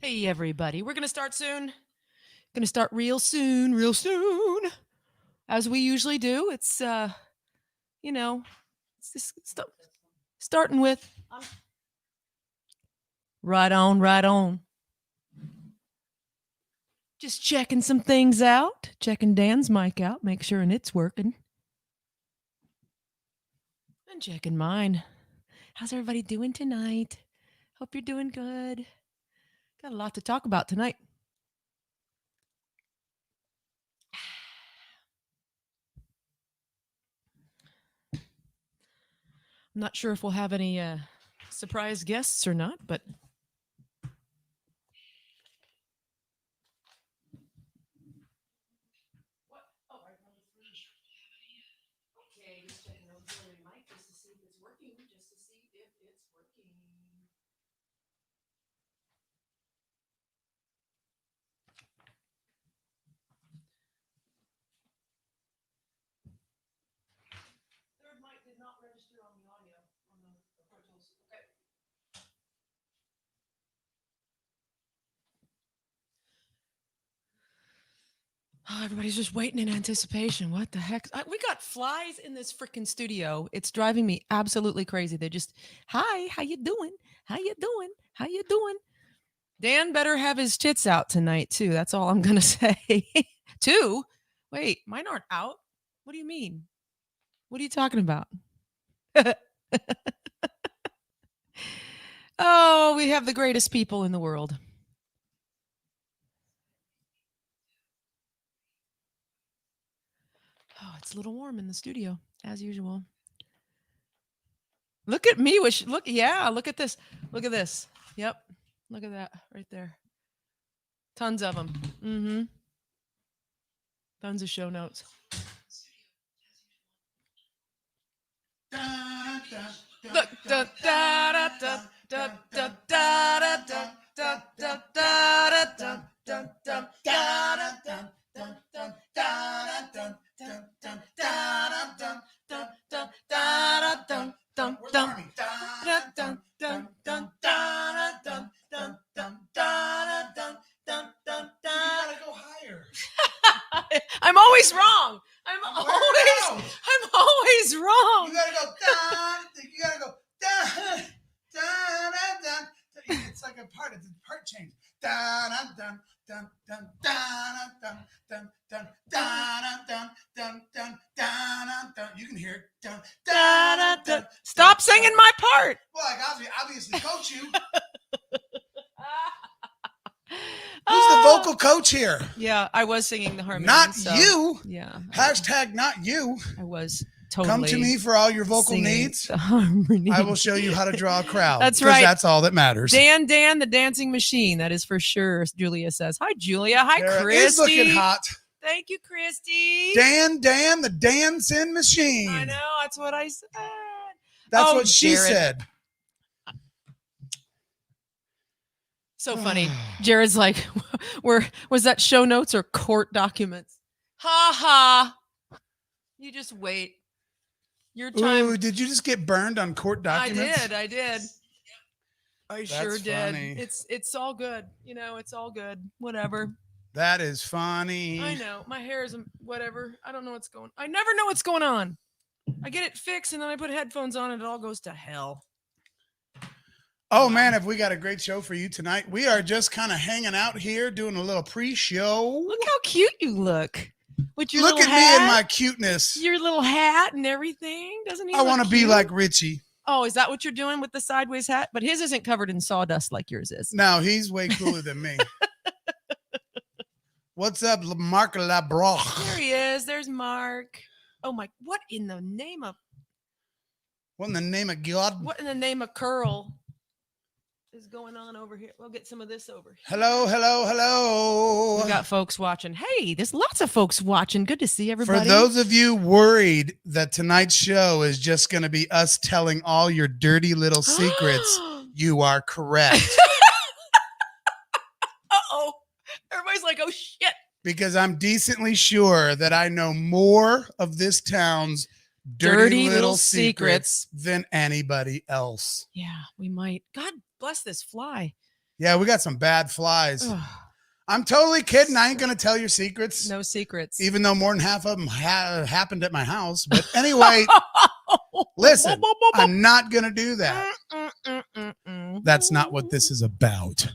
Hey, everybody. We're going to start soon. Going to start real soon, as we usually do. It's, it's just starting with right on, right on. Just checking some things out, checking Dan's mic out, make sure it's working. And checking mine. How's everybody doing tonight? Hope you're doing good. Got a lot to talk about tonight. I'm not sure if we'll have any surprise guests or not, but okay, just checking over the mic just to see if it's working. Third mic did not register on the audio on the Pro Tools. Okay. Oh, everybody's just waiting in anticipation. What the heck? We got flies in this freaking studio. It's driving me absolutely crazy. They just, hi, how you doing? How you doing? How you doing? Dan better have his tits out tonight too. That's all I'm gonna say. Two? Wait, mine aren't out. What do you mean? What are you talking about? Oh, we have the greatest people in the world. Oh, it's a little warm in the studio, as usual. Look at me. Look at this. Look at this. Yep. Look at that right there. Tons of them. Mm-hmm. Tons of show notes. Look. I'm always wrong. I'm always wrong. You gotta go down. You gotta go down. It's like a part. It's a part change. Down, down, down, down, down, down, down, down, down, down, down, down. You can hear it. Down. Stop singing my part. Well, I obviously coach you. Who's the vocal coach here? Yeah, I was singing the harmony. Not you. Yeah. Hashtag not you. I was totally. Come to me for all your vocal needs. The harmony. I will show you how to draw a crowd. That's right. That's all that matters. Dan, the dancing machine. That is for sure. Julia says, "Hi, Julia. Hi, Sarah Christy. is looking hot. Thank you, Christy. Dan, the dancing machine. I know. That's what I said. That's what she said. So funny. Jared's like, was that show notes or court documents? Ha ha. You just wait. Your time. Ooh, did you just get burned on court documents? I did. I sure did. Funny. It's all good. It's all good. Whatever. That is funny. I know. My hair is whatever. I don't know what's going on. I never know what's going on. I get it fixed and then I put headphones on and it all goes to hell. Oh, man, have we got a great show for you tonight. We are just kind of hanging out here doing a little pre-show. Look how cute you look. With your Look at hat, me and my cuteness. Your little hat and everything. Doesn't he I want to be like Richie. Oh, is that what you're doing with the sideways hat? But his isn't covered in sawdust like yours is. No, he's way cooler than me. What's up, Mark Labroche? There he is. There's Mark. Oh, my. What in the name of God? What in the name of curl is going on over here? We'll get some of this over here. Hello. We got folks watching. Hey, there's lots of folks watching. Good to see everybody. For those of you worried that tonight's show is just going to be us telling all your dirty little secrets, you are correct. Uh-oh. Everybody's like, oh, shit. Because I'm decently sure that I know more of this town's dirty little secrets than anybody else. Yeah, we might. God bless this fly. Yeah, we got some bad flies. Ugh, I'm totally kidding. I ain't going to tell your secrets. no secrets. Even though more than half of them happened at my house. But anyway, listen, I'm not going to do that. That's not what this is about.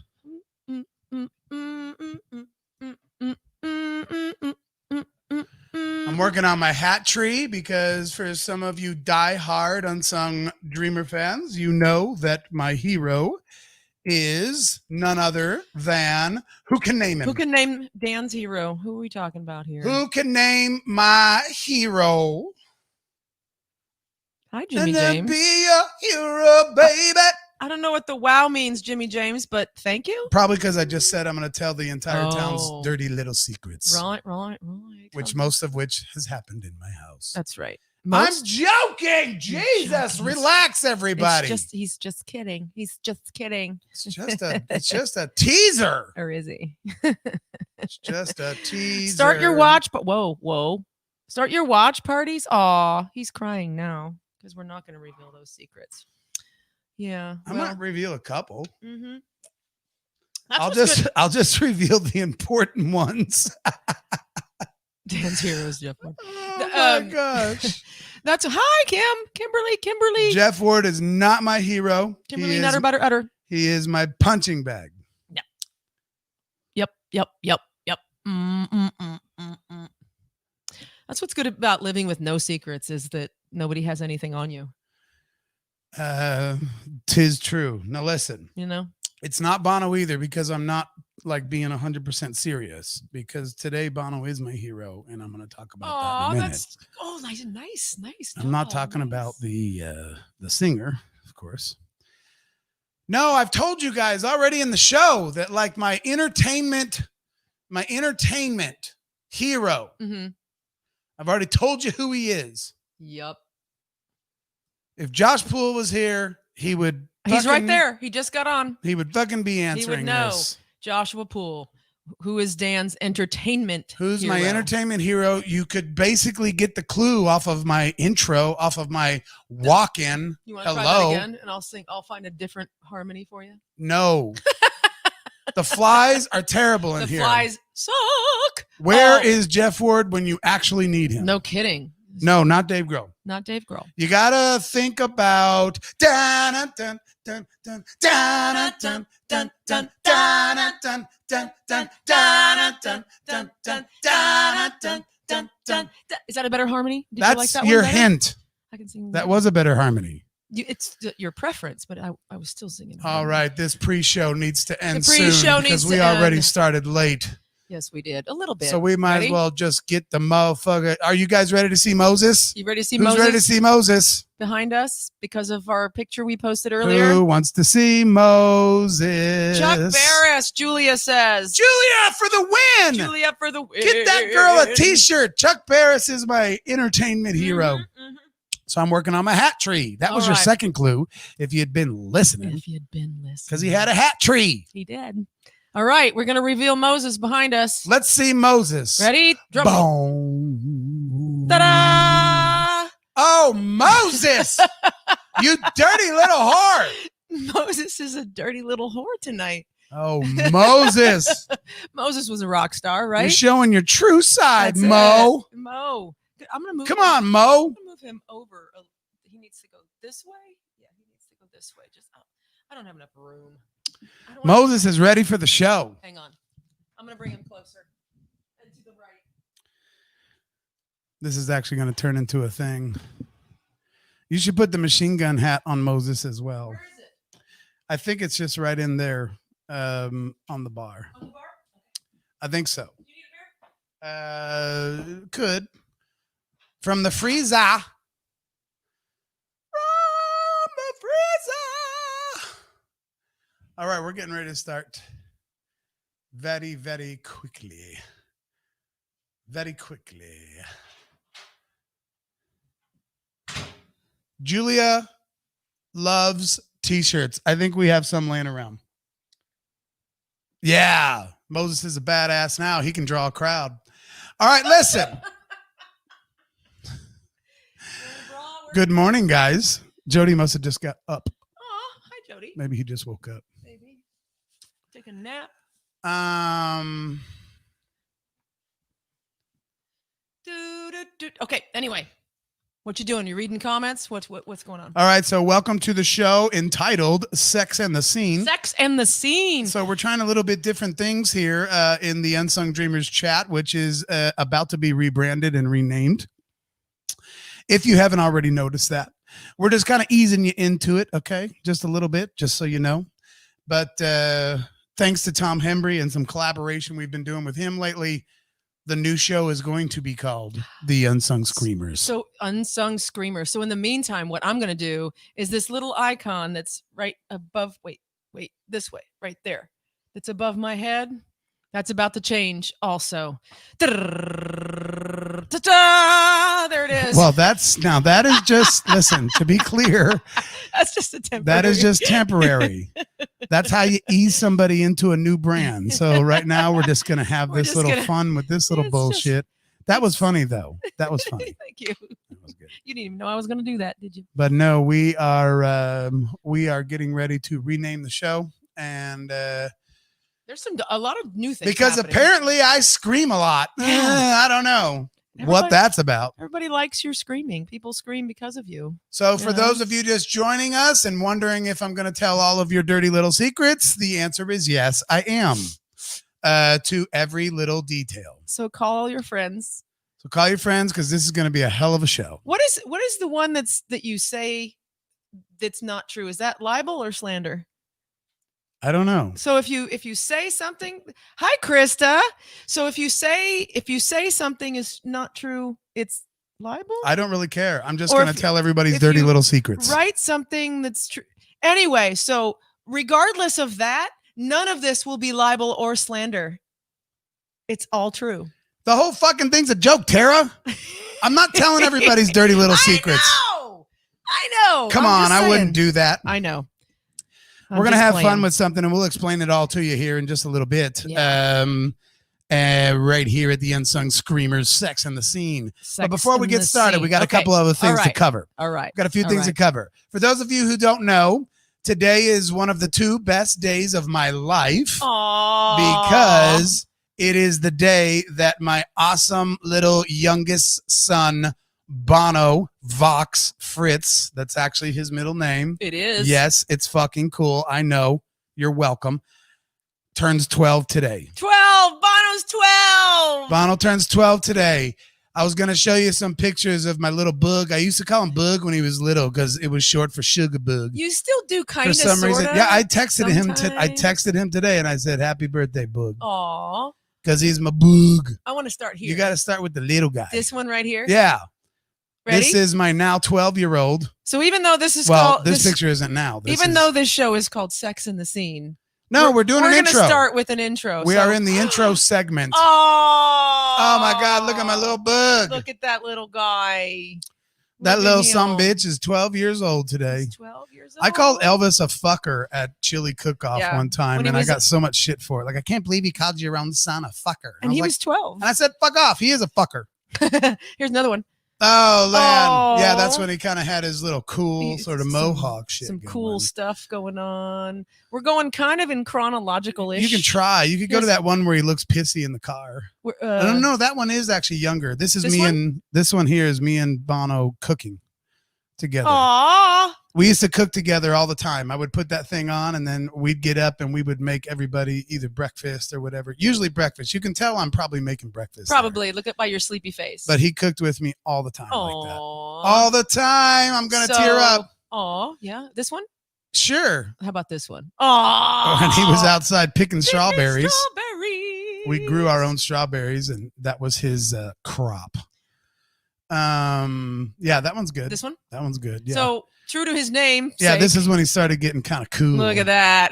I'm working on my hat tree because for some of you die-hard Unsung Dreamer fans, you know that my hero is none other than, who can name him? Who can name Dan's hero? Who are we talking about here? Who can name my hero? Hi, Jimmy and James. Be a hero, baby. I don't know what the wow means, Jimmy James, but thank you. Probably because I just said I'm going to tell the entire town's dirty little secrets. Right. Which most of which has happened in my house. That's right. I'm joking. Jesus, relax, everybody. He's just kidding. He's just kidding. It's just a teaser. Or is he? It's just a teaser. Start your watch, but whoa. Start your watch parties. Aw, he's crying now because we're not going to reveal those secrets. Yeah, I might reveal a couple. Mm-hmm. I'll just reveal the important ones. Dan's heroes, Jeff Ward. Oh my gosh. That's hi, Kimberly. Jeff Ward is not my hero. Kimberly, nutter, butter, utter. He is my punching bag. Yep. That's what's good about living with no secrets is that nobody has anything on you. 'Tis true. Now listen. You know? It's not Bono either because I'm not like being 100% serious because today Bono is my hero and I'm going to talk about that in a minute. Nice. I'm not talking about the singer, of course. No, I've told you guys already in the show that like my entertainment hero. Mm-hmm. I've already told you who he is. Yep. If Josh Poole was here, he would. He's right there. He just got on. He would fucking be answering He would know. this. Joshua Poole, who is Dan's entertainment Who's hero. my entertainment hero? You could basically get the clue off of my intro, off of my walk-in. You want to try that again? And I'll find a different harmony for you. No. The flies are terrible in here. The flies suck. Where is Jeff Ward when you actually need him? No kidding. No, not Dave Grohl. Not Dave Grohl. You gotta think about dun dun dun dun dun dun dun dun dun dun dun dun dun dun dun dun dun dun. Is that a better harmony? Did you like that your hint. I can sing. That was a better harmony. It's your preference, but I was still singing. All right, this pre-show needs to end soon because we already started late. Yes, we did. A little bit. So we might as well just get the motherfucker. Are you guys ready to see Moses? You ready to see Who's Moses? Ready to see Moses? Behind us because of our picture we posted earlier. Who wants to see Moses? Chuck Barris, Julia says. Julia for the win. Julia for the win. Get that girl a t-shirt. Chuck Barris is my entertainment hero. Mm-hmm. So I'm working on my hat tree. That was your second clue if you had been listening. If you'd been listening. Because he had a hat tree. He did. All right, we're going to reveal Moses behind us. Let's see Moses. Ready? Drum roll. Ta-da! Oh, Moses! You dirty little whore. Moses is a dirty little whore tonight. Oh, Moses. Moses was a rock star, right? You're showing your true side, Mo. Mo. I'm going to move Come on, Mo. I'm going to move him over. He needs to go this way. Yeah, he needs to go this way. I don't have enough room. Moses is ready for the show. Hang on. I'm going to bring him closer. And to the right. This is actually going to turn into a thing. You should put the machine gun hat on Moses as well. Where is it? I think it's just right in there on the bar. On the bar? I think so. Do you need a beer? Could. From the freezer. All right, we're getting ready to start very, very quickly. Very quickly. Julia loves t-shirts. I think we have some laying around. Yeah, Moses is a badass now. He can draw a crowd. All right, listen. Good morning, guys. Jody must have just got up. Oh, hi, Jody. Maybe he just woke up. Maybe. Take a nap. Okay. Anyway, what you doing? You reading comments? What's going on? All right. So welcome to the show entitled "Sex and the Scene." Sex and the Scene. So we're trying a little bit different things here in the Unsung Dreamers chat, which is about to be rebranded and renamed. If you haven't already noticed that, we're just kind of easing you into it. Okay, just a little bit, just so you know. But thanks to Tom Hembry and some collaboration we've been doing with him lately, the new show is going to be called The Unsung Screamers. So Unsung Screamers. So in the meantime, what I'm going to do is this little icon that's right above, wait, this way, right there. That's above my head. That's about to change also. Ta-da! There it is. Well, that is just, listen, to be clear, that's just a temporary. That is just temporary. That's how you ease somebody into a new brand. So right now we're just going to have this little fun with this little bullshit. That was funny though. That was funny. Thank you. That was good. You didn't even know I was going to do that, did you? But no, we are getting ready to rename the show, and there's a lot of new things because happening. Apparently I scream a lot. I don't know what that's about. Everybody likes your screaming. People scream because of you. So for those of you just joining us and wondering if I'm going to tell all of your dirty little secrets, the answer is yes, I am. To every little detail. So call your friends. So call your friends, because this is going to be a hell of a show. What is the one that you say that's not true? Is that libel or slander? I don't know. So if you say something, hi Krista. So if you say something is not true, it's libel? I don't really care. I'm just going to tell everybody's dirty little secrets. Write something that's true. Anyway, so regardless of that, none of this will be libel or slander. It's all true. The whole fucking thing's a joke, Tara. I'm not telling everybody's dirty little secrets. I know. Come on, I wouldn't do that. I know. We're going to have fun with something, and we'll explain it all to you here in just a little bit. Yeah. Right here at the Unsung Screamers, Sex and the Scene. But before we get started, we got a couple other things to cover. All right. Got a few things to cover. For those of you who don't know, today is one of the 2 best days of my life. Aww. Because it is the day that my awesome little youngest son, Bono Vox Fritz, that's actually his middle name. It is. Yes, it's fucking cool. I know. You're welcome. Turns 12 today. 12. Bono's 12. Bono turns 12 today. I was going to show you some pictures of my little bug. I used to call him Bug when he was little because it was short for Sugar Bug. You still do kind of, for some reason. Yeah, I texted sometimes. him today and I said, "Happy birthday, Bug." Aw. Because he's my bug. I want to start here. You got to start with the little guy. This one right here? Yeah. Ready? This is my now 12-year-old. So even though this is this picture isn't now. Though this show is called Sex in the Scene. No, we're doing an intro. We're going to start with an intro. We are in the intro segment. Oh my God. Look at my little bug. Look at that little guy. That little sumbitch is 12 years old today. He's 12 years old. I called Elvis a fucker at Chili Cook-Off one time, and I got so much shit for it. Like, I can't believe he called your own son a fucker. And he was 12. And I said, fuck off. He is a fucker. Here's another one. Oh, man. Yeah, that's when he kind of had his little cool sort of mohawk shit. Some cool stuff going on. We're going kind of in chronological-ish. You can try. You could go to that one where he looks pissy in the car. I don't know. That one is actually younger. This is me and this one here is me and Bono cooking together. Aww. We used to cook together all the time. I would put that thing on and then we'd get up and we would make everybody either breakfast or whatever. Usually breakfast. You can tell I'm probably making breakfast. Probably. There. Look at by your sleepy face. But he cooked with me all the time like that. All the time. I'm going to tear up. Oh, yeah. This one? Sure. How about this one? Oh, and he was outside picking strawberries. Strawberries. We grew our own strawberries and that was his crop. Yeah, that one's good. This one? That one's good. Yeah. So true to his name. Yeah, this is when he started getting kind of cool. Look at that.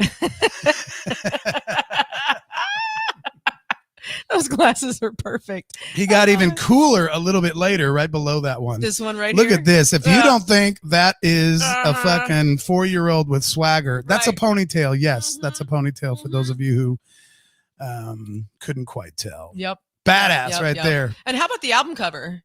Those glasses are perfect. He got even cooler a little bit later, right below that one. This one right Look here. at this. If you don't think that is a fucking 4-year-old with swagger, that's a ponytail. Yes, that's a ponytail for those of you who couldn't quite tell. Yep. Badass right there. And how about the album cover?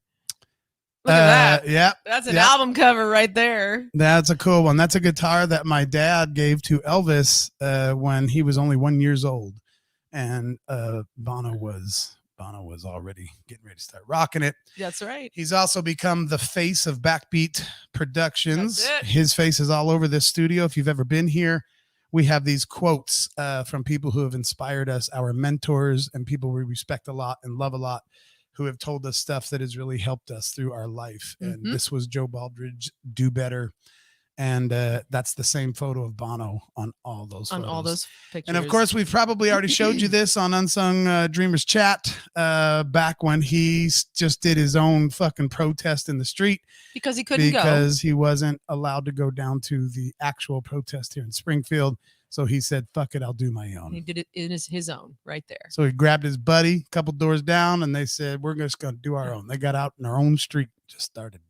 Look at that. Yeah. That's an yeah. album cover right there. That's a cool one. That's a guitar that my dad gave to Elvis when he was only 1 year old, and Bono was already getting ready to start rocking it. That's right. He's also become the face of Backbeat Productions. That's it. His face is all over this studio. If you've ever been here, we have these quotes from people who have inspired us, our mentors, and people we respect a lot and love a lot, who have told us stuff that has really helped us through our life. And this was Joe Baldridge, Do Better. And that's the same photo of Bono on all those photos. On all those pictures. And of course, we've probably already showed you this on Unsung Dreamers Chat back when he just did his own fucking protest in the street. Because he couldn't go. Because he wasn't allowed to go down to the actual protest here in Springfield. So he said, fuck it, I'll do my own. He did it in his own right there. So he grabbed his buddy a couple doors down, and they said, we're just going to do our own. They got out in their own street, just started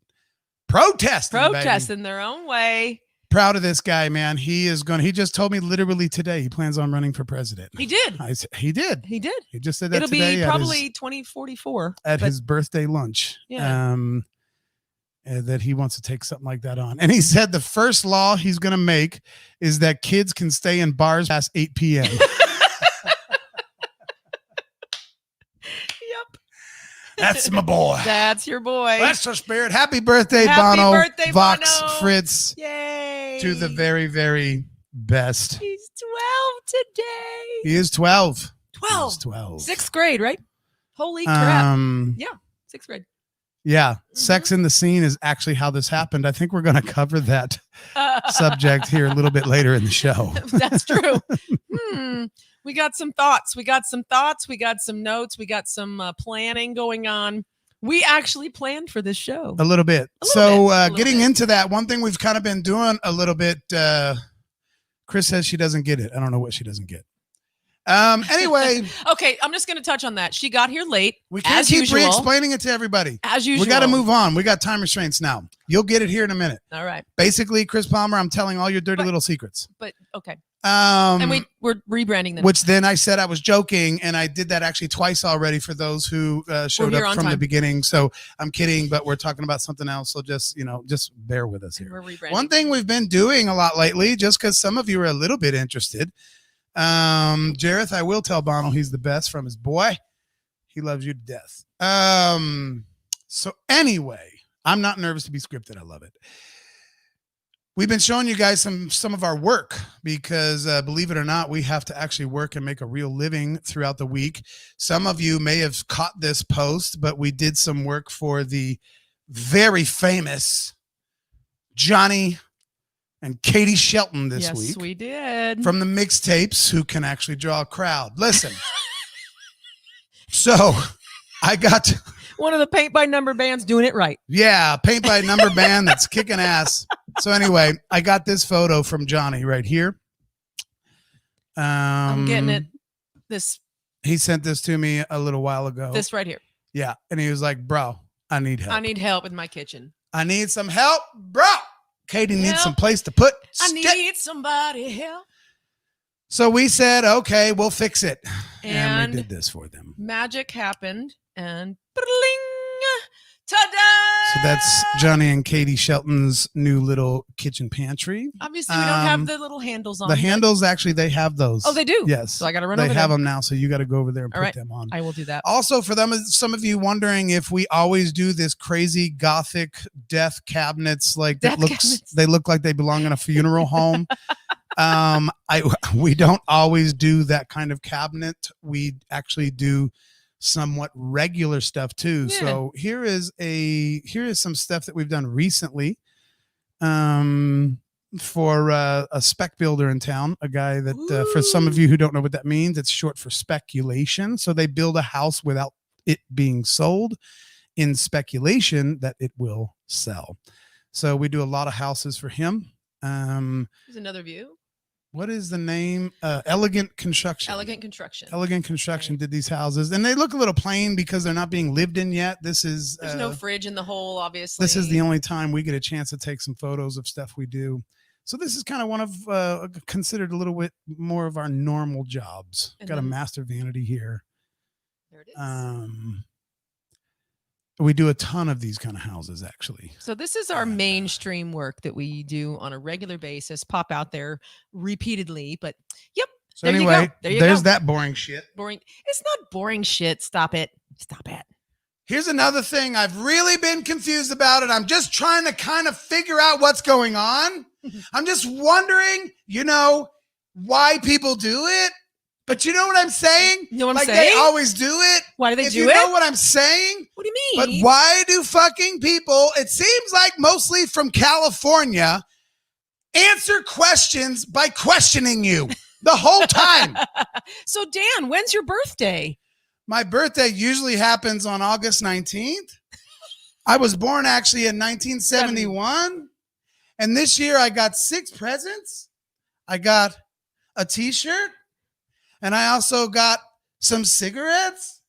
protesting their own way. Proud of this guy, man. He just told me literally today he plans on running for president. He did. He did. He just said that It'll today. It'll be probably 2044. At his birthday lunch. Yeah. That he wants to take something like that on. And he said the first law he's going to make is that kids can stay in bars past 8 p.m. Yep. That's my boy. That's your boy. That's the spirit. Happy birthday, Happy Bono. birthday, Vox Bono. Fritz. Yay. To the very, very best. He's 12 today. He is 12. 12. He's 12. Sixth grade, right? Holy crap. Yeah, sixth grade. Yeah. Sex in the Scene is actually how this happened. I think we're going to cover that subject here a little bit later in the show. That's true. We got some thoughts. We got some notes. We got some planning going on. We actually planned for this show. A little bit. Getting into that, one thing we've kind of been doing a little bit, Chris says she doesn't get it. I don't know what she doesn't get. Anyway. Okay, I'm just going to touch on that. She got here late. We can't keep re-explaining it to everybody. As usual. We got to move on. We got time restraints now. You'll get it here in a minute. All right. Basically, Chris Palmer, I'm telling all your dirty little secrets. But okay. And we're rebranding them. Which then I said I was joking, and I did that actually twice already for those who showed up from the beginning. So I'm kidding, but we're talking about something else. So just bear with us here. We're rebranding. One thing we've been doing a lot lately, just because some of you are a little bit interested. Jareth, I will tell Bono he's the best from his boy. He loves you to death. So anyway, I'm not nervous to be scripted. I love it. We've been showing you guys some of our work because believe it or not, we have to actually work and make a real living throughout the week. Some of you may have caught this post, but we did some work for the very famous Johnny and Katie Shelton this week. Yes, we did. From the Mixtapes, who can actually draw a crowd. Listen. So I got one of the paint by number bands doing it right. Yeah, paint by number band that's kicking ass. So anyway, I got this photo from Johnny right here. I'm getting it. He sent this to me a little while ago. This right here. Yeah, and he was like, "Bro, I need help. I need help in my kitchen. I need some help, bro. Katie needs some place to put. I need somebody help." So we said, "Okay, we'll fix it," and we did this for them. Magic happened, and ta-da! So that's Johnny and Katie Shelton's new little kitchen pantry. Obviously, we don't have the little handles on. The handles, actually, they have those. Oh, they do? Yes. So I got to run over there. They have them now, so you got to go over there and put them on. I will do that. Also, for them, some of you wondering if we always do this crazy gothic death cabinets, like they look like they belong in a funeral home. We don't always do that kind of cabinet. We actually do somewhat regular stuff too. Yeah. So here is some stuff that we've done recently for a spec builder in town, a guy that for some of you who don't know what that means, it's short for speculation. So they build a house without it being sold in speculation that it will sell. So we do a lot of houses for him. Here's another view. What is the name? Elegant Construction. Elegant Construction. Elegant Construction did these houses, and they look a little plain because they're not being lived in yet. There's no fridge in the hole, obviously. This is the only time we get a chance to take some photos of stuff we do. So this is kind of one of considered a little bit more of our normal jobs. Got a master vanity here. There it is. We do a ton of these kind of houses, actually. So this is our mainstream work that we do on a regular basis, pop out there repeatedly. But yep. So there anyway, you go. there's that boring shit. Boring. It's not boring shit. Stop it. Stop it. Here's another thing I've really been confused about, and I'm just trying to kind of figure out what's going on. I'm just wondering, why people do it. But you know what I'm saying? You know what I'm like saying? They always do it. Why do they do you it? You know what I'm saying? What do you mean? But why do fucking people, it seems like mostly from California, answer questions by questioning you the whole time? So, Dan, when's your birthday? My birthday usually happens on August 19th. I was born actually in 1971. And this year I got 6 presents. I got a t-shirt. And I also got some cigarettes.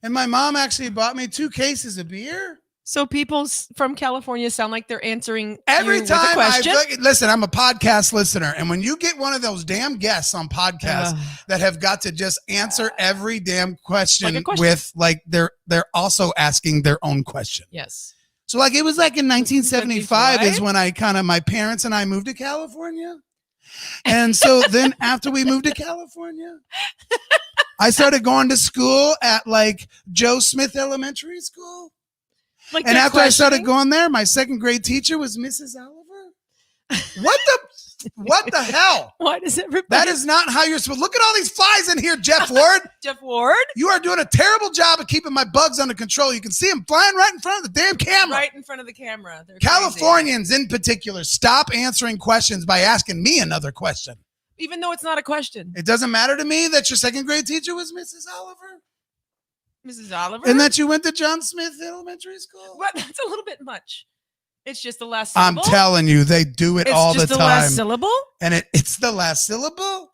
And my mom actually bought me 2 cases of beer. So people from California sound like they're answering every you time. With a question? Listen, I'm a podcast listener, and when you get one of those damn guests on podcasts that have got to just answer every damn question, with they're also asking their own question. Yes. So it was like in 1975 is when my parents and I moved to California. And so then after we moved to California, I started going to school at Joe Smith Elementary School. And after I started going there, my 2nd grade teacher was Mrs. Oliver. What the hell? Why does everybody? That is not how you're supposed. Look at all these flies in here, Jeff Ward. Jeff Ward? You are doing a terrible job of keeping my bugs under control. You can see them flying right in front of the damn camera. Right in front of the camera. They're Californians crazy. In particular, stop answering questions by asking me another question. Even though it's not a question. It doesn't matter to me that your 2nd grade teacher was Mrs. Oliver. Mrs. Oliver? And that you went to John Smith Elementary School? Well, that's a little bit much. It's just the last syllable. I'm telling you, they do it all the time. It's just the last syllable? And it's the last syllable?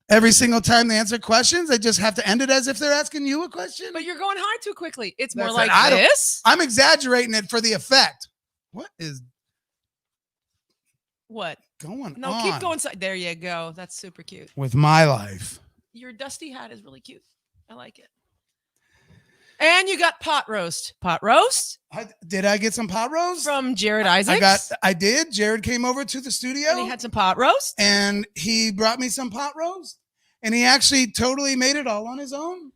Every single time they answer questions, they just have to end it as if they're asking you a question? But you're going high too quickly. It's more That's like this. I'm exaggerating it for the effect. What is going on? No, keep going. There you go. That's super cute. With my life. Your dusty hat is really cute. I like it. And you got pot roast. Pot roast? Did I get some pot roast? From Jared Isaacs? I did. Jared came over to the studio. And he had some pot roast? And he brought me some pot roast. And he actually totally made it all on his own.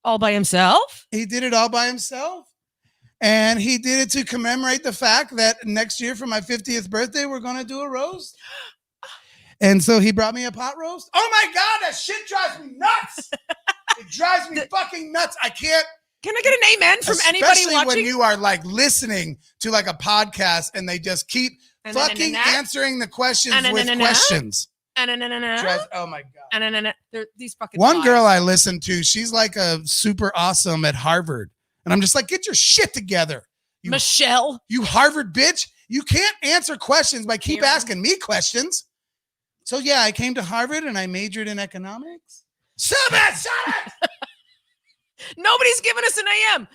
All by himself? He did it all by himself. And he did it to commemorate the fact that next year for my 50th birthday, we're going to do a roast. And so he brought me a pot roast. Oh my God, that shit drives me nuts. It drives me fucking nuts. I can't. Can I get an amen from anybody watching? Especially when you are listening to a podcast and they just keep fucking answering the questions with questions. Oh my God. These fucking One girl I listened to, she's a super awesome at Harvard. And I'm just get your shit together. Michelle. You Harvard bitch. You can't answer questions by keep asking me questions. So yeah, I came to Harvard and I majored in economics. Shut it! Nobody's giving us an AM.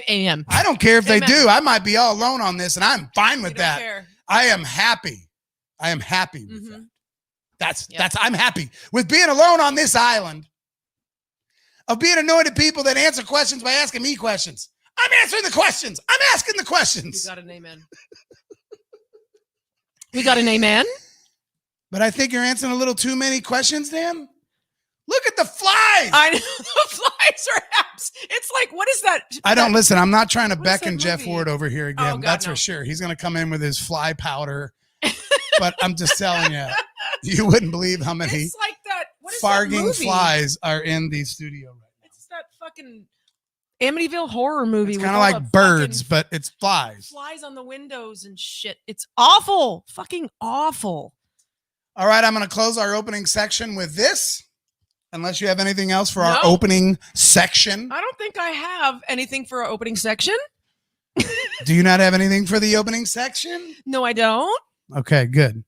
AM. I don't care if they do. I might be all alone on this, and I'm fine with that. Care. I am happy. I am happy with that. I'm happy with being alone on this island, of being annoyed at people that answer questions by asking me questions. I'm answering the questions. I'm asking the questions. We got an amen. We got an amen. But I think you're answering a little too many questions, Dan. Look at the flies. I know the flies are apps. It's what is that? I don't listen. I'm not trying to beckon Jeff Ward over here again. That's for sure. He's going to come in with his fly powder. But I'm just telling you, you wouldn't believe how many it's like that. What is farging that flies are in the studio right now. It's that fucking Amityville horror movie. It's kind of like birds, but it's flies. Flies on the windows and shit. It's awful. Fucking awful. All right, I'm going to close our opening section with this. Unless you have anything else for our opening section. I don't think I have anything for our opening section. Do you not have anything for the opening section? No, I don't. Okay, good.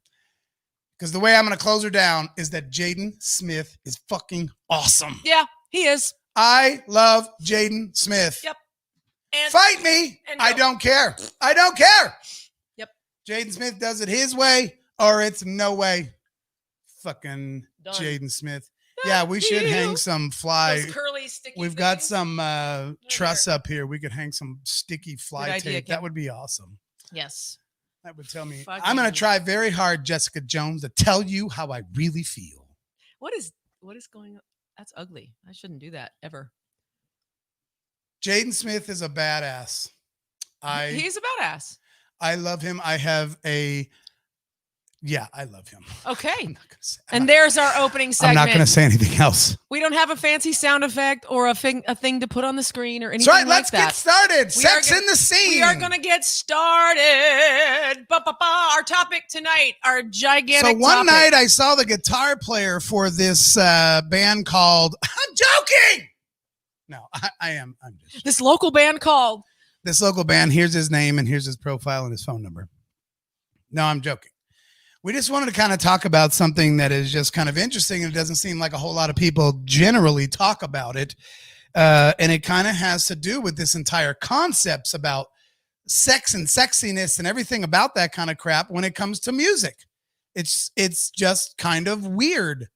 Because the way I'm going to close her down is that Jaden Smith is fucking awesome. Yeah, he is. I love Jaden Smith. Yep. And fight me. I don't care. I don't care. Yep. Jaden Smith does it his way or it's no way. Fucking Done. Jaden Smith. Yeah, we should hang some fly. Those curly these sticky We've got things? some truss up here. We could hang some sticky fly Good idea, tape. Kim. That would be awesome. Yes. That would tell me. Fucking- I'm going to try very hard, Jessica Jones, to tell you how I really feel. What is going on? That's ugly. I shouldn't do that ever. Jaden Smith is a badass. He's a badass. I love him. I love him. Okay. I'm not gonna say, And there's our opening segment. I'm not going to say anything else. We don't have a fancy sound effect or a thing to put on the screen or anything That's right. like Let's that. get started. We Sex are in the Scene. We are going to get started. Our topic tonight, our gigantic So one topic. night I saw the guitar player for this band called, I'm joking. No, I am. I'm just. This local band called. This local band, here's his name and here's his profile and his phone number. No, I'm joking. We just wanted to kind of talk about something that is just kind of interesting, and it doesn't seem like a whole lot of people generally talk about it. And it kind of has to do with this entire concepts about sex and sexiness and everything about that kind of crap when it comes to music. It's just kind of weird.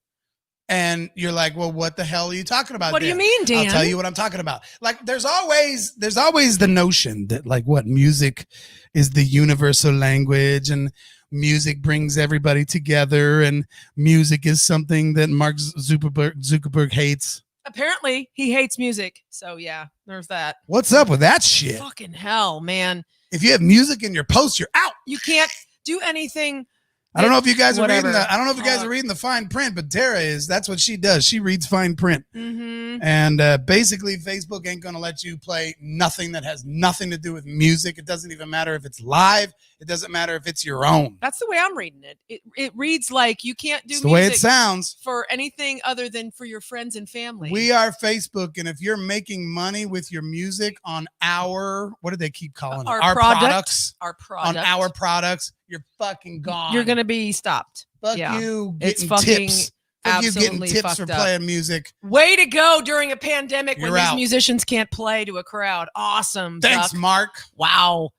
And you're like, well, what the hell are you talking about? What do you mean, Dan? I'll tell you what I'm talking about. Like, there's always the notion that, like, what, music is the universal language, and music brings everybody together, and music is something that Mark Zuckerberg hates. Apparently, he hates music. So, yeah, there's that. What's up with that shit? Fucking hell, man. If you have music in your post, you're out. You can't do anything. I don't know if you guys Whatever. are reading the fine print, but Tara is. That's what she does. She reads fine print. Mm-hmm. And basically, Facebook ain't going to let you play nothing that has nothing to do with music. It doesn't even matter if it's live. It doesn't matter if it's your own. That's the way I'm reading it. It reads like you can't do It's music the way it sounds. for anything other than for your friends and family. We are Facebook, and if you're making money with your music on our, what do they keep calling it? Our products. Our product. On our products, you're fucking gone. You're going to be stopped. Fuck Yeah. you It's getting fucking tips. Fuck you getting absolutely tips for fucked up. playing music. Way to go during a pandemic when You're these out. musicians can't play to a crowd. Awesome. Thanks, Duck. Mark. Wow.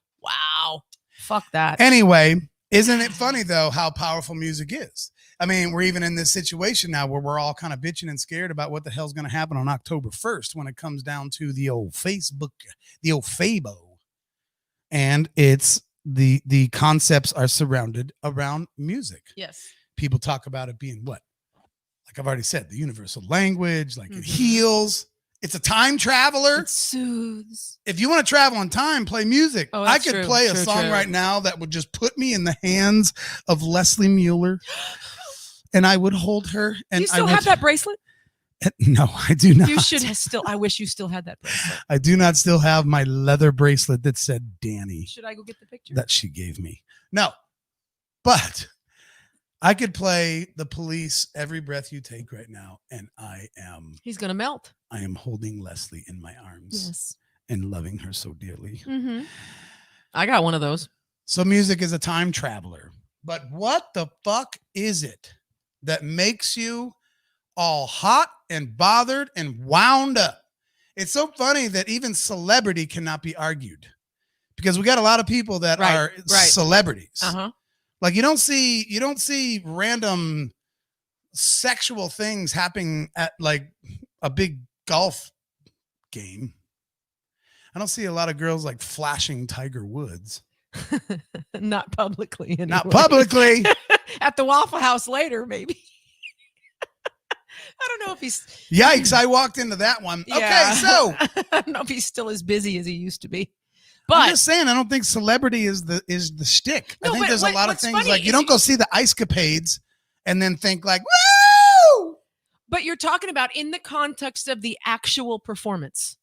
Fuck that. Anyway, isn't it funny, though, how powerful music is? I mean, we're even in this situation now where we're all kind of bitching and scared about what the hell's going to happen on October 1st when it comes down to the old Facebook, the old Fabo. And it's the concepts are surrounded around music. Yes. People talk about it being what? Like I've already said, the universal language, like Mhm. it heals. It's a time traveler. It soothes. If you want to travel in time, play music. Oh, I that's could true. play a True, song true. right now that would just put me in the hands of Leslie Mueller, and I would hold her. And Do you still I would, have that bracelet? No, I do not. You should have still. I wish you still had that bracelet. I do not still have my leather bracelet that said Danny Should I go get the picture? that she gave me. No, but I could play The Police, Every Breath You Take right now, and He's going to melt. I am holding Leslie in my arms Yes. and loving her so dearly. Mm-hmm. I got one of those. So music is a time traveler. But what the fuck is it that makes you all hot and bothered and wound up? It's so funny that even celebrity cannot be argued, because we got a lot of people that are celebrities. Uh-huh. Like you don't see random sexual things happening at like a big golf game. I don't see a lot of girls like flashing Tiger Woods. Not publicly. Anyway. Not publicly. At the Waffle House later, maybe. I don't know if he's. Yikes, I walked into that one. Yeah. Okay, so I don't know if he's still as busy as he used to be. But I'm just saying, I don't think celebrity is the shtick. No, I think but there's a lot of what's things funny like you is don't you- go see the Ice Capades and then think like, woo! But you're talking about in the context of the actual performance,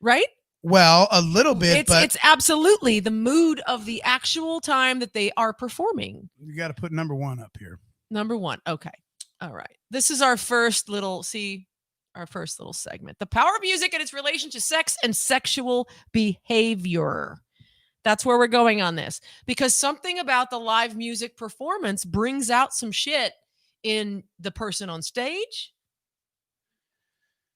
right? Well, a little bit, but It's absolutely the mood of the actual time that they are performing. you got to put number one up here. Number one. Okay. All right. This is our first little segment. The power of music and its relation to sex and sexual behavior. That's where we're going on this, because something about the live music performance brings out some shit in the person on stage,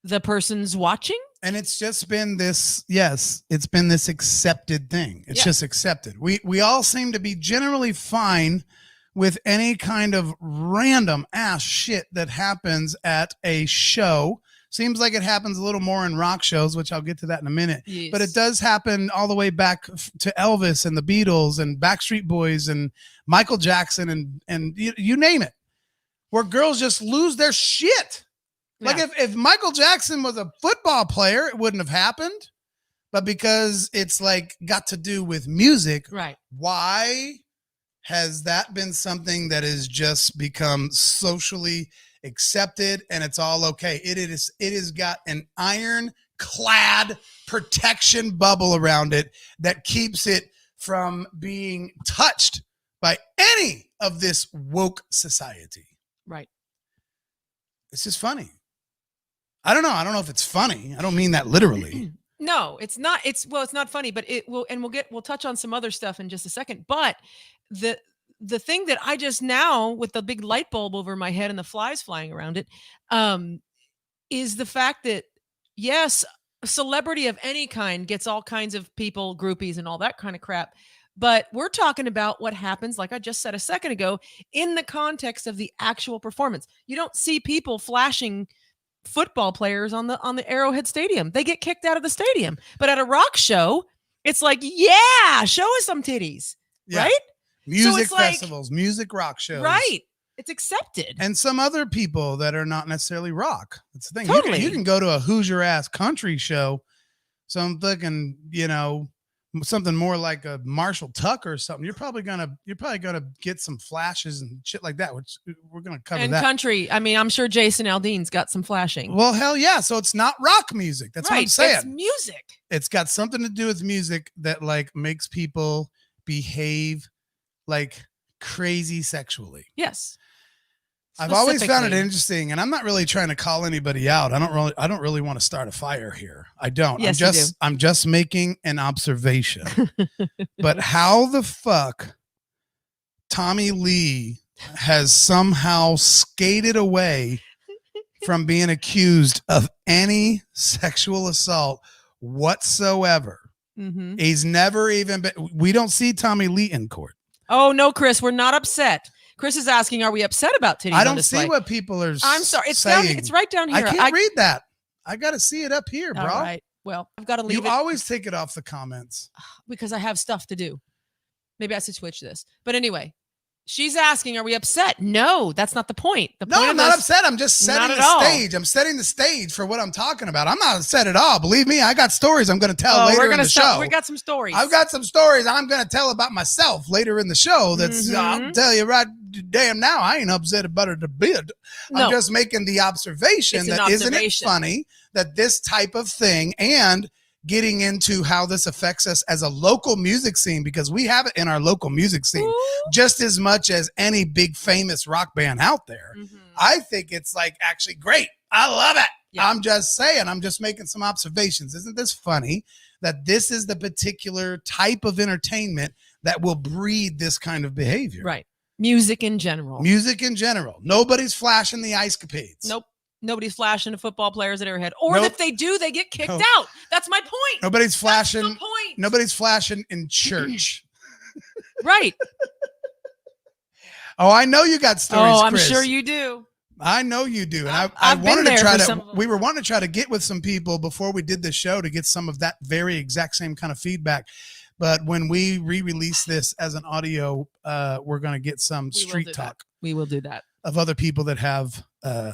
the person's watching. And it's just been this, it's been this accepted thing. It's just accepted. We all seem to be generally fine with any kind of random ass shit that happens at a show, Seems like it happens a little more in rock shows, which I'll get to that in a minute. Yes. But it does happen all the way back to Elvis and the Beatles and Backstreet Boys and Michael Jackson and you name it, where girls just lose their shit. Like if Michael Jackson was a football player, it wouldn't have happened. But because it's like got to do with music, right? Why has that been something that has just become socially accepted and it's all okay? It has got an ironclad protection bubble around it that keeps it from being touched by any of this woke society. Right. It's just funny. I don't know if it's funny. I don't mean that literally. No, it's not. It's not funny, but it will, and we'll touch on some other stuff in just a second. But the thing that I just now, with the big light bulb over my head and the flies flying around it, is the fact that, yes, a celebrity of any kind gets all kinds of people, groupies and all that kind of crap. But we're talking about what happens, like I just said a second ago, in the context of the actual performance. You don't see people flashing football players on the Arrowhead Stadium. They get kicked out of the stadium. But at a rock show, it's like, yeah, show us some titties, right? Music festivals, music rock shows. Right. It's accepted. And some other people that are not necessarily rock. That's the thing. Totally. You can go to a Hoosier ass country show, some fucking, something more like a Marshall Tucker or something. You're probably gonna get some flashes and shit like that, which we're gonna cover. And that. Country, I mean, I'm sure Jason Aldean's got some flashing. Well, hell yeah. So it's not rock music. That's right. What I'm saying. It's music. It's got something to do with music that like makes people behave like crazy sexually. Yes. I've always found it interesting, and I'm not really trying to call anybody out. I don't really want to start a fire here. I don't. Yes, I'm just making an observation. But how the fuck Tommy Lee has somehow skated away from being accused of any sexual assault whatsoever. Mm-hmm. He's never even been. We don't see Tommy Lee in court. Oh no, Chris, we're not upset. Chris is asking, are we upset about titties? I don't see what people are I'm sorry. It's saying. Down, it's right down here. I can't read that. I got to see it up here, bro. All right. Well, I've got to leave it. You always take it off the comments. Because I have stuff to do. Maybe I should switch this. But anyway, she's asking, are we upset? No, that's not the point. I'm not upset. I'm just setting the stage. I'm setting the stage for what I'm talking about. I'm not upset at all. Believe me, I got stories I'm going to tell later in the show. We got some stories. I've got some stories I'm going to tell about myself later in the show. That's I'll tell you right damn now, I ain't upset about it a bit. No. I'm just making the observation that isn't it funny that this type of thing, and getting into how this affects us as a local music scene, because we have it in our local music scene just as much as any big famous rock band out there. Mm-hmm. I think it's like actually great. I love it. Yeah. I'm just saying, I'm just making some observations. Isn't this funny that this is the particular type of entertainment that will breed this kind of behavior? Right. Music in general. Nobody's flashing the ice capades. Nope. Nobody's flashing the football players at Arrowhead. Or if they do, they get kicked out. That's my point. Nobody's flashing. That's the point. Nobody's flashing in church. Right. Oh, I know you got stories, I'm Chris. sure you do. I know you do. And I wanted to try to, we were wanting to try to get with some people before we did this show to get some of that very exact same kind of feedback. But when we re-release this as an audio, we're going to get some street talk. We will do that. Of other people that have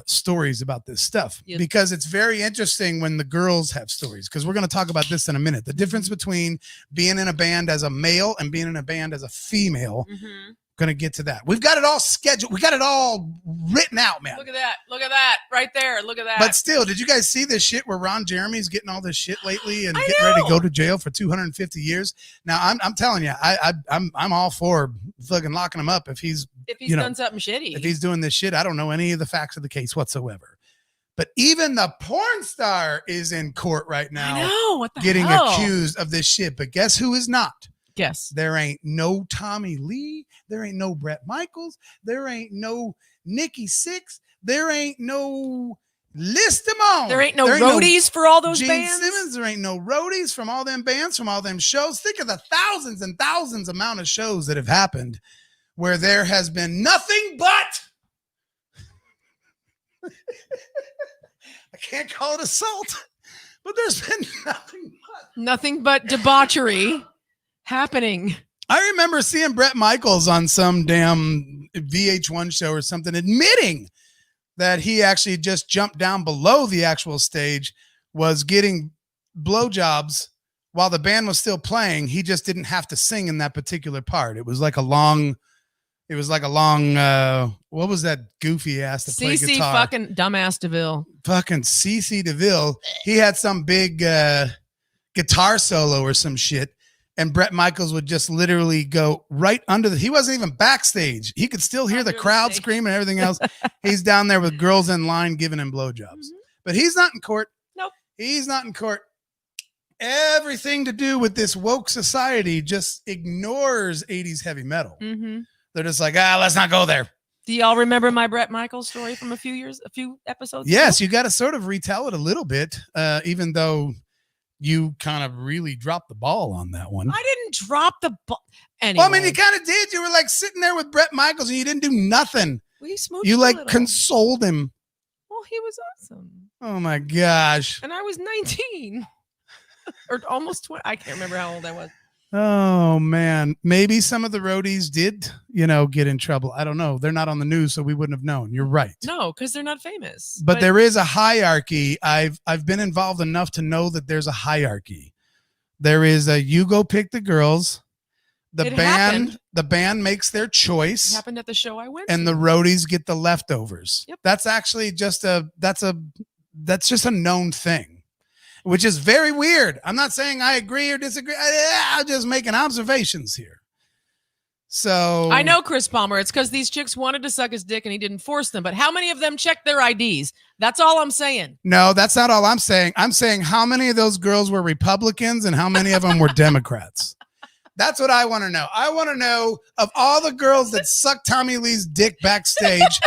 stories about this stuff. Yep. Because it's very interesting when the girls have stories, because we're going to talk about this in a minute. The difference between being in a band as a male and being in a band as a female. Mm-hmm. Going to get to that. We've got it all scheduled. We got it all written out, man. Look at that right there. Look at that. But still, did you guys see this shit where Ron Jeremy's getting all this shit lately and getting ready to go to jail for 250 years? Now, I'm telling you, I'm all for fucking locking him up if he's done something shitty. If he's doing this shit, I don't know any of the facts of the case whatsoever. But even the porn star is in court right now. I know, what the getting hell? Accused of this shit. But guess who is not? Yes. There ain't no Tommy Lee. There ain't no Bret Michaels. There ain't no Nikki Sixx. There ain't no list them on. There ain't no roadies for all those Gene bands. Simmons. There ain't no roadies from all them bands, from all them shows. Think of the thousands and thousands amount of shows that have happened where there has been nothing but. can't call it assault, but there's been nothing but debauchery happening. I remember seeing Bret Michaels on some damn VH1 show or something admitting that he actually just jumped down below the actual stage, was getting blowjobs while the band was still playing. He just didn't have to sing in that particular part. It was like a long, what was that goofy ass that played CC guitar? fucking dumbass DeVille. Fucking CC DeVille. He had some big guitar solo or some shit. And Bret Michaels would just literally go right under he wasn't even backstage. He could still hear the crowd scream and everything else. He's down there with girls in line giving him blowjobs. But he's not in court. Nope. He's not in court. Everything to do with this woke society just ignores 80s heavy metal. They're just like, let's not go there. Do y'all remember my Bret Michaels story from a few episodes Yes, ago? you got to sort of retell it a little bit, even though you kind of really dropped the ball on that one. I didn't drop the ball. Anyway. Well, I mean, you kind of did. You were like sitting there with Bret Michaels and you didn't do nothing. We smooched you like a little. consoled him. Well, he was awesome. Oh my gosh. And I was 19 or almost 20. I can't remember how old I was. Oh man. Maybe some of the roadies did, get in trouble. I don't know. They're not on the news, so we wouldn't have known. You're right. No, because they're not famous. But there is a hierarchy. I've been involved enough to know that there's a hierarchy. There is you go pick the girls. The band makes their choice. It happened at the show I went and to. the roadies get the leftovers. Yep. That's actually just that's just a known thing, which is very weird. I'm not saying I agree or disagree. I'm just making observations here. So I know Chris Palmer. It's because these chicks wanted to suck his dick and he didn't force them. But how many of them checked their IDs? That's all I'm saying. No, that's not all I'm saying. I'm saying how many of those girls were Republicans and how many of them were Democrats. That's what I want to know. I want to know, of all the girls that sucked Tommy Lee's dick backstage,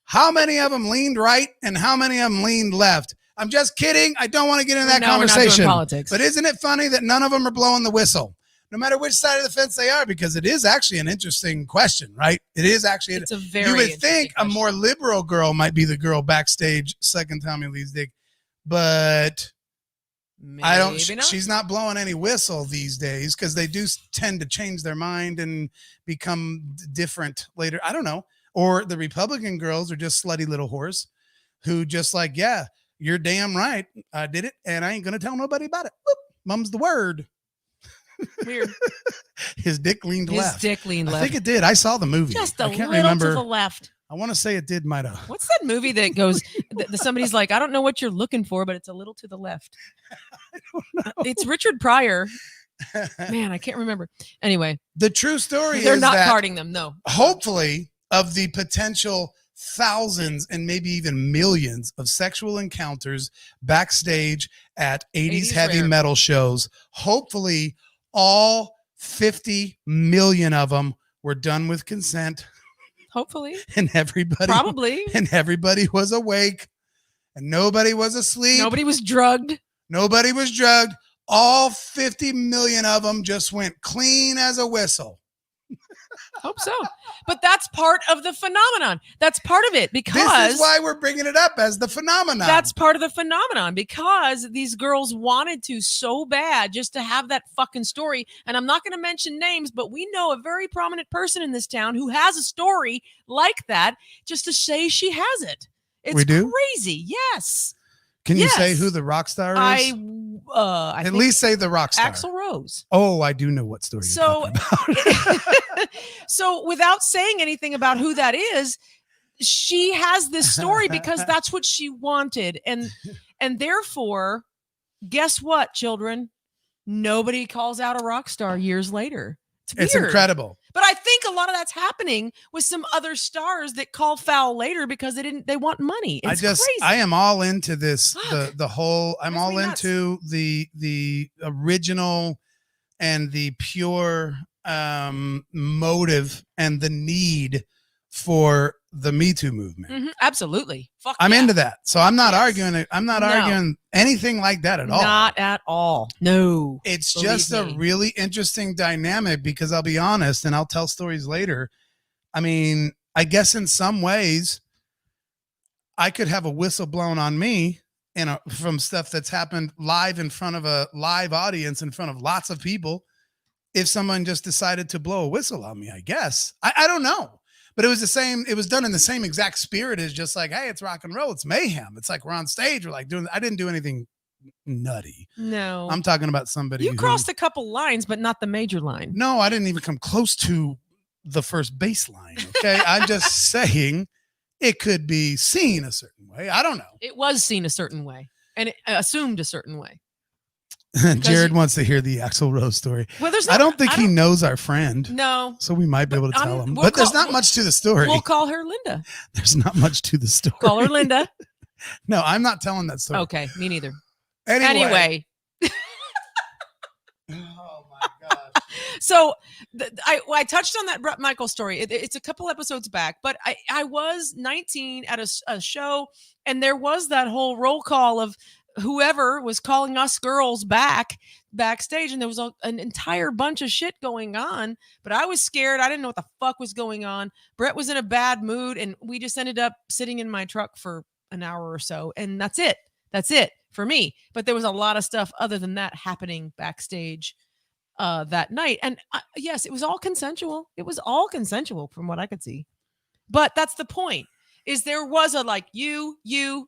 how many of them leaned right and how many of them leaned left? I'm just kidding. I don't want to get into that conversation. We're not doing politics. But isn't it funny that none of them are blowing the whistle? No matter which side of the fence they are, because it is actually an interesting question, right? It is actually. It's a very. You would think a more liberal girl might be the girl backstage sucking Tommy Lee's dick, but Maybe I don't. not. She's not blowing any whistle these days because they do tend to change their mind and become different later. I don't know. Or the Republican girls are just slutty little whores who just like, yeah, you're damn right. I did it, and I ain't gonna tell nobody about it. Whoop, mum's the word. Weird. His dick leaned left. His dick leaned left. I think it did. I saw the movie. Just a I can't little remember. to the left. I want to say it did. Might have. What's that movie that goes? Somebody's like, I don't know what you're looking for, but it's a little to the left. I don't know. It's Richard Pryor. Man, I can't remember. Anyway, the true story they're is not that carding them. No. Hopefully, of the potential thousands and maybe even millions of sexual encounters backstage at 80s heavy rare. metal shows, hopefully all 50 million of them were done with consent. Hopefully. And everybody was awake and nobody was asleep. Nobody was drugged. All 50 million of them just went clean as a whistle. Hope so. But that's part of the phenomenon. That's part of it because this is why we're bringing it up as the phenomenon. That's part of the phenomenon because these girls wanted to so bad just to have that fucking story. And I'm not going to mention names, but we know a very prominent person in this town who has a story like that just to say she has it. It's crazy. Yes. Can you say who the rock star is? I at least say the rock star. Axl Rose. Oh, I do know what story you're talking about. So without saying anything about who that is, she has this story because that's what she wanted. And therefore, guess what, children? Nobody calls out a rock star years later. It's incredible. But I think a lot of that's happening with some other stars that call foul later because they want money. It's crazy. I am all into this. Fuck. The whole, I'm all into the original and the pure motive and the need for the Me Too movement. Mm-hmm, absolutely. Fuck I'm into that. So I'm not arguing it. I'm not arguing anything like that at all. Not at all. No. It's just a really interesting dynamic because I'll be honest and I'll tell stories later. I mean, I guess in some ways I could have a whistle blown on me from stuff that's happened live in front of a live audience in front of lots of people. If someone just decided to blow a whistle on me, I guess. I don't know. But it was the same. It was done in the same exact spirit as just like, hey, it's rock and roll. It's mayhem. It's like we're on stage. We're like doing. I didn't do anything nutty. No. I'm talking about somebody. You crossed a couple lines, but not the major line. No, I didn't even come close to the first baseline. Okay. I'm just saying it could be seen a certain way. I don't know. It was seen a certain way and it assumed a certain way. Jared wants to hear the Axl Rose story. Well, I don't think he knows our friend. No. So we might be able to tell him. But there's not much to the story. We'll call her Linda. There's not much to the story. Call her Linda. No, I'm not telling that story. Okay, me neither. Anyway. Oh my God. So I touched on that Bret Michaels story. It's a couple episodes back, but I was 19 at a show, and there was that whole roll call of whoever was calling us girls backstage, and there was an entire bunch of shit going on, but I was scared. I didn't know what the fuck was going on. Bret was in a bad mood, and we just ended up sitting in my truck for an hour or so, and that's it for me. But there was a lot of stuff other than that happening backstage that night, and yes, it was all consensual. It was all consensual from what I could see. But that's the point. Is there was a like you, and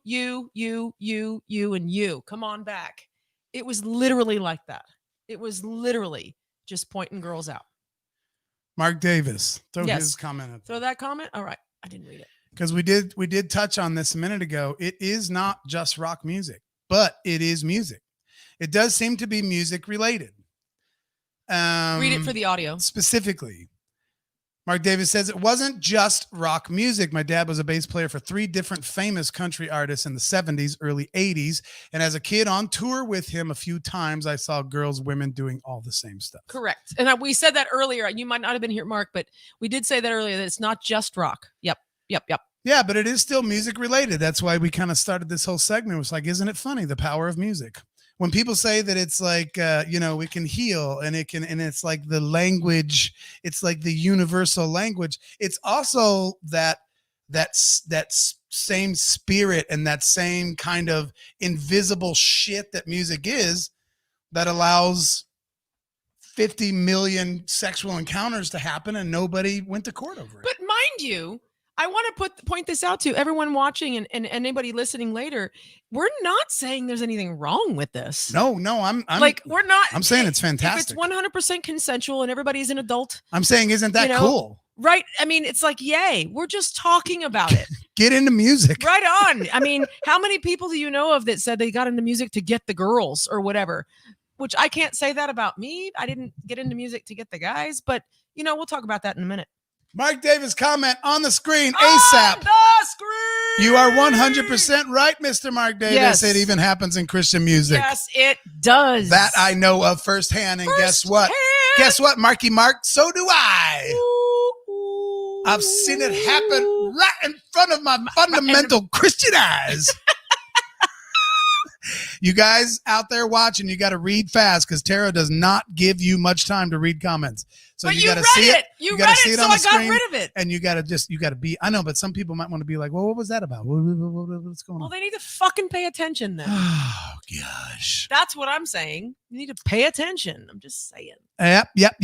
you. Come on back. It was literally like that. It was literally just pointing girls out. Mark Davis, throw his comment up. Throw that comment? All right. I didn't read it. Because we did touch on this a minute ago. It is not just rock music, but it is music. It does seem to be music related. Read it for the audio. Specifically. Mark Davis says, it wasn't just rock music. My dad was a bass player for 3 different famous country artists in the 70s, early 80s. And as a kid on tour with him a few times, I saw girls, women doing all the same stuff. Correct. And we said that earlier. You might not have been here, Mark, but we did say that earlier, that it's not just rock. Yep. Yeah, but it is still music related. That's why we kind of started this whole segment. It was like, isn't it funny? The power of music. When people say that it's like, it can heal and it's like the language, it's like the universal language. It's also that same spirit and that same kind of invisible shit that music is that allows 50 million sexual encounters to happen and nobody went to court over it. But mind you, I want to point this out to everyone watching and anybody listening later. We're not saying there's anything wrong with this. No, I'm like, we're not. I'm saying it's fantastic. If it's 100% consensual and everybody's an adult. I'm saying, isn't that cool? Right. I mean, it's like, yay, we're just talking about it. Get into music. Right on. I mean, how many people do you know of that said they got into music to get the girls or whatever? Which I can't say that about me. I didn't get into music to get the guys, but we'll talk about that in a minute. Mark Davis comment on the screen ASAP. On the screen. You are 100% right, Mr. Mark Davis. Yes. It even happens in Christian music. Yes, it does. That I know of firsthand. And guess what? Guess what, Marky Mark? So do I. Ooh. I've seen it happen right in front of my fundamental Christian eyes. You guys out there watching, you got to read fast because Tara does not give you much time to read comments. So you got to see it. You got to see it on the screen. So I got rid of it. And you got to be, I know, but some people might want to be like, well, what was that about? What's going on? Well, they need to fucking pay attention then. Oh, gosh. That's what I'm saying. You need to pay attention. I'm just saying. Yep.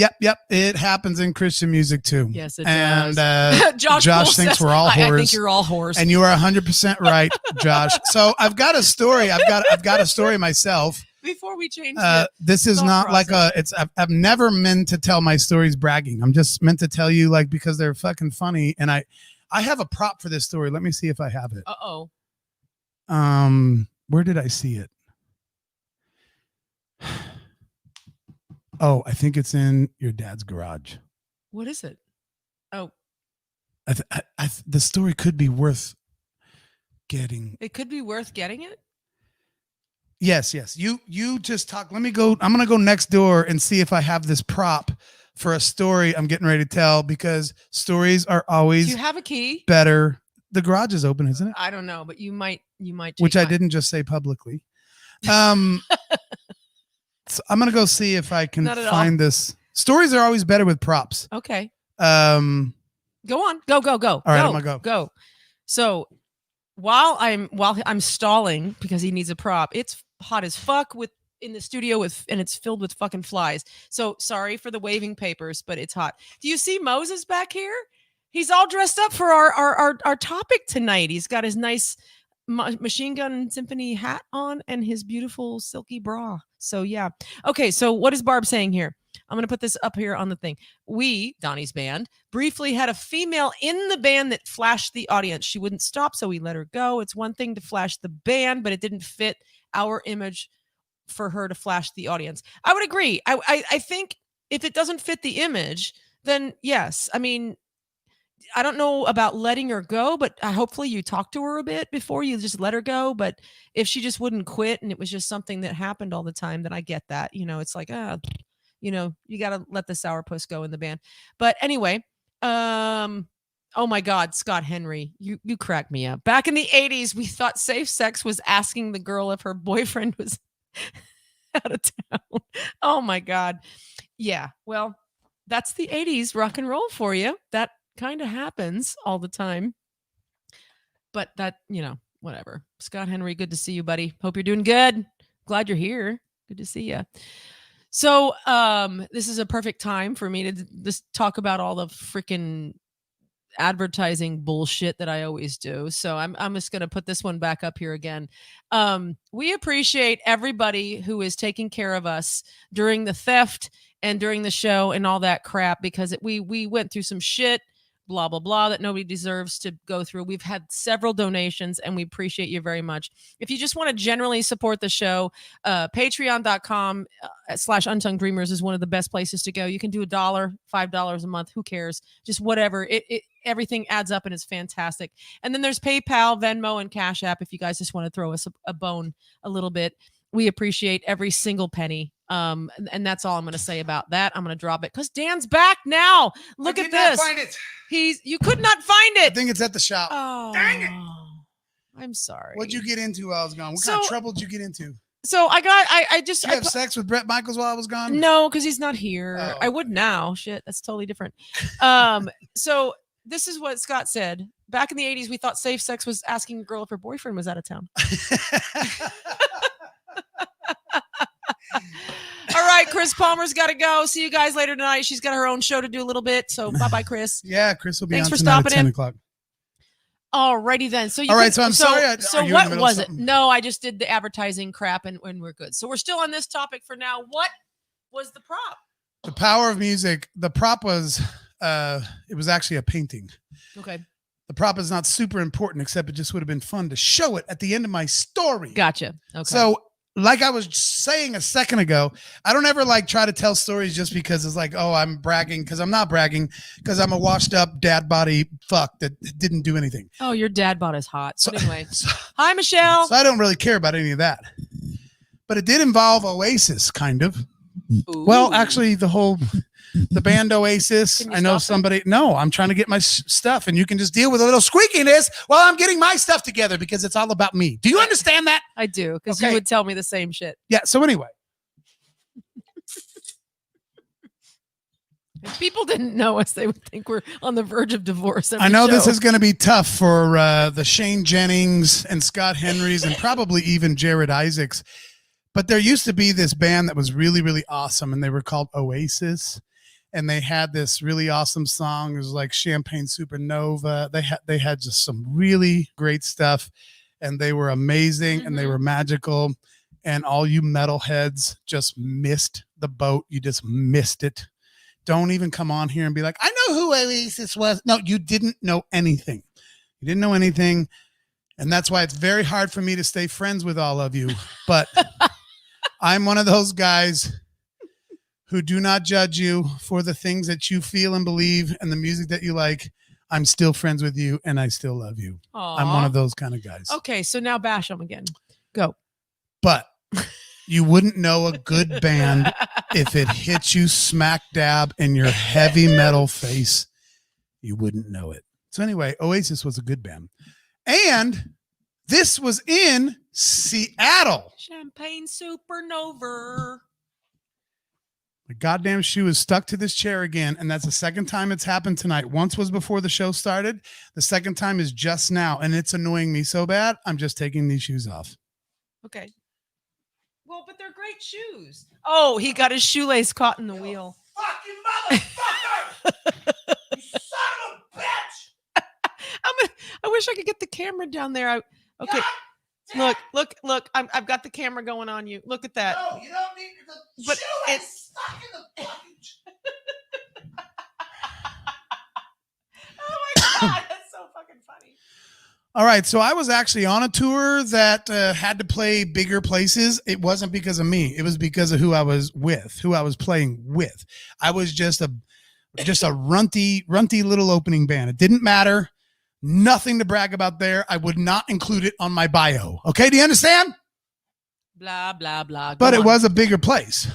It happens in Christian music too. Yes, it does. And Josh thinks we're all whores. I think you're all whores. And you are 100% right, Josh. So I've got a story. I've got a story myself. Before we change this is not process. Like I've never meant to tell my stories bragging. I'm just meant to tell you like because they're fucking funny. And I have a prop for this story. Let me see if I have it. Where did I see it? Oh, I think it's in your dad's garage. What is it? Oh, the story could be worth getting. It could be worth getting it. Yes. You just talk. Let me go. I'm going to go next door and see if I have this prop for a story I'm getting ready to tell because stories are always. Do you have a key? Better. The garage is open, isn't it? I don't know, but you might. Which I didn't just say publicly. So I'm going to go see if I can find this. Stories are always better with props. Okay. Go on. Go. All right, I'm going to go. So while I'm stalling because he needs a prop, it's hot as fuck in the studio and it's filled with fucking flies. So sorry for the waving papers, but it's hot. Do you see Moses back here? He's all dressed up for our topic tonight. He's got his nice machine gun symphony hat on and his beautiful silky bra. So yeah. Okay, so what is Barb saying here? I'm going to put this up here on the thing. We, Donnie's band, briefly had a female in the band that flashed the audience. She wouldn't stop, so we let her go. It's one thing to flash the band, but it didn't fit our image for her to flash the audience. I would agree. I think if it doesn't fit the image, then yes. I mean, I don't know about letting her go, but hopefully you talk to her a bit before you just let her go. But if she just wouldn't quit and it was just something that happened all the time, then I get that. It's like, you got to let the sourpuss go in the band. But anyway, oh my God, Scott Henry, you crack me up. Back in the 80s, we thought safe sex was asking the girl if her boyfriend was out of town. Oh my God. Yeah. Well, that's the 80s rock and roll for you. That kind of happens all the time. But that, whatever. Scott Henry, good to see you, buddy. Hope you're doing good. Glad you're here. Good to see you. So this is a perfect time for me to just talk about all the freaking advertising bullshit that I always do. So I'm just going to put this one back up here again. We appreciate everybody who is taking care of us during the theft and during the show and all that crap, because we went through some shit, blah, blah, blah, that nobody deserves to go through. We've had several donations and we appreciate you very much. If you just want to generally support the show, patreon.com/unsung dreamers is one of the best places to go. You can do $1, $5 a month. Who cares? Just whatever. Everything adds up and is fantastic. And then there's PayPal, Venmo, and Cash App if you guys just want to throw us a bone a little bit. We appreciate every single penny. And that's all I'm going to say about that. I'm going to drop it because Dan's back now. Look at this. Find it. You could not find it. I think it's at the shop. Oh, dang it! I'm sorry. What'd you get into while I was gone? What kind of trouble did you get into? So did you have sex with Bret Michaels while I was gone? No, because he's not here. Oh. I would now. Shit, that's totally different. So this is what Scott said. Back in the 80s, we thought safe sex was asking a girl if her boyfriend was out of town. All right, Chris Palmer's got to go. See you guys later tonight. She's got her own show to do a little bit. So bye-bye, Chris. Yeah, Chris will be Thanks on for tonight stopping at 10 in. o'clock. Alrighty then. So I'm sorry. So what was it? No, I just did the advertising crap and we're good. So we're still on this topic for now. What was the prop? The power of music. The prop was it was actually a painting. Okay. The prop is not super important, except it just would have been fun to show it at the end of my story. Gotcha. Okay. So like I was saying a second ago, I don't ever try to tell stories just because it's like, oh, I'm bragging, because I'm not bragging, because I'm a washed up dad body fuck that didn't do anything. Oh, your dad bod is hot. So anyway, hi, Michelle. So I don't really care about any of that. But it did involve Oasis, kind of. Ooh. Well, actually, the band Oasis. I know somebody. No, I'm trying to get my stuff, and you can just deal with a little squeakiness while I'm getting my stuff together because it's all about me. Do you understand that? I do, because you would tell me the same shit. Yeah. So anyway, if people didn't know us, they would think we're on the verge of divorce. I know this is going to be tough for the Shane Jennings and Scott Henrys and probably even Jared Isaacs. But there used to be this band that was really, really awesome, and they were called Oasis. And they had this really awesome song. It was like Champagne Supernova. They had just some really great stuff, and they were amazing and they were magical. And all you metalheads just missed the boat. You just missed it. Don't even come on here and be like, I know who Oasis was. No, you didn't know anything. You didn't know anything. And that's why it's very hard for me to stay friends with all of you. But I'm one of those guys who do not judge you for the things that you feel and believe and the music that you like. I'm still friends with you and I still love you. Aww. I'm one of those kind of guys. Okay, so now bash them again. Go. But you wouldn't know a good band if it hit you smack dab in your heavy metal face. You wouldn't know it. So anyway, Oasis was a good band. And this was in Seattle. Champagne Supernova. My goddamn shoe is stuck to this chair again, and that's the second time it's happened tonight. Once was before the show started. The second time is just now, and it's annoying me so bad, I'm just taking these shoes off. Okay. Well, but they're great shoes. Oh, he got his shoelace caught in the wheel. Fucking motherfucker! You son of a bitch! I wish I could get the camera down there. Okay. Look. I've got the camera going on you. Look at that. No, you don't need the But shoelace stuck in the fucking. Oh my God, that's so fucking funny. All right, so I was actually on a tour that had to play bigger places. It wasn't because of me. It was because of who I was with, who I was playing with. I was just a runty little opening band. It didn't matter. Nothing to brag about there. I would not include it on my bio. Okay, do you understand? Blah, blah, blah. But it was a bigger place.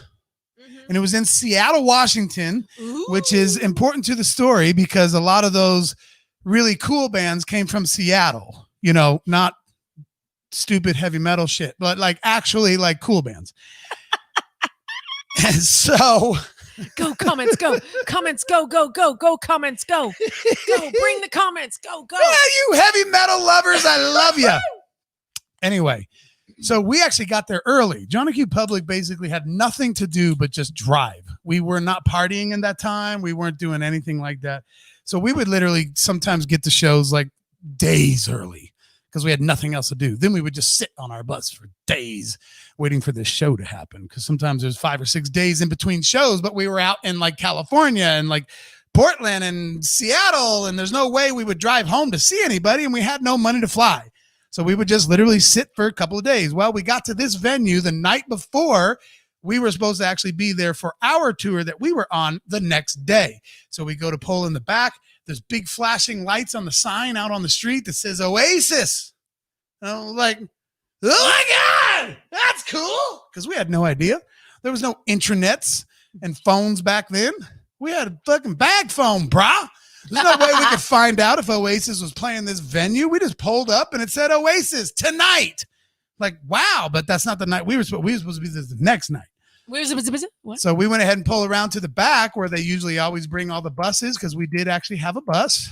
And it was in Seattle, Washington, which is important to the story because a lot of those really cool bands came from Seattle, you know, not stupid heavy metal shit, but like actually like cool bands. And so go comments, go comments, go comments, go bring the comments, go. Yeah, you heavy metal lovers, I love you. Anyway, so we actually got there early. John Q Public basically had nothing to do but just drive. We were not partying in that time. We weren't doing anything like that. So we would literally sometimes get to shows like days early because we had nothing else to do. Then we would just sit on our bus for days waiting for this show to happen because sometimes there's 5 or 6 days in between shows, but we were out in like California and like Portland and Seattle, and there's no way we would drive home to see anybody, and we had no money to fly. So we would just literally sit for a couple of days. Well, we got to this venue the night before. We were supposed to actually be there for our tour that we were on the next day. So we go to pull in the back. There's big flashing lights on the sign out on the street that says Oasis. And I was like, oh my God, that's cool. Because we had no idea. There was no intranets and phones back then. We had a fucking bag phone, brah. There's no way we could find out if Oasis was playing this venue. We just pulled up and it said Oasis tonight. Like, wow, but that's not the night we were supposed to be there the next night. What? So we went ahead and pulled around to the back where they usually always bring all the buses because we did actually have a bus.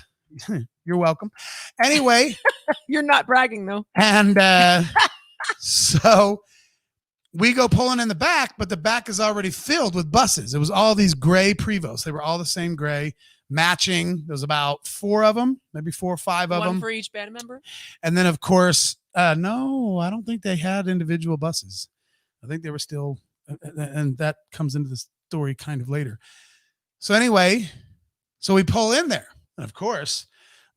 You're welcome. Anyway. You're not bragging, though. And so we go pulling in the back, but the back is already filled with buses. It was all these gray Prevos. They were all the same gray, matching. There was about 4 of them, maybe 4 or 5 of them. One for each band member? And then, of course, no, I don't think they had individual buses. I think they were still, and that comes into the story kind of later. So anyway, so we pull in there. And of course,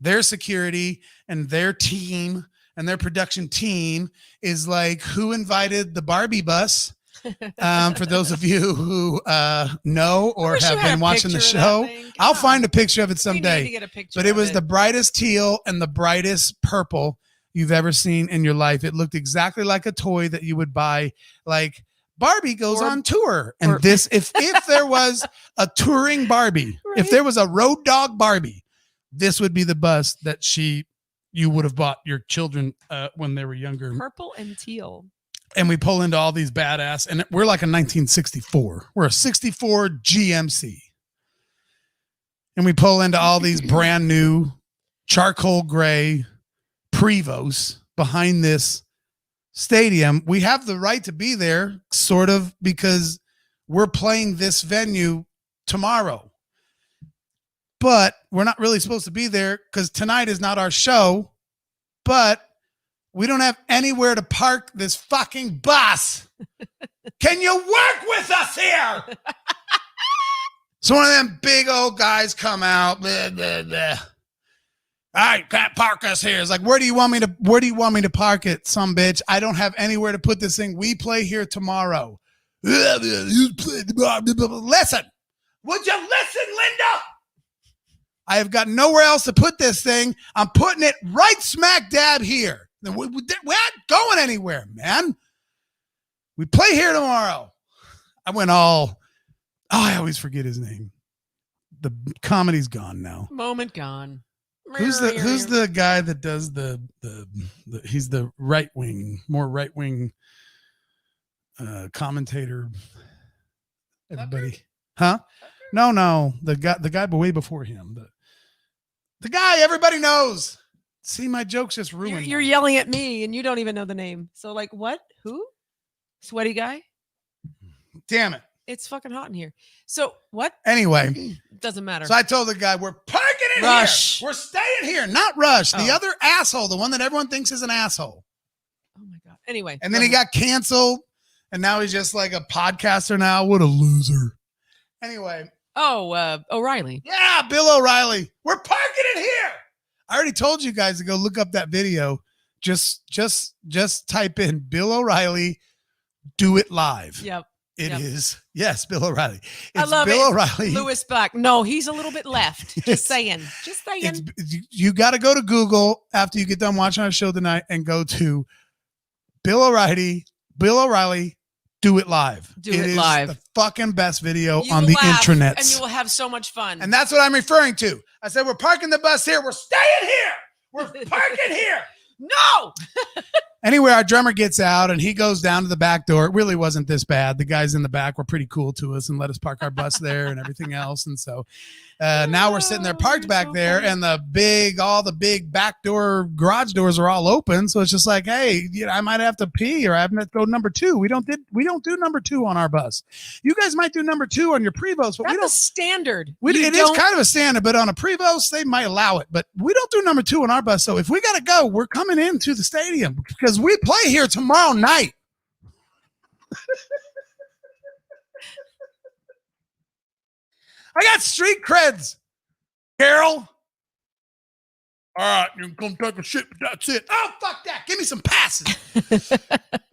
their security and their team and their production team is like, who invited the Barbie bus? For those of you who know or have been watching the show, I'll find a picture of it someday. But it was the brightest teal and the brightest purple you've ever seen in your life. It looked exactly like a toy that you would buy, like Barbie goes on tour. And this, if there was a touring Barbie, right? If there was a road dog Barbie, this would be the bus that you would have bought your children when they were younger. Purple and teal. And we pull into all these badass, and we're like a 1964. We're a 64 GMC. And we pull into all these brand new charcoal gray Prevos behind this stadium. We have the right to be there, sort of, because we're playing this venue tomorrow. But we're not really supposed to be there because tonight is not our show. But we don't have anywhere to park this fucking bus. Can you work with us here? So one of them big old guys come out. Blah, blah, blah. All right, can't park us here. It's like, where do you want me to park it, some bitch? I don't have anywhere to put this thing. We play here tomorrow. Listen. Would you listen, Linda? I have got nowhere else to put this thing. I'm putting it right smack dab here. We're not going anywhere, man. We play here tomorrow. I went I always forget his name. The comedy's gone now. Moment gone. Who's the guy that does the he's the more right wing commentator. Everybody. Huh? No. The guy way before him. The guy everybody knows. See, my joke's just ruined. You're yelling at me and you don't even know the name. So like, what? Who? Sweaty guy? Damn it. It's fucking hot in here. So what? Anyway. Doesn't matter. So I told the guy, we're parking in Rush. here. We're staying here. Not Rush. The Oh. other asshole. The one that everyone thinks is an asshole. Oh my God. Anyway. And then he got canceled. And now he's just like a podcaster now. What a loser. Anyway. Oh, O'Reilly. Yeah, Bill O'Reilly. We're parking it here. I already told you guys to go look up that video. Just type in Bill O'Reilly, do it live. Yep. It is. Yes, Bill O'Reilly. It's I love Bill it. O'Reilly. Lewis Black. No, he's a little bit left. Just saying. Just saying. You got to go to Google after you get done watching our show tonight and go to Bill O'Reilly, do it live. Do it live. The fucking best video You on will the laugh, intranets. and you will have so much fun. And that's what I'm referring to. I said, we're parking the bus here. We're staying here. We're parking here. No. Anyway, our drummer gets out and he goes down to the back door. It really wasn't this bad. The guys in the back were pretty cool to us and let us park our bus there and everything else. And so now we're sitting there parked back so there, funny. and all the big back door, garage doors are all open. So it's just like, hey, I might have to pee or I have to go number 2. We don't do number 2 on our bus. You guys might do number 2 on your Prevost, but That's we don't. a standard. It is kind of a standard, but on a Prevost, they might allow it. But we don't do number 2 on our bus. So if we got to go, we're coming into the stadium because we play here tomorrow night. I got street creds, Carol. All right, you can come take a shit, but that's it. Oh, fuck that. Give me some passes.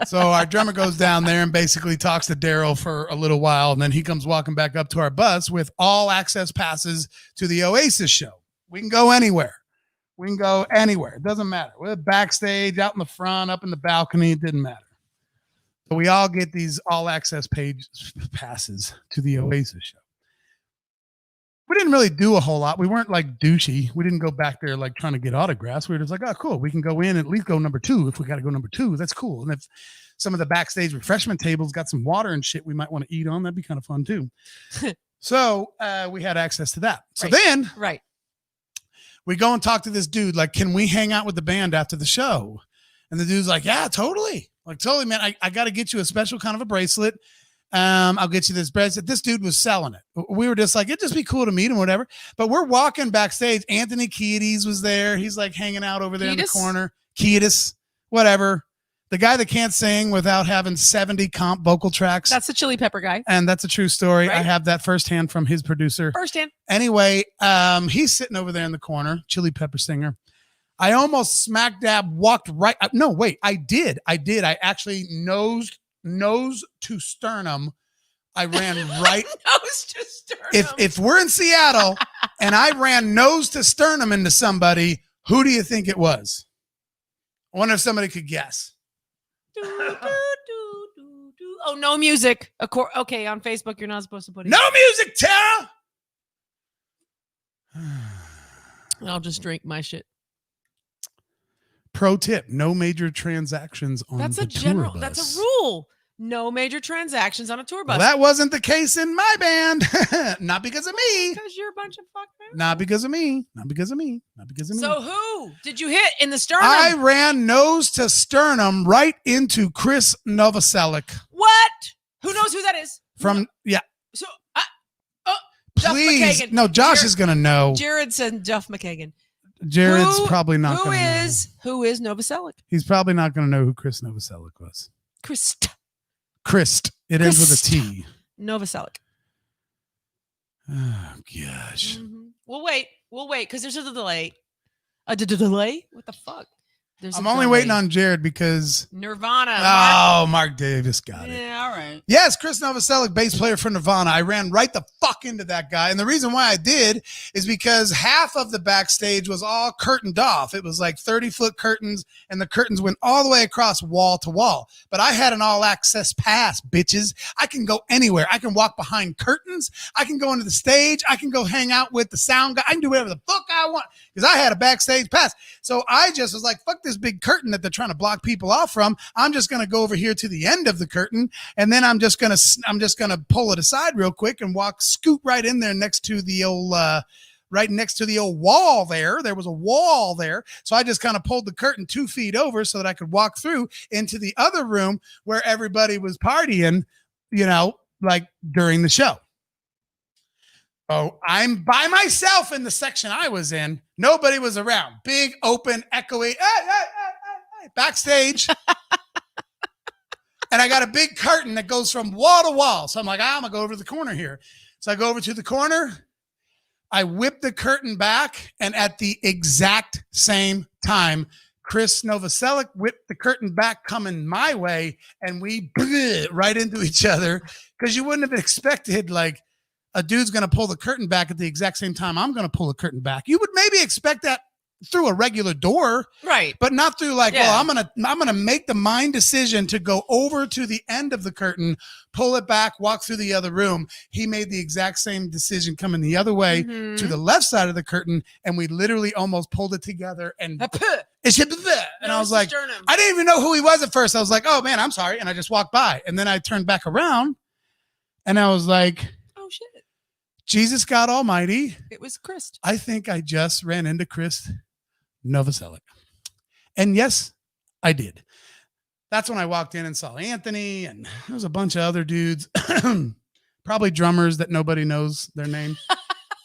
So our drummer goes down there and basically talks to Daryl for a little while, and then he comes walking back up to our bus with all access passes to the Oasis show. We can go anywhere. It doesn't matter. We're backstage, out in the front, up in the balcony. It didn't matter. So we all get these all access passes to the Oasis show. We didn't really do a whole lot. We weren't like douchey. We didn't go back there like trying to get autographs. We were just like, oh, cool. We can go in and at least go number 2. If we got to go number 2, that's cool. And if some of the backstage refreshment tables got some water and shit we might want to eat on, that'd be kind of fun too. So we had access to that. So then we go and talk to this dude. Like, can we hang out with the band after the show? And the dude's like, yeah, totally. Like, totally, man. I got to get you a special kind of a bracelet. I'll get you this bracelet. This dude was selling it. We were just like, it'd just be cool to meet him, whatever. But we're walking backstage. Anthony Kiedis was there. He's like hanging out over there in the corner. Kiedis, whatever. The guy that can't sing without having 70 comp vocal tracks. That's the Chili Pepper guy. And that's a true story. Right? I have that firsthand from his producer. Firsthand. Anyway, he's sitting over there in the corner, Chili Pepper singer. I almost smack dab walked right. No, wait, I did. I actually nose to sternum. I ran right. Nose to sternum. If we're in Seattle and I ran nose to sternum into somebody, who do you think it was? I wonder if somebody could guess. Oh, no music. Okay, on Facebook, you're not supposed to put it. No music, Tara. I'll just drink my shit. Pro tip: no major transactions on the tour bus. That's a rule. No major transactions on a tour bus. Well, that wasn't the case in my band. Not because of me. Because you're a bunch of fuckers. Not because of me. So who did you hit in the sternum? I ran nose to sternum right into Chris Novoselic. What? Who knows who that is? Yeah. So, please. Duff McKagan. No, Josh is going to know. Jared said Duff McKagan. Jared's probably not going to know. Who is Novoselic? He's probably not going to know who Chris Novoselic was. Christ. It ends with a T. Novoselic. Oh, gosh. Mm-hmm. We'll wait because there's a delay. A delay? What the fuck? I'm only waiting on Jared because Nirvana. Mark Davis got it. Yeah, all right. Yes, Chris Novoselic, bass player for Nirvana. I ran right the fuck into that guy. And the reason why I did is because half of the backstage was all curtained off. It was like 30-foot curtains, and the curtains went all the way across wall to wall. But I had an all-access pass, bitches. I can go anywhere. I can walk behind curtains. I can go into the stage. I can go hang out with the sound guy. I can do whatever the fuck I want because I had a backstage pass. So I just was like, fuck this big curtain that they're trying to block people off from. I'm just going to go over here to the end of the curtain, and then I'm just going to pull it aside real quick and scoot right in there next to the old right next to the old wall there. There was a wall there. So I just kind of pulled the curtain 2 feet over so that I could walk through into the other room where everybody was partying, like during the show. Oh, I'm by myself in the section I was in. Nobody was around. Big, open, echoey, backstage. And I got a big curtain that goes from wall to wall. So I'm like, I'm going to go over to the corner here. So I go over to the corner. I whip the curtain back, and at the exact same time, Chris Novoselic whipped the curtain back coming my way, and we right into each other, because you wouldn't have expected, like, a dude's going to pull the curtain back at the exact same time I'm going to pull the curtain back. You would maybe expect that through a regular door, right? But not through well, I'm gonna make the mind decision to go over to the end of the curtain, pull it back, walk through the other room. He made the exact same decision coming the other way to the left side of the curtain, and we literally almost pulled it together. And I was like, I didn't even know who he was at first. I was like, oh man, I'm sorry, and I just walked by, and then I turned back around, and I was like, oh shit. Jesus God Almighty. It was Chris. I think I just ran into Chris Novoselic. And yes, I did. That's when I walked in and saw Anthony, and there was a bunch of other dudes, probably drummers that nobody knows their name.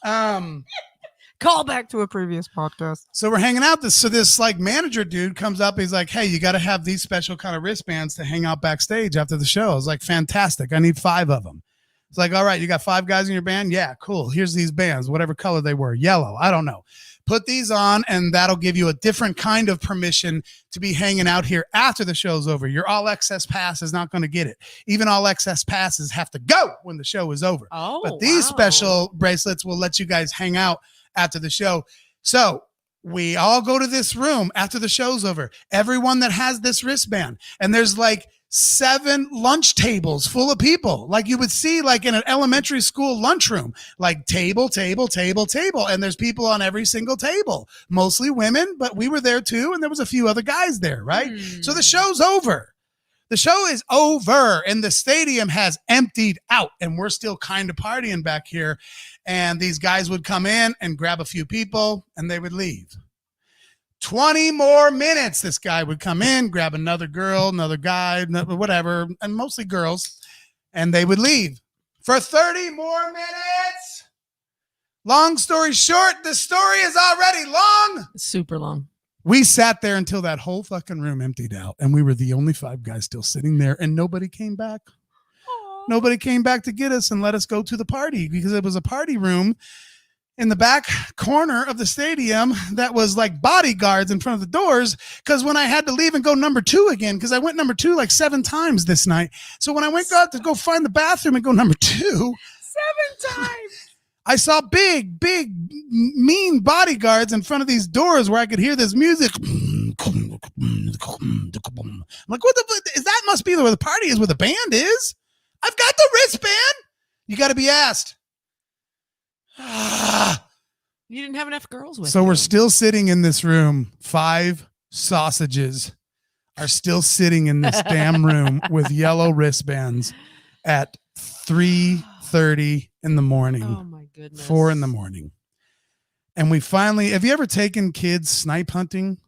Call back to a previous podcast. So we're hanging out. This like manager dude comes up. He's like, hey, you got to have these special kind of wristbands to hang out backstage after the show. I was like, fantastic. I need 5 of them. It's like, all right, you got 5 guys in your band? Yeah, cool. Here's these bands, whatever color they were, yellow. I don't know. Put these on, and that'll give you a different kind of permission to be hanging out here after the show's over. Your all access pass is not going to get it. Even all access passes have to go when the show is over. Oh, but these special bracelets will let you guys hang out after the show. So we all go to this room after the show's over. Everyone that has this wristband, and there's like 7 lunch tables full of people, like you would see like in an elementary school lunchroom, like table. And there's people on every single table, mostly women, but we were there too. And there was a few other guys there. Right. So the show's over. The show is over, and the stadium has emptied out, and we're still kind of partying back here. And these guys would come in and grab a few people, and they would leave. 20 more minutes, this guy would come in, grab another girl, another guy, whatever, and mostly girls, and they would leave for 30 more minutes. Long story short, the story is already long. Super long. We sat there until that whole fucking room emptied out, and we were the only 5 guys still sitting there, and nobody came back. Aww. Nobody came back to get us and let us go to the party, because it was a party room in the back corner of the stadium that was like bodyguards in front of the doors, because when I had to leave and go number 2 again, because I went number 2 like 7 times this night. So when I went out to go find the bathroom and go number 2, 7 times, I saw big, mean bodyguards in front of these doors where I could hear this music. I'm like, what the is that? Must be where the party is, where the band is. I've got the wristband. You got to be asked. You didn't have enough girls with you. So we're still sitting in this room. 5 sausages are still sitting in this damn room with yellow wristbands at 3:30 in the morning. Oh my goodness. 4 in the morning. And we finally, have you ever taken kids snipe hunting?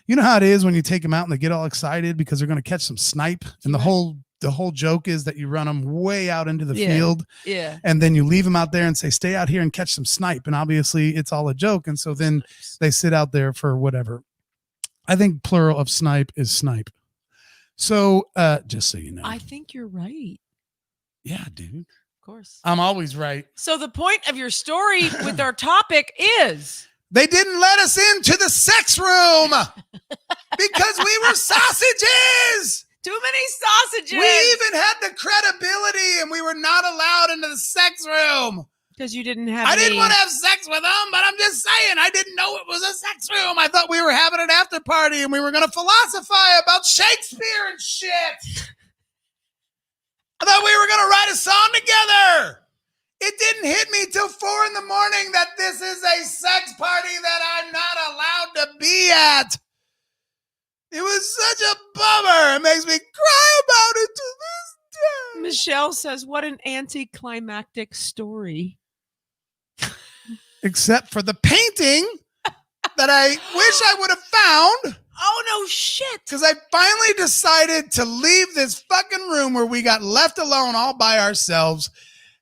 You know how it is when you take them out and they get all excited because they're going to catch some snipe, and the whole joke is that you run them way out into the field, and then you leave them out there and say, stay out here and catch some snipe. And obviously it's all a joke. And so then they sit out there for whatever. I think plural of snipe is snipe. So just so you know. I think you're right. Yeah, dude. Of course. I'm always right. So the point of your story with our topic is... They didn't let us into the sex room because we were sausages. Too many sausages. We even had the credibility, and we were not allowed into the sex room. Because you didn't have I didn't want to have sex with them, but I'm just saying, I didn't know it was a sex room. I thought we were having an after party, and we were going to philosophize about Shakespeare and shit. I thought we were going to write a song together. It didn't hit me till 4 in the morning that this is a sex party that I'm not allowed to be at. is such a bummer. It makes me cry about it to this day. Michelle says, what an anticlimactic story. Except for the painting that I wish I would have found. Oh, no shit. Because I finally decided to leave this fucking room where we got left alone all by ourselves.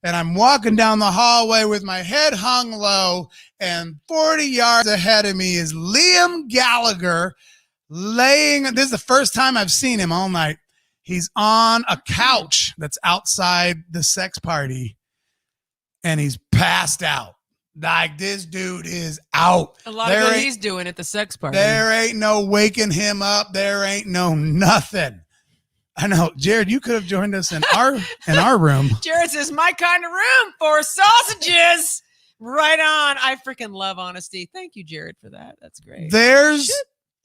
And I'm walking down the hallway with my head hung low. And 40 yards ahead of me is Liam Gallagher laying. This is the first time I've seen him all night. He's on a couch that's outside the sex party. And he's passed out. Like, this dude is out. A lot of what he's doing at the sex party. There ain't no waking him up. There ain't no nothing. I know, Jared, you could have joined us in our room. Jared says, my kind of room for sausages. Right on. I freaking love honesty. Thank you, Jared, for that. That's great. There's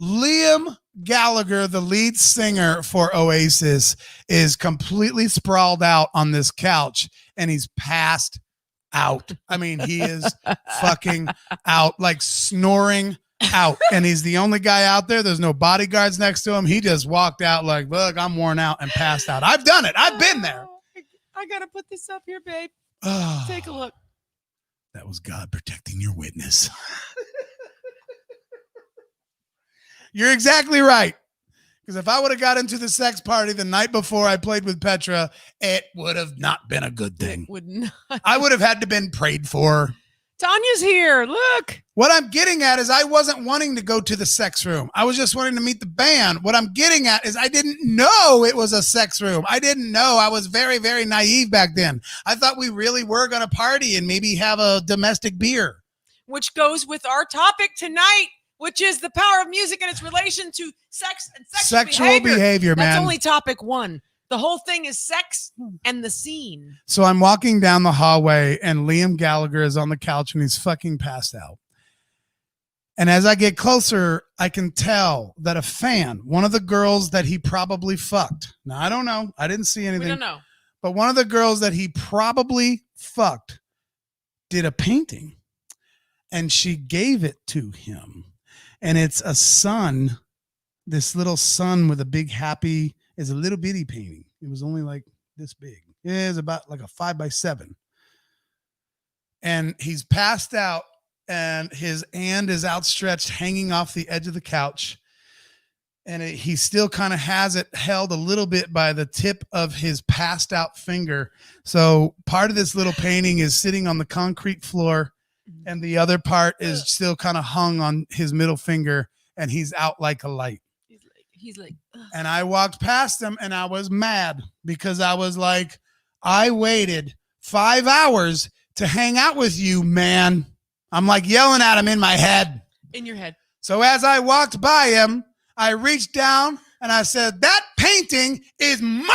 Liam Gallagher, the lead singer for Oasis, is completely sprawled out on this couch, and he's passed out. I mean, he is fucking out, like snoring out. And he's the only guy out there. There's no bodyguards next to him. He just walked out like, look, I'm worn out, and passed out. I've done it. I've been there. I got to put this up here, babe. Oh, Take a look. that was God protecting your witness. You're exactly right. Because if I would have got into the sex party the night before I played with Petra, it would have not been a good thing. Would not. I would have had to been prayed for. Tanya's here. Look. What I'm getting at is I wasn't wanting to go to the sex room. I was just wanting to meet the band. What I'm getting at is I didn't know it was a sex room. I didn't know. I was very, very naive back then. I thought we really were going to party and maybe have a domestic beer. Which goes with our topic tonight, which is the power of music and its relation to sex and Sexual behavior, man. That's only topic one. The whole thing is sex and the scene. So I'm walking down the hallway and Liam Gallagher is on the couch and he's fucking passed out. And as I get closer, I can tell that a fan, one of the girls that he probably fucked. Now, I don't know. I didn't see anything. We don't know. But one of the girls that he probably fucked did a painting. And she gave it to him. And it's a sun, this little sun with a big happy, is a little bitty painting. It was only like this big. It is about like a 5x7. And he's passed out and his hand is outstretched, hanging off the edge of the couch. And he still kind of has it held a little bit by the tip of his passed out finger. So part of this little painting is sitting on the concrete floor. And the other part is still kind of hung on his middle finger, and he's out like a light. He's like, ugh. And I walked past him and I was mad because I was like, I waited 5 hours to hang out with you, man. I'm like yelling at him in my head. In your head. So as I walked by him, I reached down and I said, that painting is mine.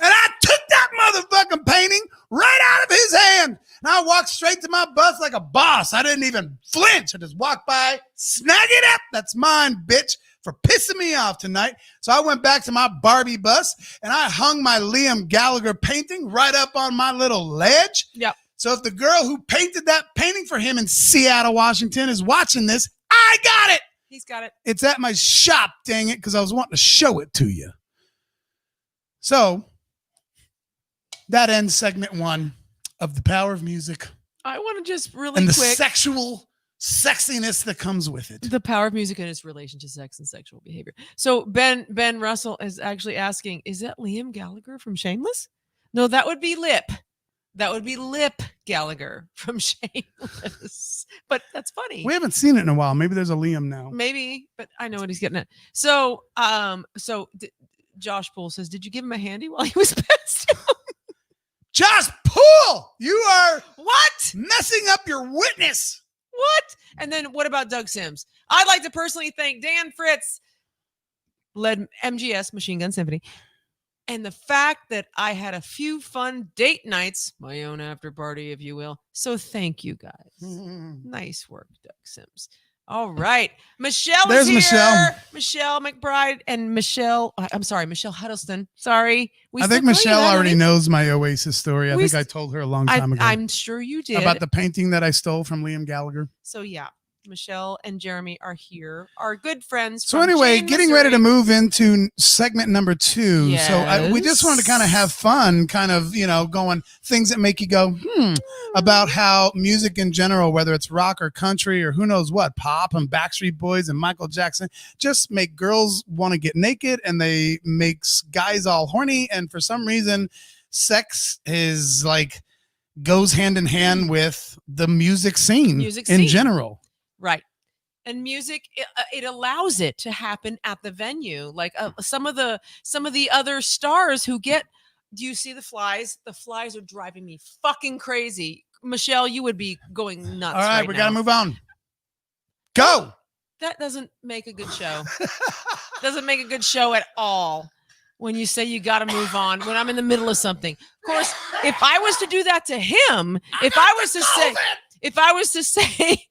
And I took that motherfucking painting right out of his hand. And I walked straight to my bus like a boss. I didn't even flinch. I just walked by, snag it up. That's mine, bitch, for pissing me off tonight. So I went back to my Barbie bus and I hung my Liam Gallagher painting right up on my little ledge. Yep. So if the girl who painted that painting for him in Seattle, Washington is watching this, I got it. He's got it. It's at my shop, dang it, because I was wanting to show it to you. So that ends segment 1 of the power of music. I want to just really and the quick. sexual sexiness that comes with it. The power of music and its relation to sex and sexual behavior. So Ben Russell is actually asking, is that Liam Gallagher from Shameless? No, that would be Lip. That would be Lip Gallagher from Shameless. But that's funny. We haven't seen it in a while. Maybe there's a Liam now. Maybe, but I know what he's getting at. So, Josh Poole says, did you give him a handy while he was passed out? Josh Poole, you are What? messing up your witness. What? And then what about Doug Sims? I'd like to personally thank Dan Fritz, led MGS, Machine Gun Symphony, and the fact that I had a few fun date nights, my own after party, if you will. So thank you guys. Nice work, Doug Sims. All right. Michelle There's is here. Michelle. Michelle McBride and Michelle Huddleston. Sorry. I think Michelle already knows my Oasis story. I think I told her a long time ago. I'm sure you did. About the painting that I stole from Liam Gallagher. So yeah. Michelle and Jeremy are here. Our good friends. So from anyway, Jane, getting Missouri. ready to move into segment number 2. So we just wanted to kind of have fun, kind of, going things that make you go, about how music in general, whether it's rock or country or who knows what, pop and Backstreet Boys and Michael Jackson, just make girls want to get naked and they makes guys all horny. And for some reason, sex is like goes hand in hand with the music scene in general. Right. And music, it allows it to happen at the venue. Like some of the other stars who get, do you see the flies? The flies are driving me fucking crazy. Michelle, you would be going nuts. All right, we got to move on. Go. That doesn't make a good show. Doesn't make a good show at all. When you say you got to move on, when I'm in the middle of something. Of course, if I was to do that to him, if I was to say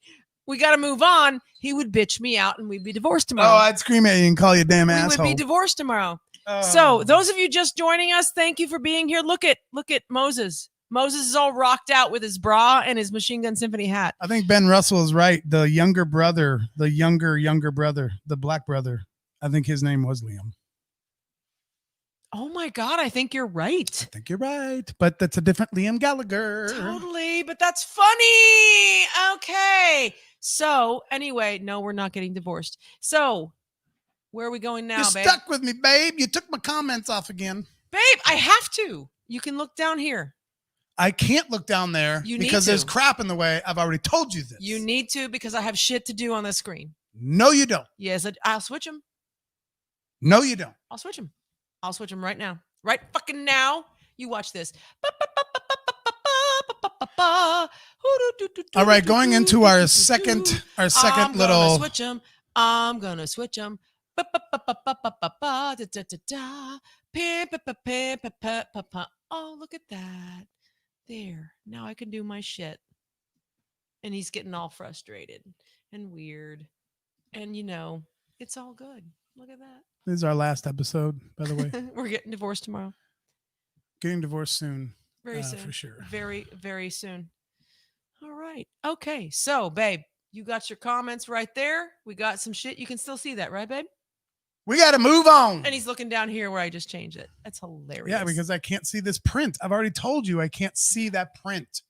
we got to move on, he would bitch me out and we'd be divorced tomorrow. Oh, I'd scream at you and call you a damn asshole. We would be divorced tomorrow. So those of you just joining us, thank you for being here. Look at Moses. Moses is all rocked out with his bra and his Machine Gun Symphony hat. I think Ben Russell is right. The younger brother, the younger brother, the black brother. I think his name was Liam. Oh my God, I think you're right. I think you're right. But that's a different Liam Gallagher. Totally, but that's funny. Okay. So anyway, no, we're not getting divorced. So where are we going now, You're babe? stuck with me, babe. You took my comments off again. Babe, I have to. You can look down here. I can't look down there because there's crap in the way. I've already told you this. You need to because I have shit to do on the screen. No, you don't. Yes, I'll switch them. No, you don't. I'll switch them. I'll switch them right now. Right fucking now. You watch this. All right, going into our second little. Switch them. I'm gonna switch them. Oh, look at that. There. Now I can do my shit. And he's getting all frustrated and weird. And it's all good. Look at that. This is our last episode, by the way. We're getting divorced tomorrow. Getting divorced soon. Very soon. For sure. Very, very soon. All right. Okay. So, babe, you got your comments right there. We got some shit. You can still see that, right, babe? We got to move on. And he's looking down here where I just changed it. That's hilarious. Yeah, because I can't see this print. I've already told you I can't see that print.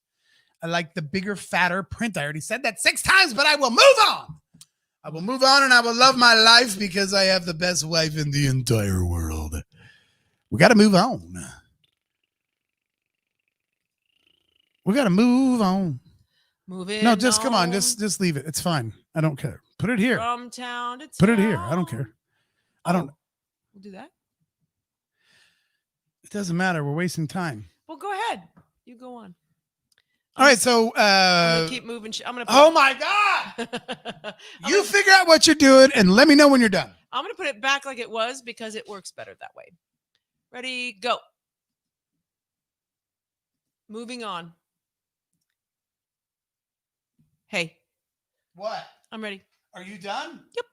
I like the bigger, fatter print. I already said that 6 times, but I will move on. I will move on and I will love my life because I have the best wife in the entire world. We got to move on. We got to move on. Moving. No, just come on. Just leave it. It's fine. I don't care. Put it here. From town to town. Put it here. I don't care. I don't. We'll do that. It doesn't matter. We're wasting time. Well, go ahead. You go on. All right. So I'm gonna keep moving. I'm gonna. Oh my God! You figure out what you're doing and let me know when you're done. I'm gonna put it back like it was because it works better that way. Ready? Go. Moving on. Hey. What? I'm ready. Are you done? Yep.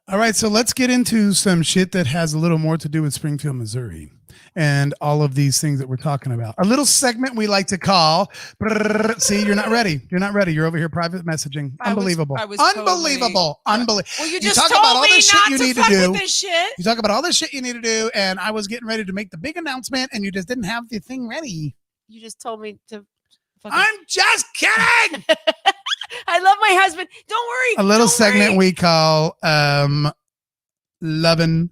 All right, so let's get into some shit that has a little more to do with Springfield, Missouri, and all of these things that we're talking about. A little segment we like to call. See, you're not ready. You're not ready. You're over here private messaging. Unbelievable. Unbelievable. Unbelievable. Well, you just talk told about all me this shit not you to need fuck to do. with this shit. You talk about all this shit you need to do, and I was getting ready to make the big announcement, and you just didn't have the thing ready. You just told me to. I'm just kidding. I love my husband. Don't worry. A little segment we call Lovin'.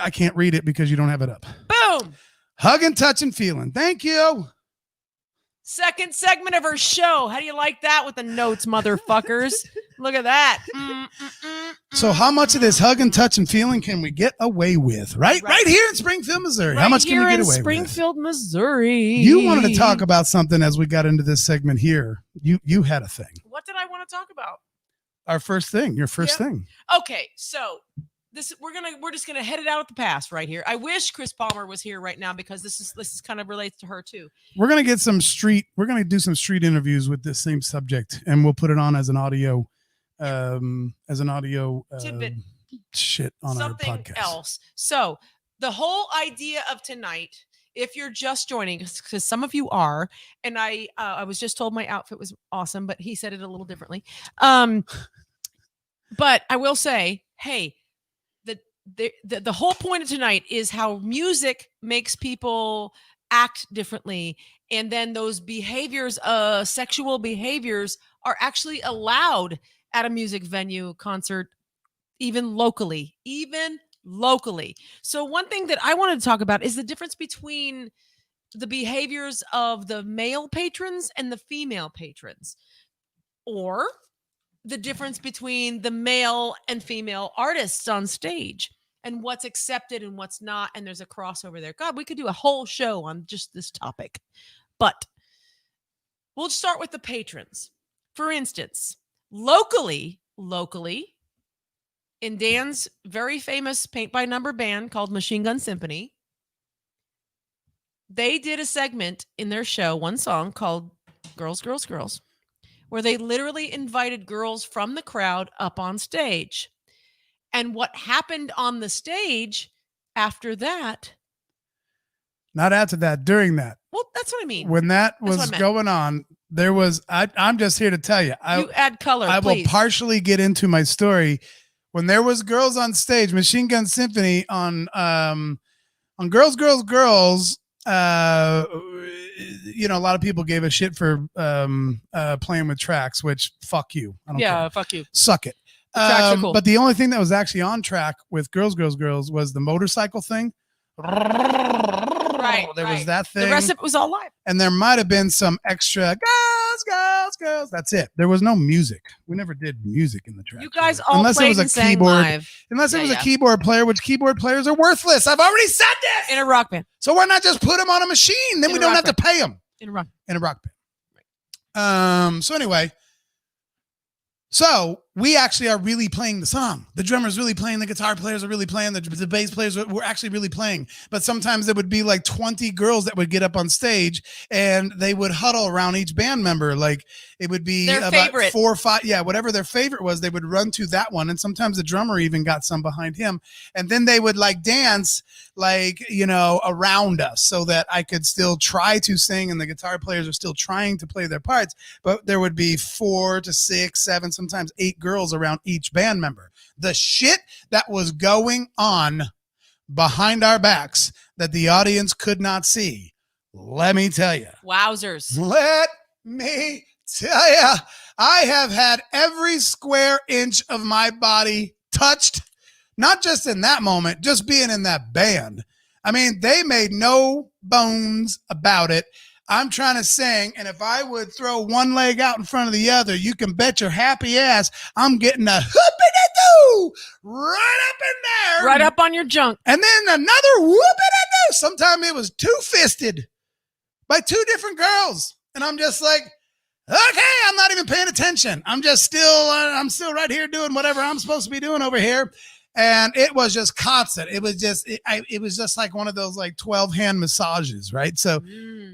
I can't read it because you don't have it up. Boom. Hugging, touching, feeling. Thank you. Second segment of our show. How do you like that with the notes, motherfuckers? Look at that. So how much of this hug and touch and feeling can we get away with? Right here in Springfield, Missouri. How much can we get away with? Springfield, Missouri. You wanted to talk about something as we got into this segment here. You had a thing. What did I want to talk about? Our first thing. Your first thing. Okay, so we're just gonna head it out at the pass right here. I wish Chris Palmer was here right now because this is kind of relates to her too. We're gonna do some street interviews with this same subject, and we'll put it on as an audio tidbit shit on something our podcast. else. So The whole idea of tonight, if you're just joining, because some of you are, and I was just told my outfit was awesome, but he said it a little differently. But I will say, hey, the whole point of tonight is how music makes people act differently, and then those behaviors, sexual behaviors, are actually allowed at a music venue, concert, even locally. So one thing that I wanted to talk about is the difference between the behaviors of the male patrons and the female patrons, or the difference between the male and female artists on stage, and what's accepted and what's not. And there's a crossover there. God, we could do a whole show on just this topic, but we'll start with the patrons. For instance, locally, in Dan's very famous paint by number band called Machine Gun Symphony, they did a segment in their show, one song called Girls, Girls, Girls, where they literally invited girls from the crowd up on stage. And what happened on the stage after that? Not after that, during that. Well, that's what I mean. When that was going on, there was, I'm just here to tell you. You add color, I please. will partially get into my story. When there was girls on stage, Machine Gun Symphony on Girls, Girls, Girls, a lot of people gave a shit for playing with tracks, which fuck you. I don't care. Fuck you. Suck it. Tracks are cool. But the only thing that was actually on track with Girls, Girls, Girls was the motorcycle thing. Right. There was that thing. The rest of it was all live. And there might have been some extra girls, girls, girls. That's it. There was no music. We never did music in the track. You guys all unless played it was a and sang keyboard, live. Unless it was a keyboard player, which keyboard players are worthless. I've already said this. In a rock band. So why not just put them on a machine? Then we don't have to pay them. In a rock band. So anyway. So we actually are really playing the song. The drummer's really playing. The guitar players are really playing. The bass players were actually really playing. But sometimes there would be like 20 girls that would get up on stage and they would huddle around each band member. Like it would be their about favorite. 4 or 5. Yeah, whatever their favorite was, they would run to that one. And sometimes the drummer even got some behind him. And then they would like dance like, around us so that I could still try to sing. And the guitar players are still trying to play their parts. But there would be 4 to 6, 7, sometimes 8 girls around each band member. The shit that was going on behind our backs that the audience could not see. Let me tell you. Wowzers. Let me tell you. I have had every square inch of my body touched, not just in that moment, just being in that band. I mean, they made no bones about it. I'm trying to sing, and if I would throw one leg out in front of the other, you can bet your happy ass I'm getting a whoop-a-doo right up in there. Right up on your junk. And then another whoop-a-doo. Sometimes it was two-fisted by 2 different girls. And I'm just like, okay, I'm not even paying attention. I'm still right here doing whatever I'm supposed to be doing over here. And it was just constant. It was just like one of those like 12 hand massages, right? So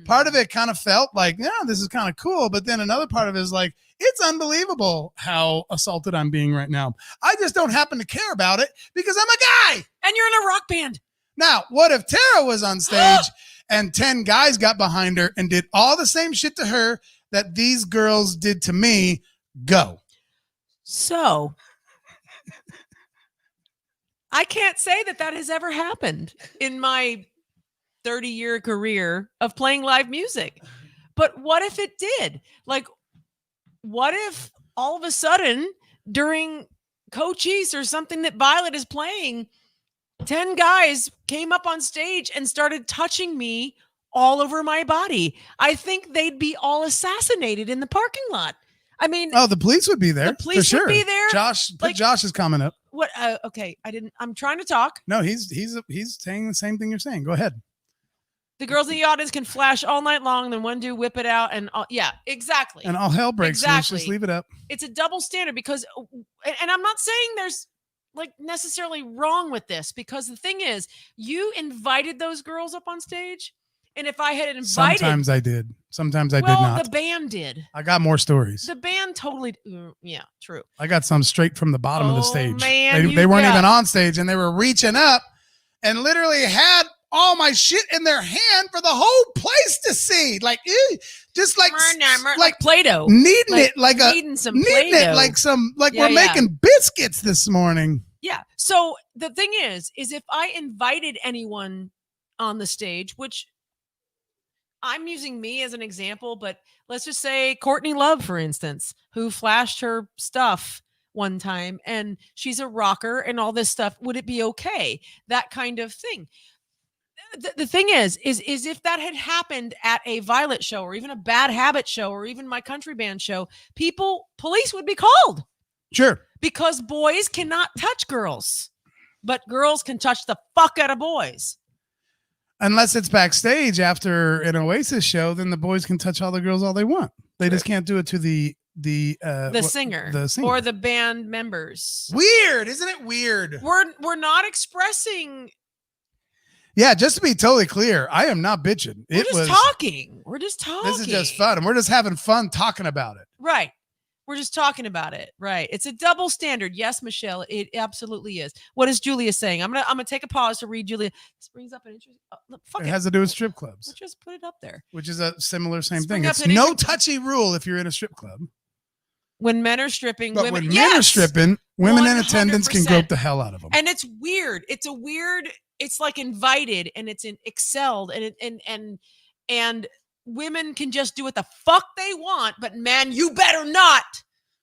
part of it kind of felt like, yeah, this is kind of cool. But then another part of it is like, it's unbelievable how assaulted I'm being right now. I just don't happen to care about it because I'm a guy. And you're in a rock band. Now, what if Tara was on stage and 10 guys got behind her and did all the same shit to her that these girls did to me? Go. So I can't say that has ever happened in my 30-year career of playing live music. But what if it did? Like, what if all of a sudden during Cochise or something that Violet is playing, 10 guys came up on stage and started touching me all over my body? I think they'd be all assassinated in the parking lot. I mean, the police would be there. The police would be there. Josh, put Josh's comment up. What? Okay, I'm trying to talk. No, he's saying the same thing you're saying. Go ahead. The girls in the audience can flash all night long, then one dude whip it out, and yeah, exactly. And all hell breaks loose. Exactly. Just leave it up. It's a double standard because, and I'm not saying there's like necessarily wrong with this, because the thing is, you invited those girls up on stage. And if I had invited... Sometimes I did. Sometimes I did not. Well, the band did. I got more stories. The band totally... Yeah, true. I got some straight from the bottom of the stage. Man, they weren't even on stage, and they were reaching up and literally had all my shit in their hand for the whole place to see. Like, just like Play-Doh. Kneading Some Play-Doh. We're making biscuits this morning. Yeah. So the thing is if I invited anyone on the stage, which I'm using me as an example, but let's just say Courtney Love, for instance, who flashed her stuff one time and she's a rocker and all this stuff. Would it be okay? That kind of thing. The thing is if that had happened at a Violet show or even a Bad Habit show or even my country band show, police would be called. Sure. Because boys cannot touch girls, but girls can touch the fuck out of boys. Unless it's backstage after an Oasis show, then the boys can touch all the girls all they want. They just can't do it to the singer or the band members. Weird, isn't it weird? We're not expressing. Yeah, just to be totally clear, I am not bitching. We're just talking. This is just fun, and we're just having fun talking about it. Right. We're just talking about it. Right. It's a double standard. Yes, Michelle, it absolutely is. What is Julia saying? I'm gonna take a pause to read Julia. This brings up an interesting. It has to do with strip clubs. Let's just put it up there. Which is a similar same thing. It's no touchy rule if you're in a strip club. When men are stripping, but when men are stripping, women 100%. In attendance can grope the hell out of them. And it's weird. It's like invited and it's excelled and women can just do what the fuck they want, but man, you better not.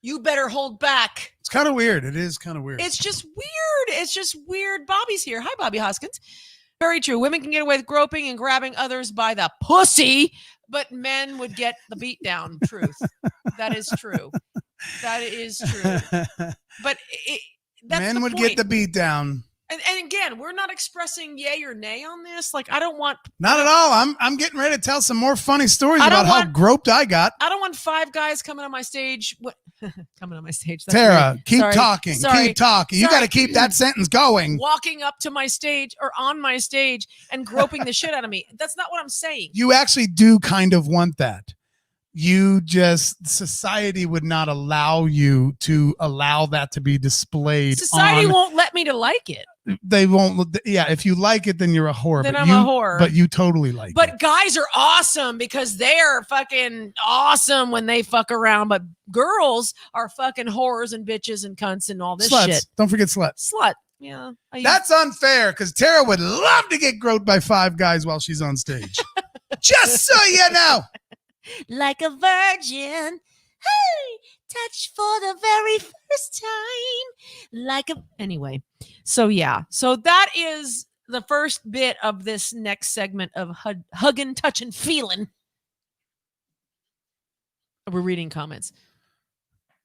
You better hold back. It's kind of weird. It is kind of weird. It's just weird. Bobby's here. Hi, Bobby Hoskins. Very true. Women can get away with groping and grabbing others by the pussy, but men would get the beat down. Truth. That is true. That is true. But that's men the would point. Get the beat down. And again, we're not expressing yay or nay on this. Like, I don't want. Not at all. I'm getting ready to tell some more funny stories about how groped I got. I don't want 5 guys coming on my stage. Coming on my stage. That's Tara, weird. Keep talking. Keep talking. You got to keep that sentence going. Walking up to my stage or on my stage and groping the shit out of me. That's not what I'm saying. You actually do kind of want that. Society would not allow you to allow that to be displayed. Society won't let me to like it. They won't. Yeah, if you like it, then you're a whore. Then I'm a whore. But you totally like it. But guys are awesome because they're fucking awesome when they fuck around. But girls are fucking whores and bitches and cunts and all this shit. Don't forget slut. Slut. Yeah. That's unfair because Tara would love to get groped by 5 guys while she's on stage. Just so you know. Like a virgin. Hey, touch for the very first time. Anyway. So yeah. So that is the first bit of this next segment of hugging, touching, feeling. We're reading comments.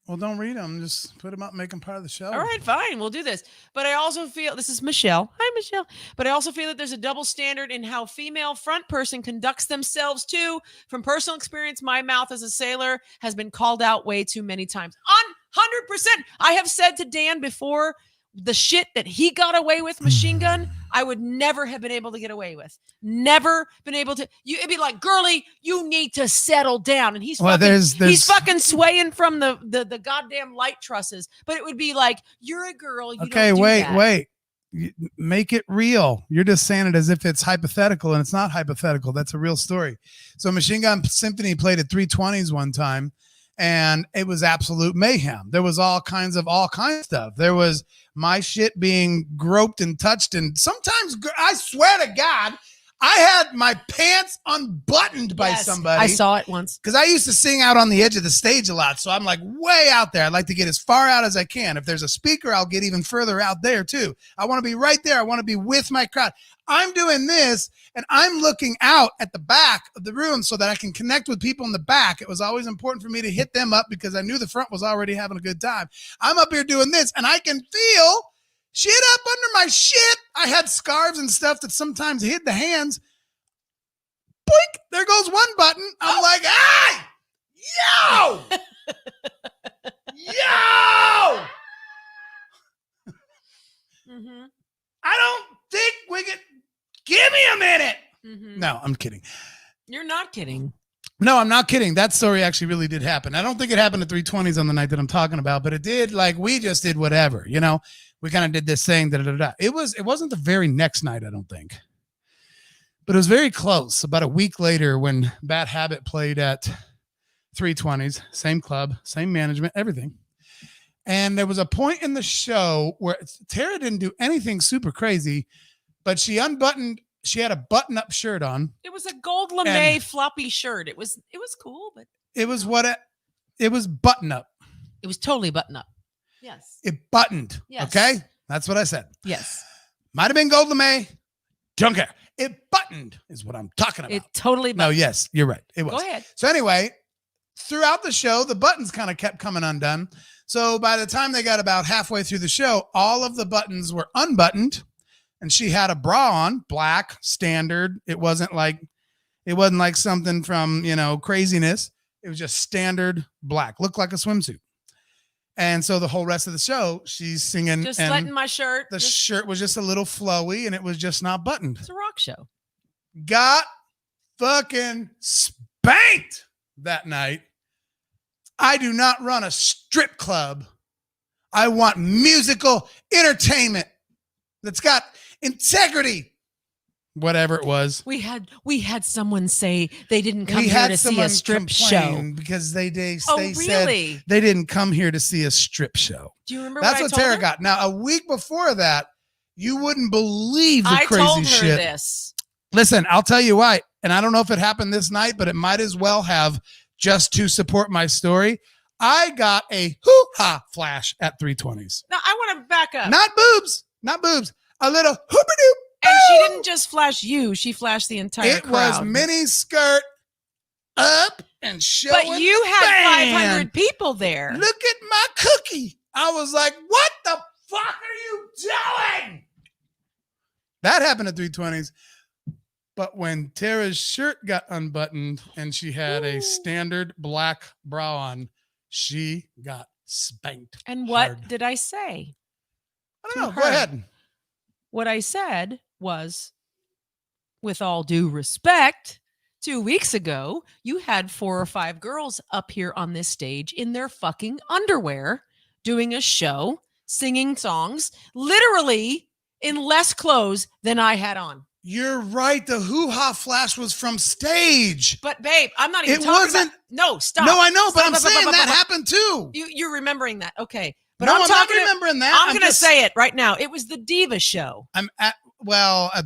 Well, don't read them. Just put them up and make them part of the show. All right, fine. We'll do this. But I also feel, this is Michelle. Hi, Michelle. But I also feel that there's a double standard in how female front person conducts themselves too. From personal experience, my mouth as a sailor has been called out way too many times. 100%. I have said to Dan before, the shit that he got away with, Machine Gun, I would never have been able to get away with. Never been able to. It'd be like, girly, you need to settle down. And he's he's fucking swaying from the goddamn light trusses. But it would be like, you're a girl. You okay, don't do wait, that. wait. Make it real. You're just saying it as if it's hypothetical, and it's not hypothetical. That's a real story. So Machine Gun Symphony played at 320s one time, and it was absolute mayhem. There was all kinds of stuff. There was my shit being groped and touched, and sometimes, I swear to God, I had my pants unbuttoned by somebody. I saw it once. Because I used to sing out on the edge of the stage a lot, so I'm like way out there. I'd like to get as far out as I can. If there's a speaker, I'll get even further out there too. I want to be right there. I want to be with my crowd. I'm doing this, and I'm looking out at the back of the room so that I can connect with people in the back. It was always important for me to hit them up because I knew the front was already having a good time. I'm up here doing this, and I can feel shit up under my shit. I had scarves and stuff that sometimes hid the hands. Boink! There goes one button. I'm like, hey! Yo! Yo! Mm-hmm. I don't think we can. Give me a minute. Mm-hmm. No, I'm kidding. You're not kidding. No, I'm not kidding. That story actually really did happen. I don't think it happened at 320s on the night that I'm talking about, but it did. Like, we just did whatever, you know. we kind of did this thing. It wasn't the very next night, I don't think, but it was very close. About a week later, when Bad Habit played at 320s, same club, same management, everything. And there was a point in the show where Tara didn't do anything super crazy, but she unbuttoned. She had a button-up shirt on. It was a gold lame floppy shirt. It was cool, but it was button-up. It was totally button-up. Yes. It buttoned. Yes. Okay? That's what I said. Yes. Might have been gold lame. Don't care. It buttoned is what I'm talking about. It totally buttoned. No, yes, you're right. It was. Go ahead. So anyway, throughout the show, the buttons kind of kept coming undone. So by the time they got about halfway through the show, all of the buttons were unbuttoned, and she had a bra on, black, standard. It wasn't like something from, craziness. It was just standard black, looked like a swimsuit. And so the whole rest of the show, she's singing. Just letting my shirt. The shirt was just a little flowy, and it was just not buttoned. It's a rock show. Got fucking spanked that night. I do not run a strip club. I want musical entertainment that's got integrity. Whatever it was. We had someone say they didn't come here to see a strip show because they really? Said they didn't come here to see a strip show. Do you remember? That's what Tara her? got. Now, a week before that, you wouldn't believe the I crazy told her shit. This. Listen, I'll tell you why, and I don't know if it happened this night, but it might as well have, just to support my story. I got a hoo-ha flash at 320s. Now, I want to back up. Not boobs. A little hoop-a-doop. And she didn't just flash you. She flashed the entire crowd. It was mini skirt up and showing. But you had 500 people there. Look at my cookie. I was like, what the fuck are you doing? That happened at 320s. But when Tara's shirt got unbuttoned and she had a standard black bra on, she got spanked. And what hard. did I say? I don't know. Go ahead. What I said was, with all due respect, 2 weeks ago, you had 4 or 5 girls up here on this stage in their fucking underwear doing a show, singing songs, literally in less clothes than I had on. You're right. The hoo-ha flash was from stage. But babe, I'm not even it talking wasn't. about... No, stop. No, I know, stop, but I'm saying that happened too. You're remembering that. Okay. But no, I'm not remembering that. I'm going to say it right now. It was the Diva show.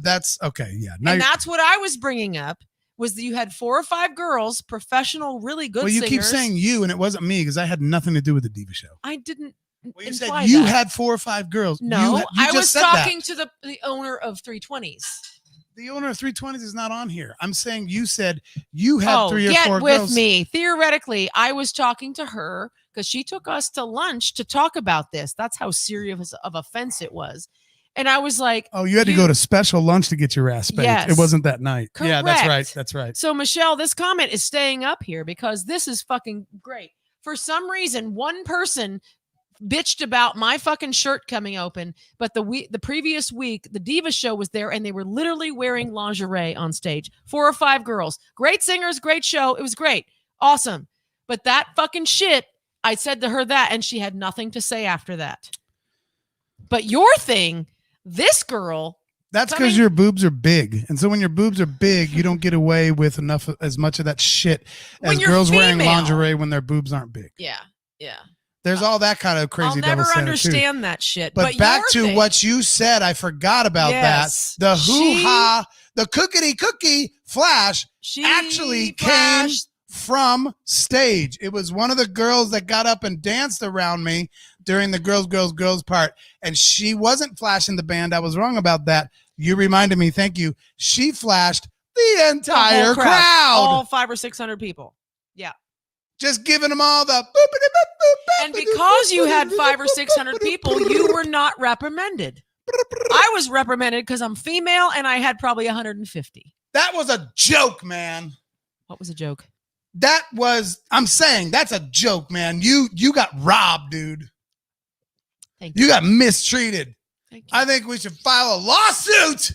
That's okay. Yeah. And that's what I was bringing up, was that you had 4 or 5 girls, professional, really good singers. Well, you keep saying you, and it wasn't me because I had nothing to do with the Diva show. I didn't. Well, you said you had 4 or 5 girls. No, you I just was said talking that. to the owner of 320s. The owner of 320s is not on here. I'm saying you said you had 3 or 4 girls. Get with me. Theoretically, I was talking to her because she took us to lunch to talk about this. That's how serious of offense it was. And I was like, oh, you had to go to special lunch to get your ass spanked. Yes. It wasn't that night. Correct. Yeah, that's right. That's right. So, Michelle, this comment is staying up here because this is fucking great. For some reason, one person bitched about my fucking shirt coming open, but the previous week, the Diva show was there and they were literally wearing lingerie on stage. 4 or 5 girls. Great singers, great show. It was great. Awesome. But that fucking shit, I said to her that, and she had nothing to say after that. But your thing, this girl... That's because your boobs are big. And so when your boobs are big, you don't get away with as much of that shit as girls wearing lingerie when their boobs aren't big. Yeah, yeah. There's all that kind of crazy. I'll never understand that shit. But back to what you said, I forgot about that. The hoo-ha, the cookie flash actually came from stage. It was one of the girls that got up and danced around me during the girls part. And she wasn't flashing the band. I was wrong about that. You reminded me. Thank you. She flashed the entire crowd. All 500 or 600 people. Yeah. Just giving them all the and because you had 500 or 600 people, you were not reprimanded. I was reprimanded because I'm female and I had probably 150. That was a joke, man. What was a joke? I'm saying that's a joke, man. You got robbed, dude. Thank you. You got mistreated. Thank you. I think we should file a lawsuit.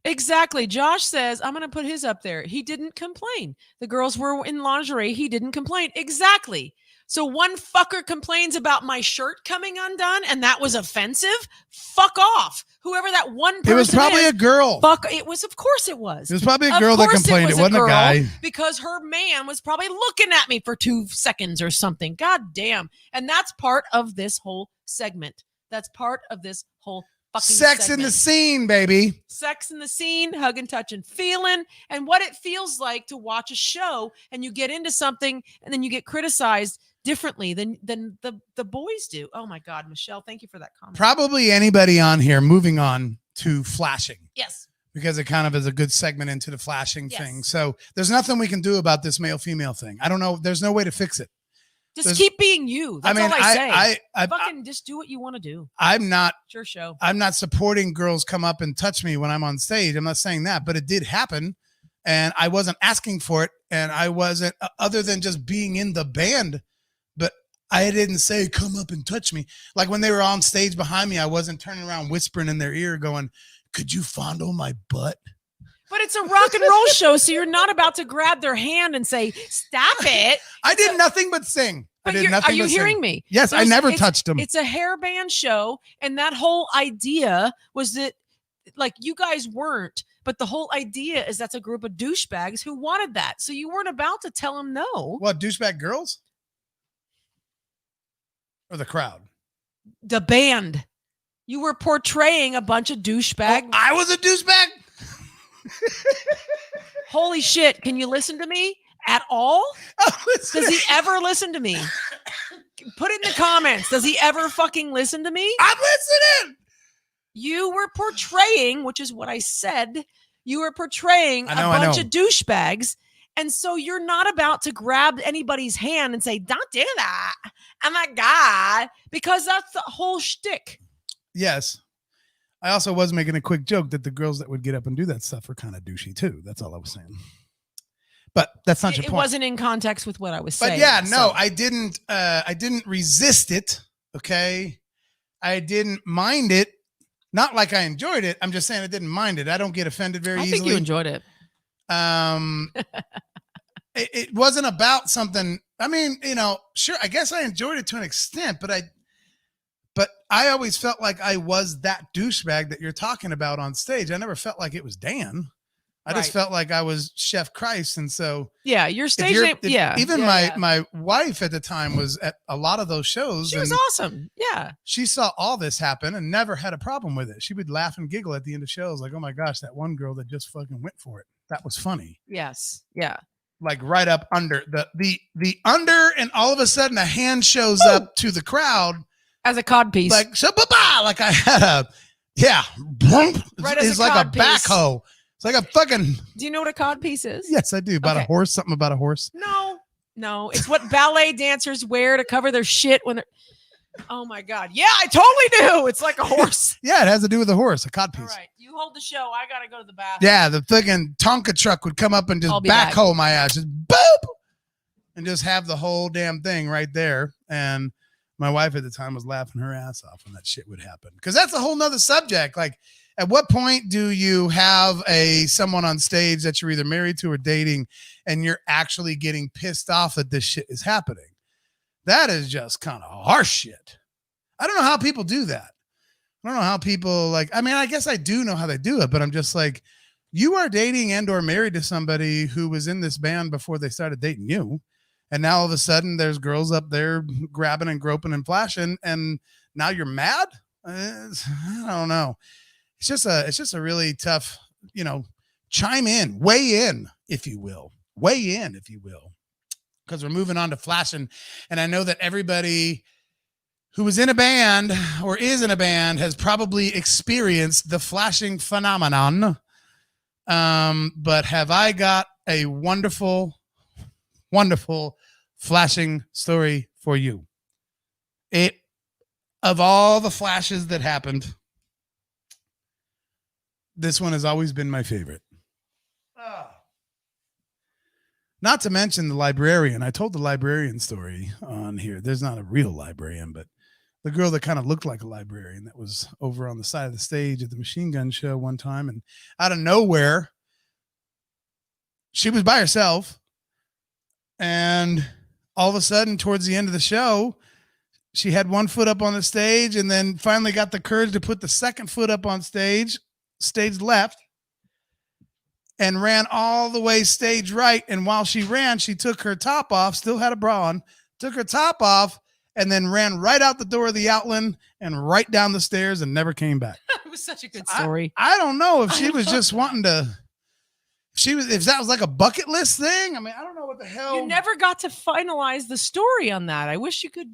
Exactly. Josh says, I'm going to put his up there. He didn't complain. The girls were in lingerie. He didn't complain. Exactly. So one fucker complains about my shirt coming undone and that was offensive. Fuck off. Whoever that one person It was probably is, a girl. Fuck. It was, of course it was. It was probably a Of girl that course complained. It was wasn't a girl, guy. because her man was probably looking at me for 2 seconds or something. God damn. And that's part of this whole segment. That's part of this whole fucking Sex segment. in the scene, baby. Sex in the scene, hug and touch and feeling, and what it feels like to watch a show and you get into something and then you get criticized differently than the boys do. Oh my God, Michelle, thank you for that comment. Probably anybody on here. Moving on to flashing. Yes. Because it kind of is a good segment into the flashing Yes. thing. So there's nothing we can do about this male-female thing. I don't know. There's no way to fix it. Just keep being you. That's all I say. I fucking just do what you want to do. I'm not. It's your show. I'm not supporting girls come up and touch me when I'm on stage. I'm not saying that, but it did happen, and I wasn't asking for it, and I wasn't other than just being in the band. But I didn't say come up and touch me. Like when they were on stage behind me, I wasn't turning around whispering in their ear, going, "Could you fondle my butt?" But it's a rock and roll show, so you're not about to grab their hand and say, "Stop it." I did nothing but sing. I did nothing. Are you but hearing sing. me? Yes, I never touched them. It's a hair band show, and that whole idea was that, like, you guys weren't, but the whole idea is that's a group of douchebags who wanted that. So you weren't about to tell them no. What, douchebag girls? Or the crowd? The band. You were portraying a bunch of douchebag. Oh, I was a douchebag? Holy shit. Can you listen to me at all? Does he ever listen to me? Put it in the comments. Does he ever fucking listen to me? I'm listening. You were portraying, which is what I said, you were portraying a bunch of douchebags. And so you're not about to grab anybody's hand and say, "Don't do that. Oh my God," because that's the whole shtick. Yes. I also was making a quick joke that the girls that would get up and do that stuff were kind of douchey too. That's all I was saying. But that's not your point. It wasn't in context with what I was saying. But yeah, no, I didn't resist it. Okay. I didn't mind it. Not like I enjoyed it. I'm just saying I didn't mind it. I don't get offended very easily. I think you enjoyed it. It wasn't about something. I mean, sure, I guess I enjoyed it to an extent, but I always felt like I was that douchebag that you're talking about on stage. I never felt like it was Dan. I just felt like I was Chef Christ. And so yeah, your stage name. Even my wife at the time was at a lot of those shows. She was awesome. Yeah. She saw all this happen and never had a problem with it. She would laugh and giggle at the end of shows. Like, "Oh my gosh, that one girl that just fucking went for it. That was funny." Yes. Yeah. Like right up under the under, and all of a sudden a hand shows up to the crowd as a codpiece. Like, so like I had it's like a backhoe. It's like a fucking. Do you know what a codpiece is? Yes, I do. About a horse. Something about a horse. No. It's what ballet dancers wear to cover their shit when they're. Oh my God. Yeah, I totally do. It's like a horse. Yeah, it has to do with a horse, a codpiece. All right. You hold the show. I got to go to the bathroom. Yeah, the fucking Tonka truck would come up and just backhoe my ass. Just boop. And just have the whole damn thing right there. And my wife at the time was laughing her ass off when that shit would happen. Because that's a whole nother subject. Like, at what point do you have someone on stage that you're either married to or dating and you're actually getting pissed off that this shit is happening? That is just kind of harsh shit. I don't know how people do that. I don't know how people I guess I do know how they do it, but I'm just like, you are dating and or married to somebody who was in this band before they started dating you. And now all of a sudden there's girls up there grabbing and groping and flashing. And now you're mad. I don't know. It's just a really tough, chime in, weigh in, if you will. Because we're moving on to flashing. And I know that everybody who was in a band or is in a band has probably experienced the flashing phenomenon. But have I got a wonderful, wonderful flashing story for you. Of all the flashes that happened, this one has always been my favorite. Not to mention the librarian. I told the librarian story on here. There's not a real librarian, but the girl that kind of looked like a librarian that was over on the side of the stage at the Machine Gun show one time. And out of nowhere, she was by herself. And all of a sudden, towards the end of the show, she had one foot up on the stage and then finally got the courage to put the second foot up on stage left, and ran all the way stage right. And while she ran, she took her top off, still had a bra on, took her top off, and then ran right out the door of the Outland and right down the stairs and never came back. It was such a good story. I don't know if she was just wanting to, if that was like a bucket list thing. I mean, I don't know what the hell. You never got to finalize the story on that. I wish you could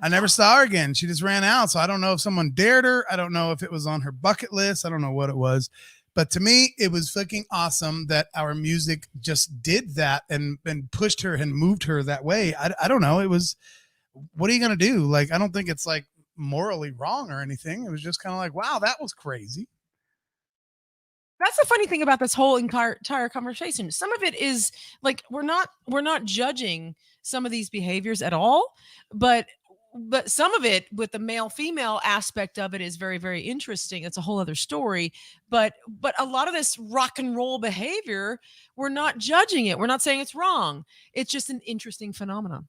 I never saw her again. She just ran out. So I don't know if someone dared her. I don't know if it was on her bucket list. I don't know what it was. But to me, it was fucking awesome that our music just did that and pushed her and moved her that way. I don't know. It was, what are you going to do? Like, I don't think it's like morally wrong or anything. It was just kind of like, wow, that was crazy. That's the funny thing about this whole entire conversation. Some of it is like we're not judging some of these behaviors at all, but some of it with the male female aspect of it is very, very interesting. It's a whole other story. But a lot of this rock and roll behavior, we're not judging it. We're not saying it's wrong. It's just an interesting phenomenon.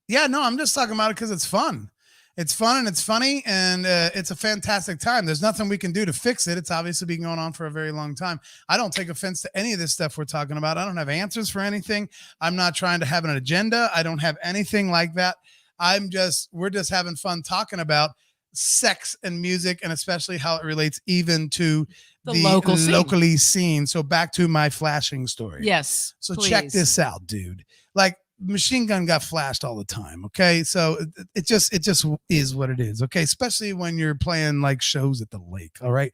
Yeah, no, I'm just talking about it because it's fun. It's fun and it's funny and it's a fantastic time. There's nothing we can do to fix it. It's obviously been going on for a very long time. I don't take offense to any of this stuff we're talking about. I don't have answers for anything. I'm not trying to have an agenda. I don't have anything like that. We're just having fun talking about sex and music, and especially how it relates even to the locally scene. So back to my flashing story. Yes. So please. Check this out, dude. Like, Machine Gun got flashed all the time. Okay. So it just is what it is. Okay. Especially when you're playing like shows at the lake. All right.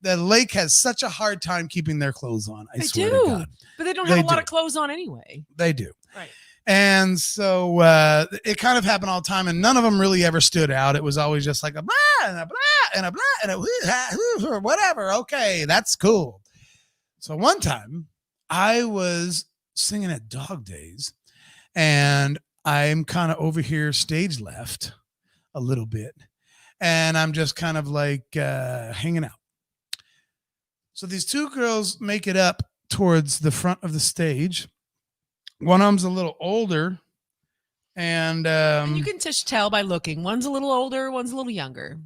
The lake has such a hard time keeping their clothes on. I swear to God. But they don't have a lot of clothes on anyway. They do. Right. And so it kind of happened all the time, and none of them really ever stood out. It was always just like a blah and a blah and a blah and a whatever. Okay. That's cool. So one time I was singing at Dog Days, and I'm kind of over here stage left a little bit, and I'm just kind of like hanging out. So these two girls make it up towards the front of the stage. One of them's a little older, and you can just tell by looking. One's a little older, one's a little younger.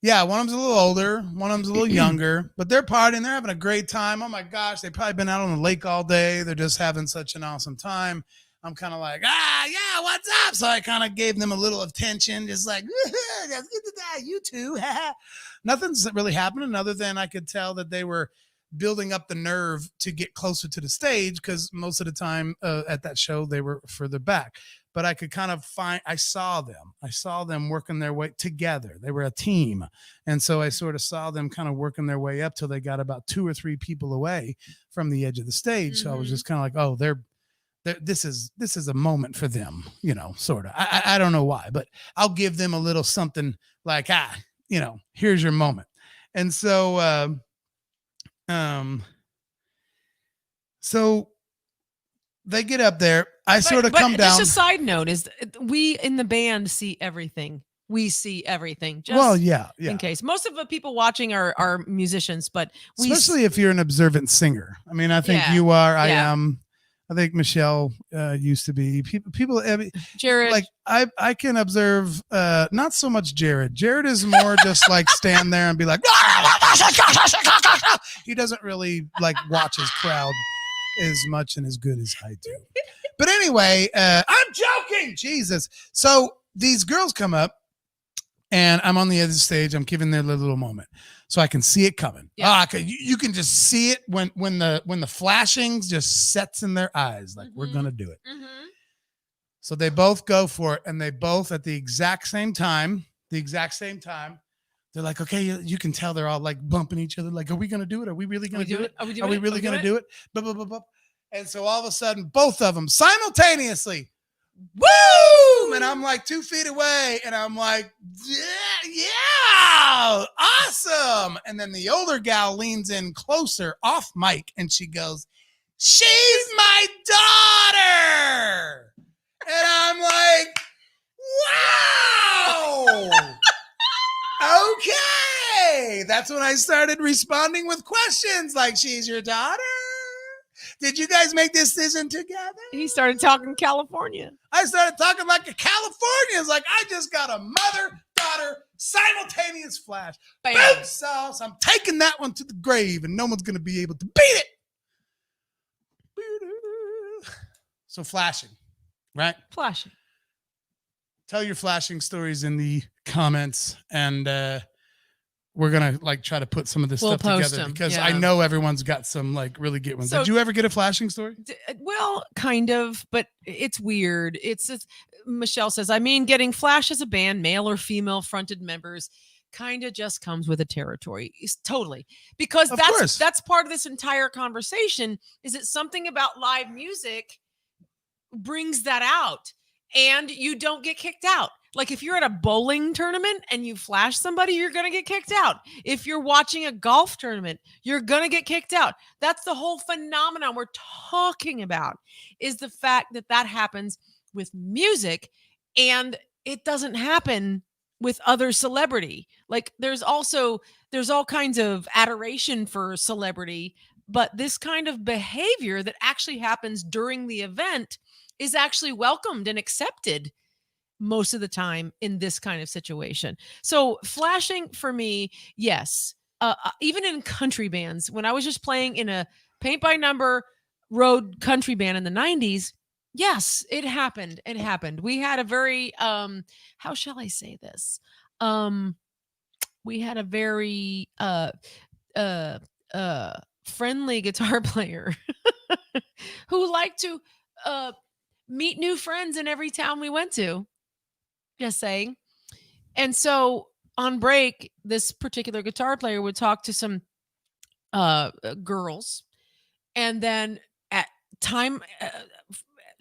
Yeah, one of them's a little older, one of them's a little younger, but they're partying. They're having a great time. Oh my gosh, they've probably been out on the lake all day. They're just having such an awesome time. I'm kind of like, yeah, what's up? So I kind of gave them a little attention, just like, that's good to die, you two. Nothing's really happening other than I could tell that they were building up the nerve to get closer to the stage, because most of the time at that show, they were further back. But I could kind of I saw them working their way together. They were a team. And so I sort of saw them kind of working their way up till they got about 2 or 3 people away from the edge of the stage. Mm-hmm. So I was just kind of like, oh, this is a moment for them, sort of. I don't know why, but I'll give them a little something like, here's your moment. And so, so they get up there. I sort of come down. Just a side note is we in the band see everything. We see everything. Yeah. In case most of the people watching are musicians, but especially if you're an observant singer. I mean, I think you are. I am. I think Michelle used to be. People. Jared, like I can observe. Not so much Jared. Jared is more just like stand there and be like. He doesn't really like watch his crowd as much and as good as I do. But anyway, I'm joking. Jesus. So these girls come up, and I'm on the edge of the stage. I'm giving their little moment, so I can see it coming. Yeah. You can just see it when the flashing just sets in their eyes, like we're gonna do it. Mm-hmm. So they both go for it, and they both at the exact same time. They're like, okay, you can tell they're all like bumping each other. Like, are we gonna do it? Are we really gonna do it? Are we really gonna do it? And so all of a sudden, both of them simultaneously. Woo! And I'm like 2 feet away, and I'm like, yeah, awesome. And then the older gal leans in closer off mic, and she goes, she's my daughter. And I'm like, Wow. Okay. That's when I started responding with questions like, she's your daughter? Did you guys make this decision together? He started talking California. I started talking like a Californian. It's like, I just got a mother-daughter simultaneous flash. Bam. Boom sauce. I'm taking that one to the grave, and no one's going to be able to beat it. So flashing, right? Flashing. Tell your flashing stories in the comments, and we're gonna like try to put some of this We'll stuff post together them, because yeah. I know everyone's got some like really good ones. So- Did you ever get a flashing story? Well, kind of, but it's weird. Michelle says, I mean, getting Flash as a band, male or female fronted members, kind of just comes with a territory. It's totally, because Of course. that's part of this entire conversation. Is it something about live music brings that out, and you don't get kicked out? Like if you're at a bowling tournament and you flash somebody, you're going to get kicked out. If you're watching a golf tournament, you're going to get kicked out. That's the whole phenomenon we're talking about, is the fact that that happens with music and it doesn't happen with other celebrity. Like there's all kinds of adoration for celebrity, but this kind of behavior that actually happens during the event is actually welcomed and accepted most of the time in this kind of situation. So flashing for me, yes. Even in country bands, when I was just playing in a paint by number road country band in the 90s, yes, it happened. It happened. We had a very, how shall I say this? We had a very friendly guitar player who liked to meet new friends in every town we went to. Just saying. And so on break, this particular guitar player would talk to some girls, and then at time,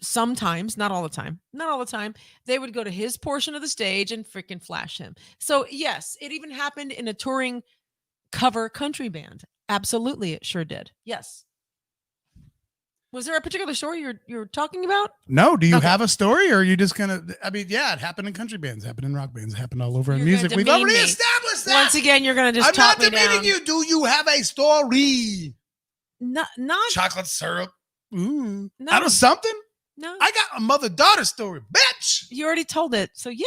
sometimes, not all the time, they would go to his portion of the stage and freaking flash him. So yes, it even happened in a touring cover country band. Absolutely, it sure did. Yes. Was there a particular story you're talking about? No. Do you Okay. have a story, or are you just gonna? I mean, yeah, it happened in country bands, it happened in rock bands, it happened all over in You're music. gonna We've demean already me. established that. Once again, you're going to just I'm talk not me demeaning down. you. Do you have a story? Not Chocolate syrup. No. Out of something? no. I got a mother-daughter story, bitch. You already told it. So yay,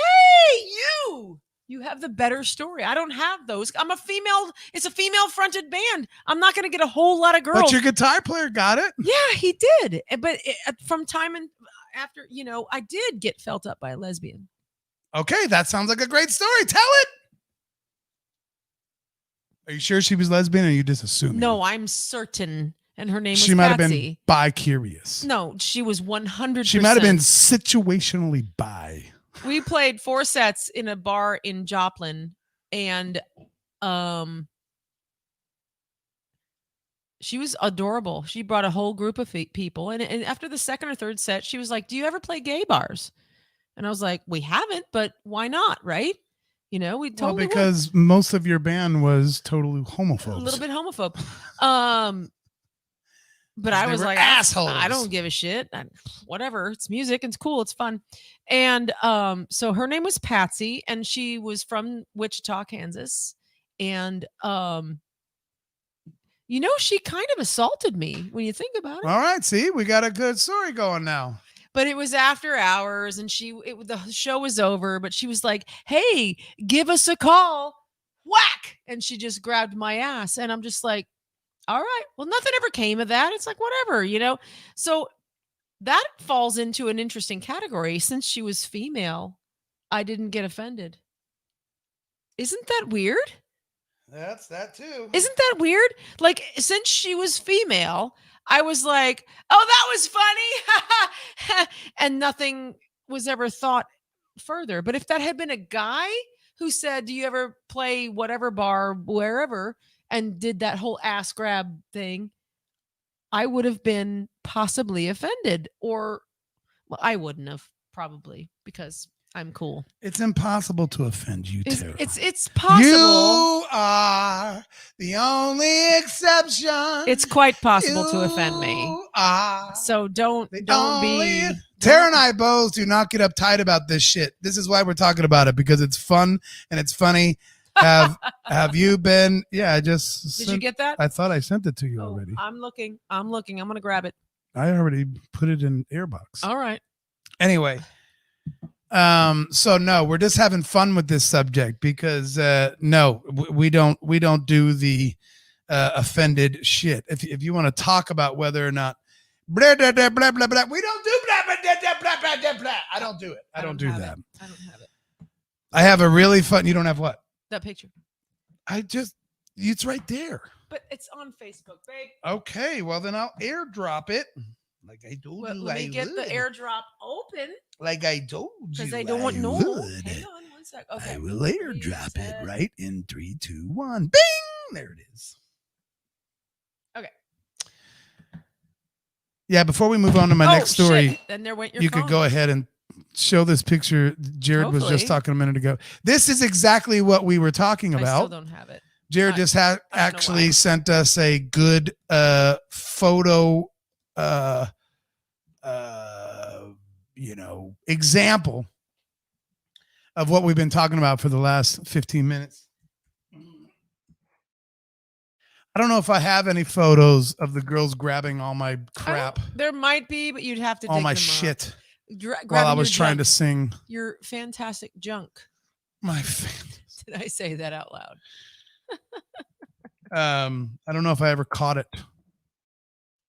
you have the better story. I don't have those. I'm a female. It's a female fronted band. I'm not going to get a whole lot of girls. But your guitar player got it. Yeah, he did. But from time and after, I did get felt up by a lesbian. Okay, that sounds like a great story. Tell it. Are you sure she was lesbian, or are you just assuming? No, I'm certain. And her name was She might have been Patsy. bi-curious. No, she was 100%. She might have been situationally bi. We played 4 sets in a bar in Joplin, and she was adorable. She brought a whole group of people, and after the second or third set, she was like, "Do you ever play gay bars?" And I was like, "We haven't, but why not, right?" We totally Well, would. because most of your band was totally homophobe. A little bit homophobe. But Because I they was were like, assholes. I don't give a shit. Whatever. It's music. It's cool. It's fun. And so her name was Patsy, and she was from Wichita, Kansas. And she kind of assaulted me when you think about it. All right, see, we got a good story going now. But it was after hours, and the show was over, but she was like, "Hey, give us a call." Whack! And she just grabbed my ass, and I'm just like, all right, well, nothing ever came of that. It's like, whatever, So that falls into an interesting category. Since she was female, I didn't get offended. Isn't that weird? That's that too. Isn't that weird? Like, since she was female, I was like, oh, that was funny. And nothing was ever thought further. But if that had been a guy who said, do you ever play whatever bar, wherever, and did that whole ass grab thing, I would have been possibly offended. Or, well, I wouldn't have, probably, because I'm cool. It's impossible to offend you, Tara. It's possible. You are the only exception. It's quite possible to offend me. You are So don't the be. only. Tara and I both do not get uptight about this shit. This is why we're talking about it, because it's fun and it's funny. Have you been? Yeah, I just. Did you get that? I thought I sent it to you already. I'm looking. I'm gonna grab it. I already put it in Airbox. All right. Anyway. So no, we're just having fun with this subject because no, we don't do the offended shit. If you want to talk about whether or not blah blah blah blah blah blah, we don't do blah blah blah blah blah blah blah. I don't do it. I don't do that. I don't have it. I have a really fun. You don't have what? That picture. It's right there. But it's on Facebook, babe. Okay, well then I'll airdrop it. Like I told you, let me get the airdrop open. Like I told you, because I don't want no. Hang on one sec. Okay. I will airdrop it right in 3, 2, 1. Bing! There it is. Okay. Yeah. Before we move on to my next story, shit. Then there went your you phone. could go ahead and show this picture. Jared was just talking a minute ago. This is exactly what we were talking about. I still don't have it. Jared just actually sent us a good photo. Example of what we've been talking about for the last 15 minutes. I don't know if I have any photos of the girls grabbing all my crap. There might be, but you'd have to all dig my them shit up. While I was trying to sing. Your fantastic junk. My Did I say that out loud? I don't know if I ever caught it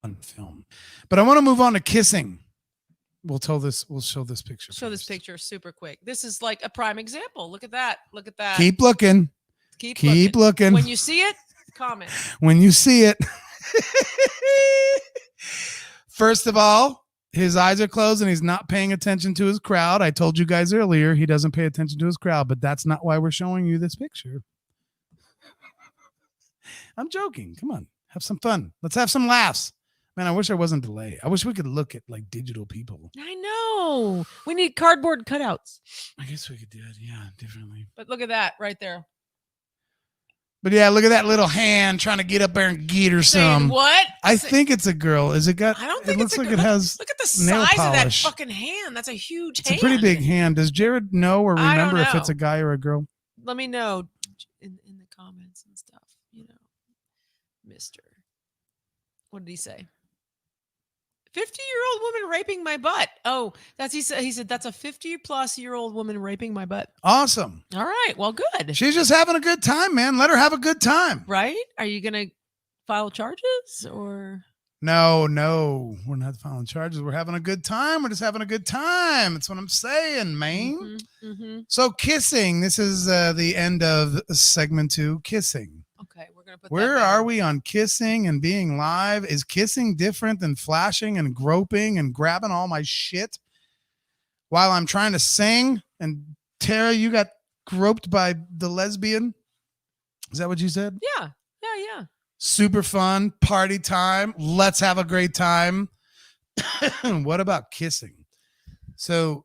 on film, but I want to move on to kissing. We'll show this picture. Show this picture super quick. This is like a prime example. Look at that. Look at that. Keep looking. Keep looking. When you see it, comment. When you see it. First of all, his eyes are closed and he's not paying attention to his crowd. I told you guys earlier, he doesn't pay attention to his crowd, but that's not why we're showing you this picture. I'm joking. Come on. Have some fun. Let's have some laughs. Man, I wish I wasn't delayed. I wish we could look at like digital people. I know. We need cardboard cutouts. I guess we could do it, yeah, differently. But look at that right there. But yeah, look at that little hand trying to get up there and get her some. What? I think it's a girl. Is it got? I don't think it looks like it has. Look at the nail size polish. of that fucking hand. That's a huge hand. It's a pretty big hand. Does Jared know or remember if it's know. a guy or a girl? Let me know in the comments and stuff. Mister. What did he say? 50-year-old woman raping my butt. Oh, he said that's a 50-plus-year-old woman raping my butt. Awesome. All right. Well, good. She's just having a good time, man. Let her have a good time. Right? Are you going to file charges or? No, we're not filing charges. We're having a good time. We're just having a good time. That's what I'm saying, man. So kissing. This is the end of segment 2, kissing. Okay, we're going to put Where are we on kissing and being live? Is kissing different than flashing and groping and grabbing all my shit while I'm trying to sing? And Tara, you got groped by the lesbian? Is that what you said? Yeah. Super fun, party time. Let's have a great time. What about kissing? So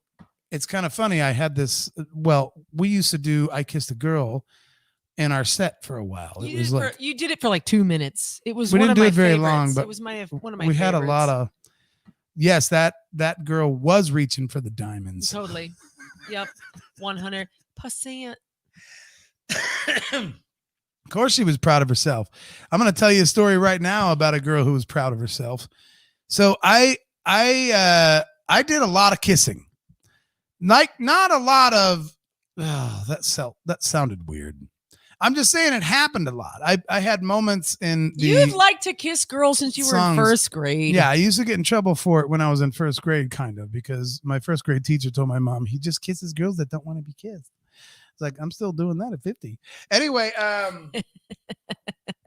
it's kind of funny. I had this, we used to do I Kissed a Girl in our set for a while. You did it for like 2 minutes. It was we one didn't of do my it very favorites. long, but it was one of my we favorites. had a lot of, yes, that girl was reaching for the diamonds. Totally. Yep. 100%. Of course she was proud of herself. I'm going to tell you a story right now about a girl who was proud of herself. So I did a lot of kissing. Like not a lot of, that sounded weird. I'm just saying it happened a lot. I had moments in the You've liked to kiss girls since you were in first grade. Yeah, I used to get in trouble for it when I was in first grade, kind of, because my first grade teacher told my mom he just kisses girls that don't want to be kissed. It's like, I'm still doing that at 50. Anyway,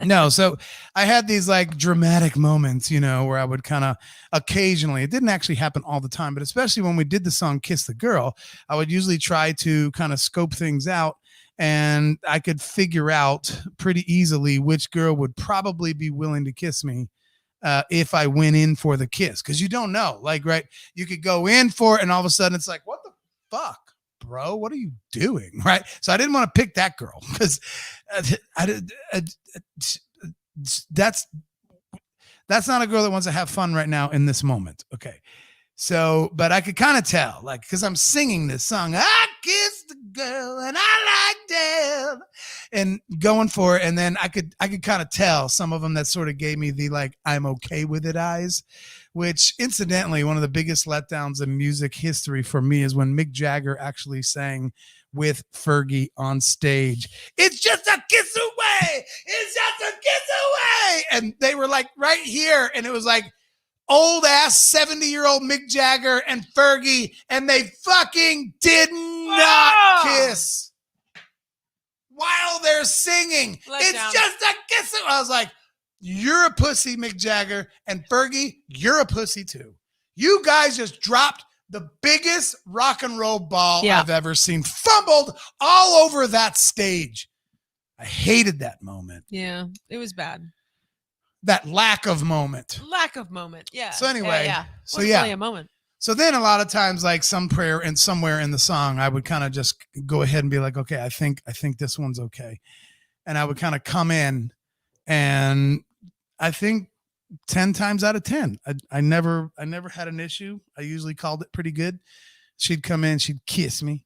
no, so I had these like dramatic moments, where I would kind of occasionally, it didn't actually happen all the time, but especially when we did the song Kiss the Girl, I would usually try to kind of scope things out, and I could figure out pretty easily which girl would probably be willing to kiss me if I went in for the kiss. Because you don't know, like, right, you could go in for it and all of a sudden it's like, what the fuck? bro, what are you doing? Right. So I didn't want to pick that girl because that's not a girl that wants to have fun right now in this moment. Okay. So, but I could kind of tell, like, because I'm singing this song, I kissed the girl and I liked it, and going for it. And then I could kind of tell some of them that sort of gave me the, like, I'm okay with it eyes, which incidentally, one of the biggest letdowns in music history for me is when Mick Jagger actually sang with Fergie on stage. It's just a kiss away. It's just a kiss away. And they were like right here. And it was like, old ass 70-year-old Mick Jagger and Fergie, and they fucking did not kiss while they're singing. It's just a kiss. I was like, you're a pussy, Mick Jagger, and Fergie, you're a pussy too. You guys just dropped the biggest rock and roll ball I've ever seen, fumbled all over that stage. I hated that moment. Yeah, it was bad. That lack of moment. Yeah. So anyway, yeah. So really a moment. So then a lot of times, like some prayer and somewhere in the song, I would kind of just go ahead and be like, okay, I think this one's okay. And I would kind of come in, and I think 10 times out of 10, I never had an issue. I usually called it pretty good. She'd come in, she'd kiss me.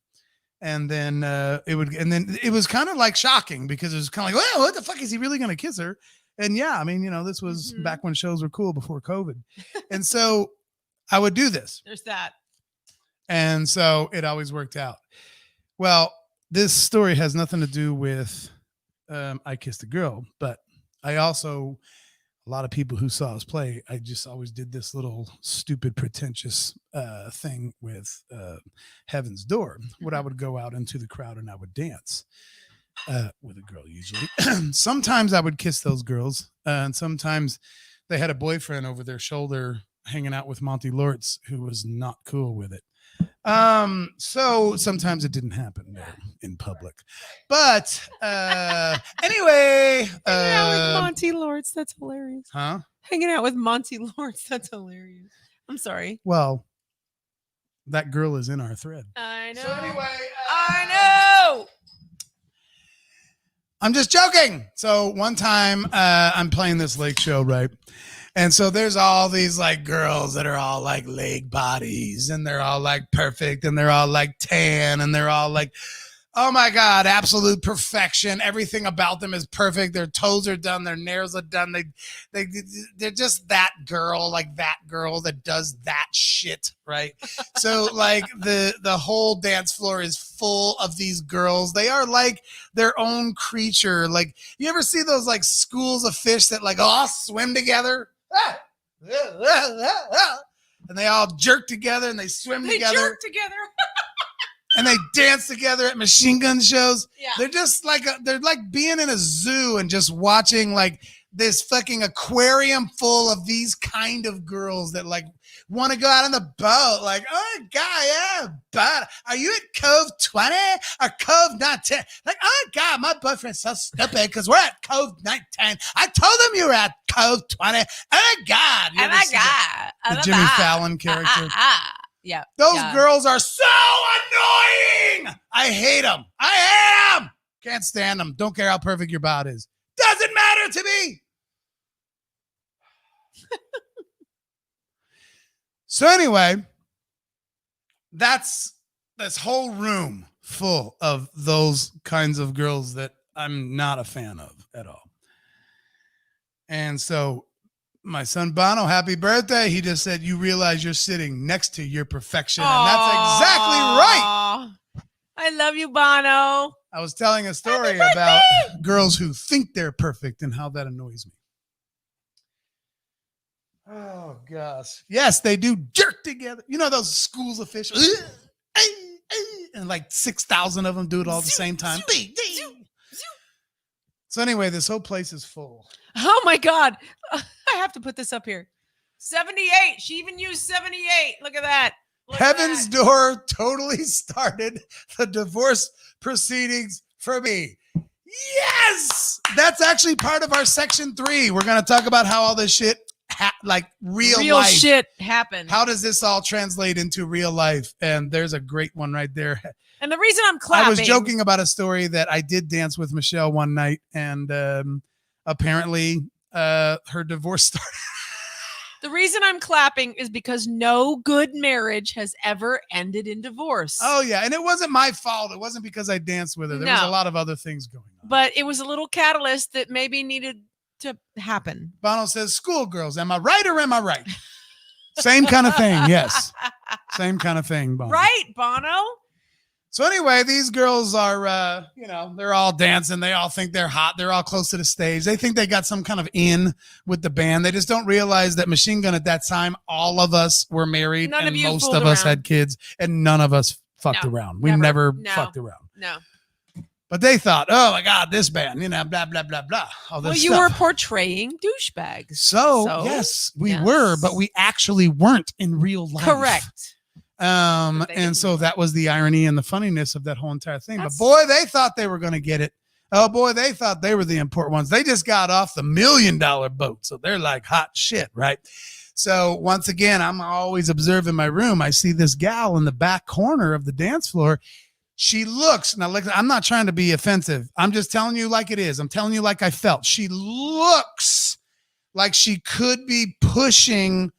And then it was kind of like shocking because it was kind of like, well, what the fuck, is he really going to kiss her? And yeah, I mean, this was back when shows were cool before COVID. And so I would do this. There's that. And so it always worked out. Well, this story has nothing to do with I Kissed a Girl, but I also, a lot of people who saw us play, I just always did this little stupid, pretentious thing with Heaven's Door, where I would go out into the crowd and I would dance. With a girl usually. Sometimes I would kiss those girls, and sometimes they had a boyfriend over their shoulder hanging out with Monty Lortz who was not cool with it. So sometimes it didn't happen there in public. But anyway, hanging out with Monty Lortz, that's hilarious. Huh? Hanging out with Monty Lortz, that's hilarious. I'm sorry. Well, that girl is in our thread. I know. So anyway, I know. I'm just joking. So one time I'm playing this lake show, right? And so there's all these like girls that are all like leg bodies, and they're all like perfect, and they're all like tan, and they're all like, oh my God, absolute perfection. Everything about them is perfect. Their toes are done. Their nails are done. They're just that girl that does that shit, right? So like the whole dance floor is full of these girls. They are like their own creature. Like, you ever see those like schools of fish that like all swim together? And they all jerk together and they swim together. They jerk together. And they dance together at machine gun shows. Yeah. They're just like they're like being in a zoo and just watching like this fucking aquarium full of these kind of girls that like want to go out on the boat. Like, oh God, yeah, but are you at Cove 20 or Cove 19? Like, oh God, my boyfriend's so stupid because we're at Cove 19. I told him you were at Cove 20. Oh God. Oh my God. The Jimmy Fallon character. Yeah. Those girls are so annoying. I hate them. Can't stand them. Don't care how perfect your bod is. Doesn't matter to me. So anyway, that's this whole room full of those kinds of girls that I'm not a fan of at all. And so my son Bono, happy birthday. He just said, you realize you're sitting next to your perfection. And that's exactly right. I love you, Bono. I was telling a story about girls who think they're perfect and how that annoys me. Oh, gosh. Yes, they do jerk together. You know those schools of fish? And like 6,000 of them do it all at the same time. So anyway, this whole place is full. Oh my God. I have to put this up here. 78. She even used 78. Look at that. Heaven's Door totally started the divorce proceedings for me. Yes! That's actually part of our section 3. We're going to talk about how all this shit, like real life shit happened. How does this all translate into real life? And there's a great one right there. And the reason I'm clapping. I was joking about a story that I did dance with Michelle one night, and apparently her divorce started. The reason I'm clapping is because no good marriage has ever ended in divorce. Oh, yeah. And it wasn't my fault. It wasn't because I danced with her. There was a lot of other things going on. But it was a little catalyst that maybe needed to happen. Bono says, schoolgirls, am I right or am I right? Same kind of thing. Yes. Same kind of thing, Bono. Right, Bono? So anyway, these girls are, they're all dancing. They all think they're hot. They're all close to the stage. They think they got some kind of in with the band. They just don't realize that Machine Gun at that time, all of us were married and most of us had kids and none of us fucked around. We never fucked around. No. But they thought, oh my God, this band, blah, blah, blah, blah. All this you stuff. were portraying douchebags. So yes, we were, but we actually weren't in real life. Correct. And so that was the irony and the funniness of that whole entire thing. But boy, they thought they were going to get it. Oh boy, they thought they were the important ones. They just got off the $1 million boat. So they're like hot shit, right? So once again, I'm always observing my room. I see this gal in the back corner of the dance floor. She looks, now look, I'm not trying to be offensive. I'm just telling you like it is. I'm telling you like I felt. She looks like she could be pushing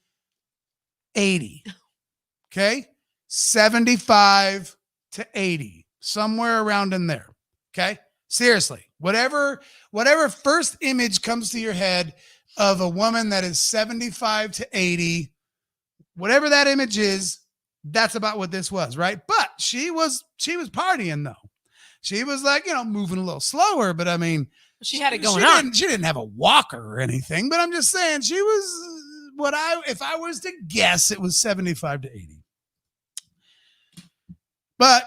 80. Okay? 75 to 80, somewhere around in there. Okay? Seriously, whatever first image comes to your head of a woman that is 75 to 80, whatever that image is, that's about what this was, right? But she was partying though. She was like, moving a little slower, but I mean, she had it going on. She didn't have a walker or anything, but I'm just saying she was if I was to guess, it was 75 to 80. But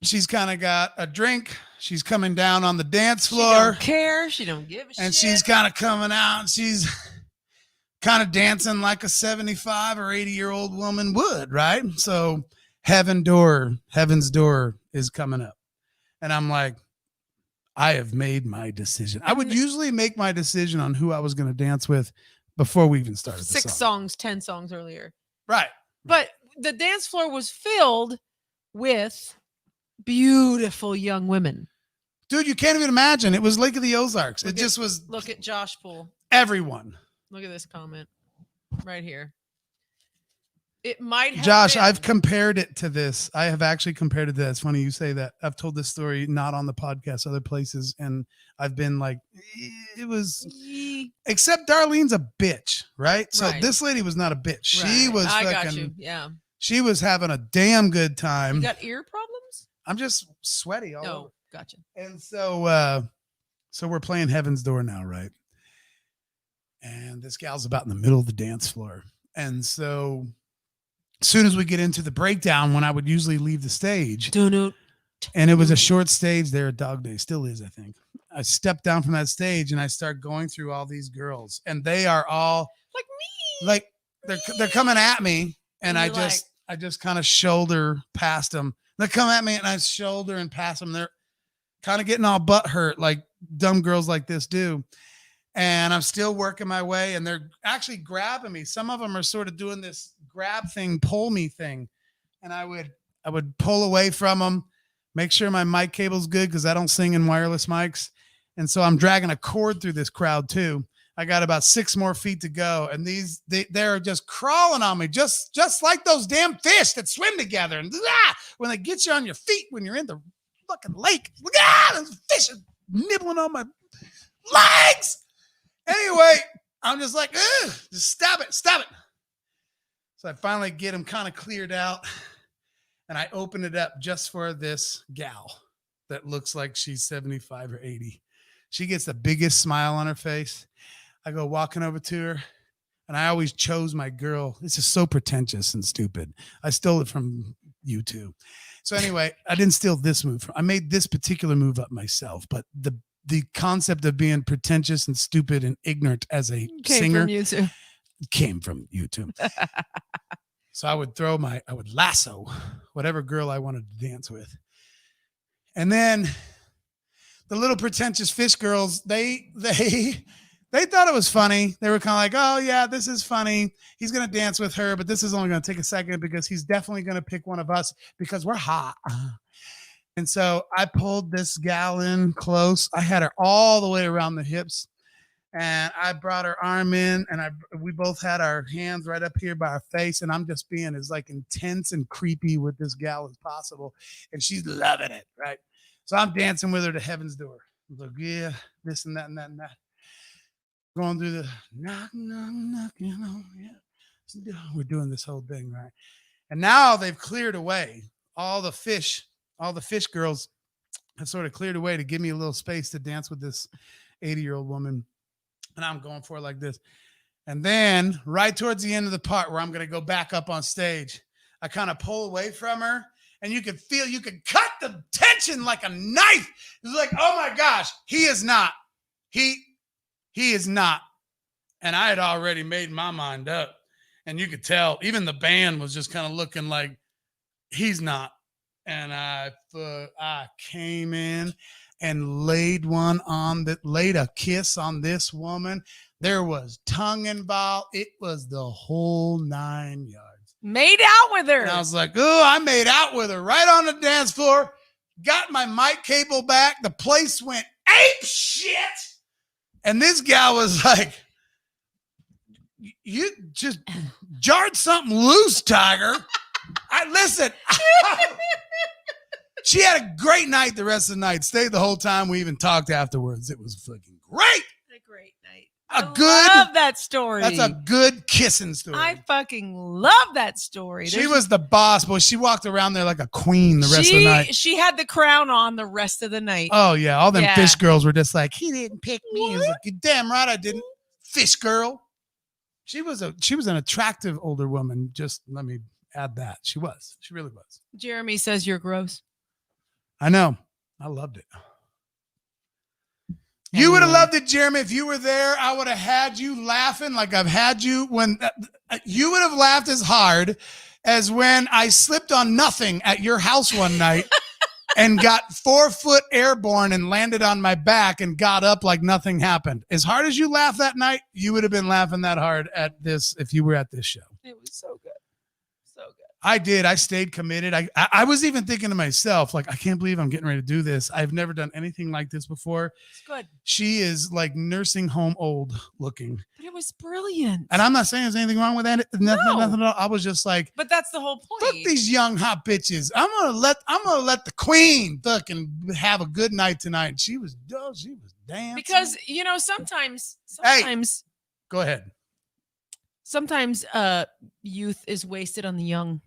she's kind of got a drink. She's coming down on the dance floor. She don't care. She don't give a shit. And she's kind of coming out. And she's kind of dancing like a 75 or 80-year-old woman would, right? So heaven's door is coming up. And I'm like, I have made my decision. I would usually make my decision on who I was going to dance with before we even started the 6 songs, 10 songs earlier. Right. But the dance floor was filled with beautiful young women. Dude, you can't even imagine. It was Lake of the Ozarks. It just was. Look at Josh Poole. Everyone. Look at this comment right here. It might have Josh, been. I've compared it to this. I have actually compared it to that. It's funny you say that. I've told this story not on the podcast, other places, and I've been like, it was, except Darlene's a bitch, right? So this lady was not a bitch. She was got you. Yeah. She was having a damn good time. You got ear problems? I'm just sweaty all over. Gotcha. And so we're playing Heaven's Door now, right? And this gal's about in the middle of the dance floor. And so as soon as we get into the breakdown, when I would usually leave the stage, and it was a short stage there at Dog Day, still is, I think. I stepped down from that stage and I start going through all these girls, and they are all like me. Like they're coming at me, and I just kind of shoulder past them. They come at me and I shoulder and pass them. They're kind of getting all butt hurt like dumb girls like this do. And I'm still working my way, and they're actually grabbing me. Some of them are sort of doing this grab thing, pull me thing. And I would pull away from them, make sure my mic cable's good because I don't sing in wireless mics. And so I'm dragging a cord through this crowd too. I got about 6 more feet to go. And they're just crawling on me, just like those damn fish that swim together. And when they get you on your feet, when you're in the fucking lake, those fish are nibbling on my legs. Anyway, I'm just like, just stop it. So I finally get him kind of cleared out, and I open it up just for this gal that looks like she's 75 or 80. She gets the biggest smile on her face. I go walking over to her, and I always chose my girl. This is so pretentious and stupid. I stole it from YouTube. So anyway, I didn't steal this move. I made this particular move up myself, but the concept of being pretentious and stupid and ignorant as a singer came from YouTube. So I would lasso whatever girl I wanted to dance with. And then the little pretentious fish girls, they thought it was funny. They were kind of like, oh yeah, this is funny. He's going to dance with her, but this is only going to take a second because he's definitely going to pick one of us because we're hot. And so I pulled this gal in close. I had her all the way around the hips, and I brought her arm in, and we both had our hands right up here by our face, and I'm just being as like intense and creepy with this gal as possible, and she's loving it, right? So I'm dancing with her to heaven's door. I'm like, yeah, this and that and that and that. Going through the knocking on, yeah. We're doing this whole thing, right? And now they've cleared away all the fish girls have sort of cleared away to give me a little space to dance with this 80-year-old woman. And I'm going for it like this. And then right towards the end of the part where I'm going to go back up on stage, I kind of pull away from her, and you could cut the tension like a knife. It's like, oh my gosh, he is not. He is not. And I had already made my mind up. And you could tell, even the band was just kind of looking like, he's not. And I came in and laid a kiss on this woman. There was tongue involved. It was the whole 9 yards. Made out with her. And I was like, oh, I made out with her right on the dance floor. Got my mic cable back. The place went ape shit. And this gal was like, you just jarred something loose, Tiger. Listen. She had a great night the rest of the night. Stayed the whole time. We even talked afterwards. It was fucking great. A great night. I love that story. That's a good kissing story. I fucking love that story. She was the boss, boy. She walked around there like a queen the rest of the night. She had the crown on the rest of the night. Oh, yeah. All them fish girls were just like, he didn't pick me. Like, you're damn right I didn't. Fish girl. She was an attractive older woman. Just let me add that. She really was. Jeremy says you're gross. I know. I loved it. You would have loved it, Jeremy. If you were there, I would have had you laughing like I've had you when you would have laughed as hard as when I slipped on nothing at your house one night and got 4 foot airborne and landed on my back and got up like nothing happened. As hard as you laughed that night, you would have been laughing that hard at this if you were at this show. It was so good. So good. I did. I stayed committed. I was even thinking to myself, like, I can't believe I'm getting ready to do this. I've never done anything like this before. It's good. She is like nursing home old looking. But it was brilliant. And I'm not saying there's anything wrong with that. Nothing at all. I was just like, but that's the whole point. Fuck these young hot bitches. I'm gonna let the queen fucking have a good night tonight. And she was dancing. Because sometimes Hey, go ahead. Sometimes youth is wasted on the young.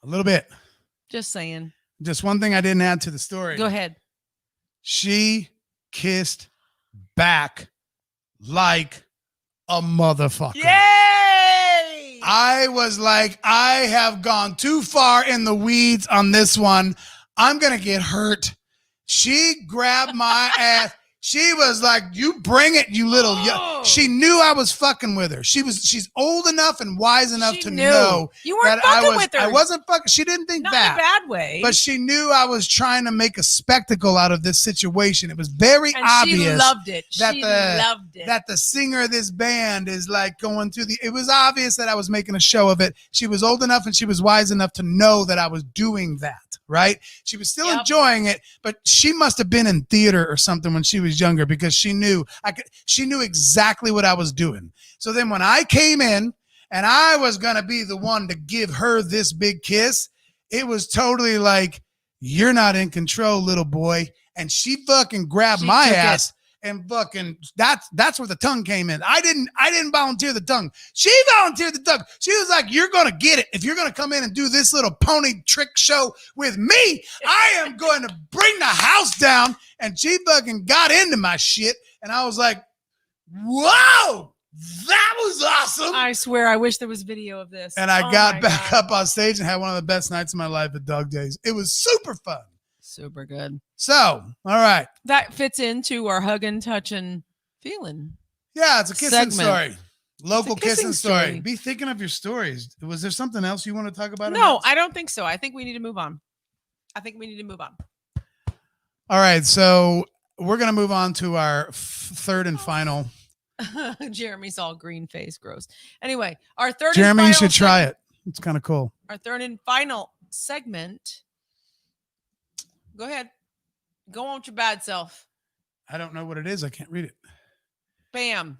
A little bit. Just saying. Just one thing I didn't add to the story. Go ahead. She kissed back like a motherfucker. Yay! I was like, I have gone too far in the weeds on this one. I'm going to get hurt. She grabbed my ass. She was like, you bring it, you little. She knew I was fucking with her. She's old enough and wise enough to know you weren't fucking with her. I wasn't fucking. She didn't think Not that. in a bad way. But she knew I was trying to make a spectacle out of this situation. It was very obvious. She loved it. Loved it. That the singer of this band is like going through it was obvious that I was making a show of it. She was old enough and she was wise enough to know that I was doing that. Right? She was still enjoying it, but she must have been in theater or something when she was younger because she knew exactly what I was doing. So then when I came in and I was going to be the one to give her this big kiss, it was totally like, you're not in control, little boy. And she fucking grabbed my ass. And fucking that's where the tongue came in. I didn't volunteer the tongue. She volunteered the tongue. She was like, you're gonna get it. If you're gonna come in and do this little pony trick show with me, I am going to bring the house down. And she fucking got into my shit. And I was like, whoa, that was awesome. I swear, I wish there was video of this. And I got back up on stage and had one of the best nights of my life at Dog Days. It was super fun. Super good. So, all right. That fits into our hugging, touching, feeling. Yeah, it's a kissing story. Local kissing kissing story. Be thinking of your stories. Was there something else you want to talk about? No, I don't think so. I think we need to move on. All right. So we're going to move on to our third and final. Jeremy's all green face. Gross. Anyway, our third Jeremy, and final you should try it. It's kind of cool. Our third and final segment Go ahead. Go on with your bad self. I don't know what it is. I can't read it. Bam.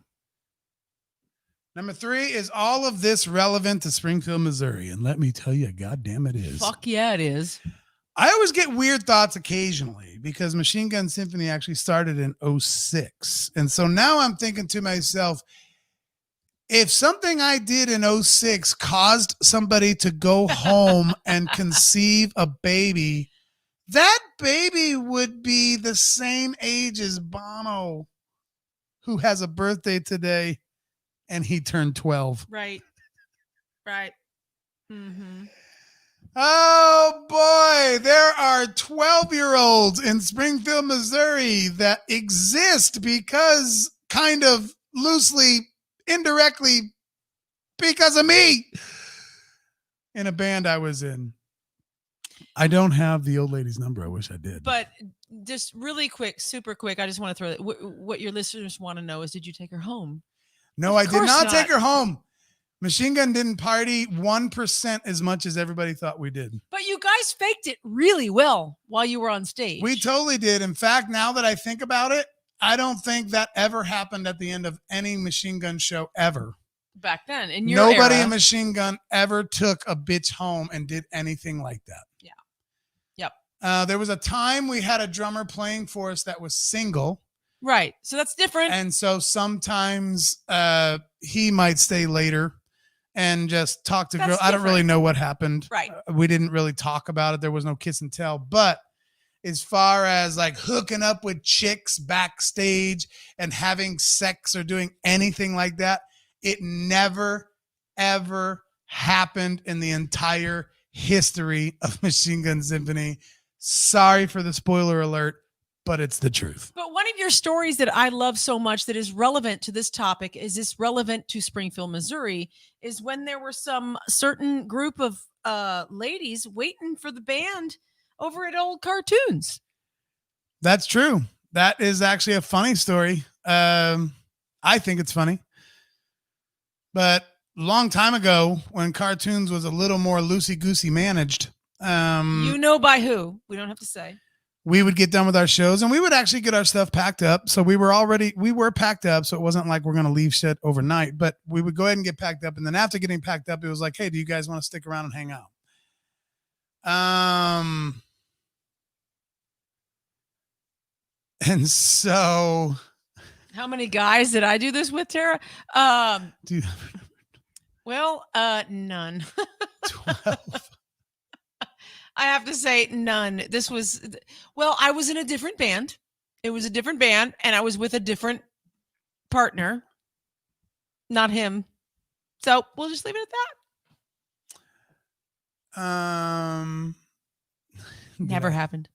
Number 3, is all of this relevant to Springfield, Missouri? And let me tell you, goddamn it is. Fuck yeah, it is. I always get weird thoughts occasionally because Machine Gun Symphony actually started in 06. And so now I'm thinking to myself, if something I did in 06 caused somebody to go home and conceive a baby, that baby would be the same age as Bono, who has a birthday today, and he turned 12. Right. Mm-hmm. Oh boy, there are 12-year-olds in Springfield, Missouri that exist because kind of loosely, indirectly, because of me in a band I was in. I don't have the old lady's number. I wish I did. But just really quick, super quick, I just want to throw what your listeners want to know is, did you take her home? No, I did not take her home. Machine Gun didn't party 1% as much as everybody thought we did. But you guys faked it really well while you were on stage. We totally did. In fact, now that I think about it, I don't think that ever happened at the end of any Machine Gun show ever. Back then, in your Nobody era. in Machine Gun ever took a bitch home and did anything like that. Yeah. Yep. There was a time we had a drummer playing for us that was single. Right. So that's different. And so sometimes he might stay later and just talk to girls. I don't really know what happened. Right. We didn't really talk about it. There was no kiss and tell. But as far as like hooking up with chicks backstage and having sex or doing anything like that, it never, ever happened in the entire history of Machine Gun Symphony. Sorry for the spoiler alert, but it's the truth. But one of your stories that I love so much that is relevant to this topic, is this relevant to Springfield, Missouri, is when there were some certain group of ladies waiting for the band over at Old Cartoons. That's true. That is actually a funny story. I think it's funny. But a long time ago, when Cartoons was a little more loosey-goosey managed. You know by who. We don't have to say. We would get done with our shows and we would actually get our stuff packed up. So we were packed up. So it wasn't like we're going to leave shit overnight, but we would go ahead and get packed up. And then after getting packed up, it was like, hey, do you guys want to stick around and hang out? And so. How many guys did I do this with, Tara? Well, none. 12. I have to say none. This was, well, I was in a different band. It was a different band, and I was with a different partner. Not him. So we'll just leave it at that. Never happened.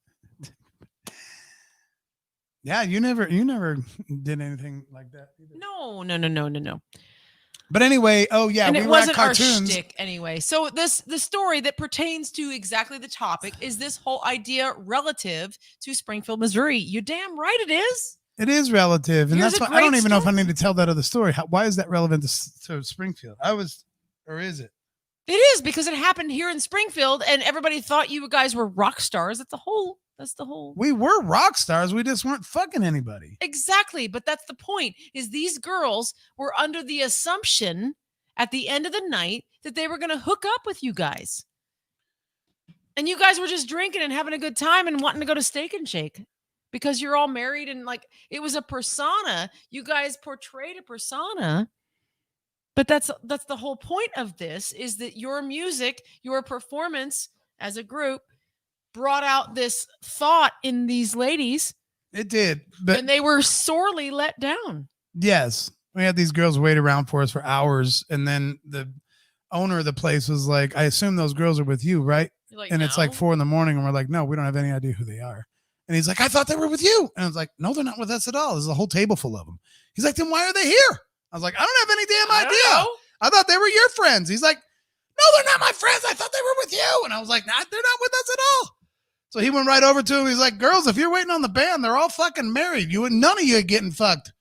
Yeah, you never did anything like that either. No. But anyway, and we it were at wasn't our Cartoons. shtick anyway. So the story that pertains to exactly the topic is this whole idea relative to Springfield, Missouri. You're damn right it is. It is relative, and Here's that's a why I don't great even know if I story. need to tell that other story. Why is that relevant to Springfield? Or is it? It is, because it happened here in Springfield, and everybody thought you guys were rock stars. That's the whole. We were rock stars. We just weren't fucking anybody. Exactly, but that's the point. Is these girls were under the assumption at the end of the night that they were going to hook up with you guys, and you guys were just drinking and having a good time and wanting to go to Steak and Shake because you're all married, and like it was a persona. You guys portrayed a persona. But that's the whole point of this, is that your music, your performance as a group brought out this thought in these ladies. It did. But and they were sorely let down. Yes. We had these girls wait around for us for hours. And then the owner of the place was like, I assume those girls are with you, right? Like, and no. It's like 4 a.m. and we're like, no, we don't have any idea who they are. And he's like, I thought they were with you. And I was like, no, they're not with us at all. There's a whole table full of them. He's like, then why are they here? I was like, I don't have any damn idea. I thought they were your friends. He's like, no, they're not my friends. I thought they were with you. And I was like, nah, they're not with us at all. So he went right over to him. He's like, girls, if you're waiting on the band, they're all fucking married. None of you are getting fucked.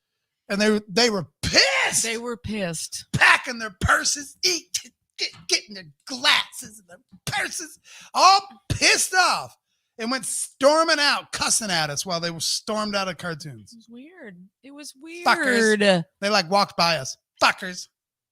And they were pissed. They were pissed. Packing their purses, getting their glasses and their purses, all pissed off. It went storming out, cussing at us while they were stormed out of cartoons. It was weird. It was weird. Fuckers. They like walked by us. Fuckers.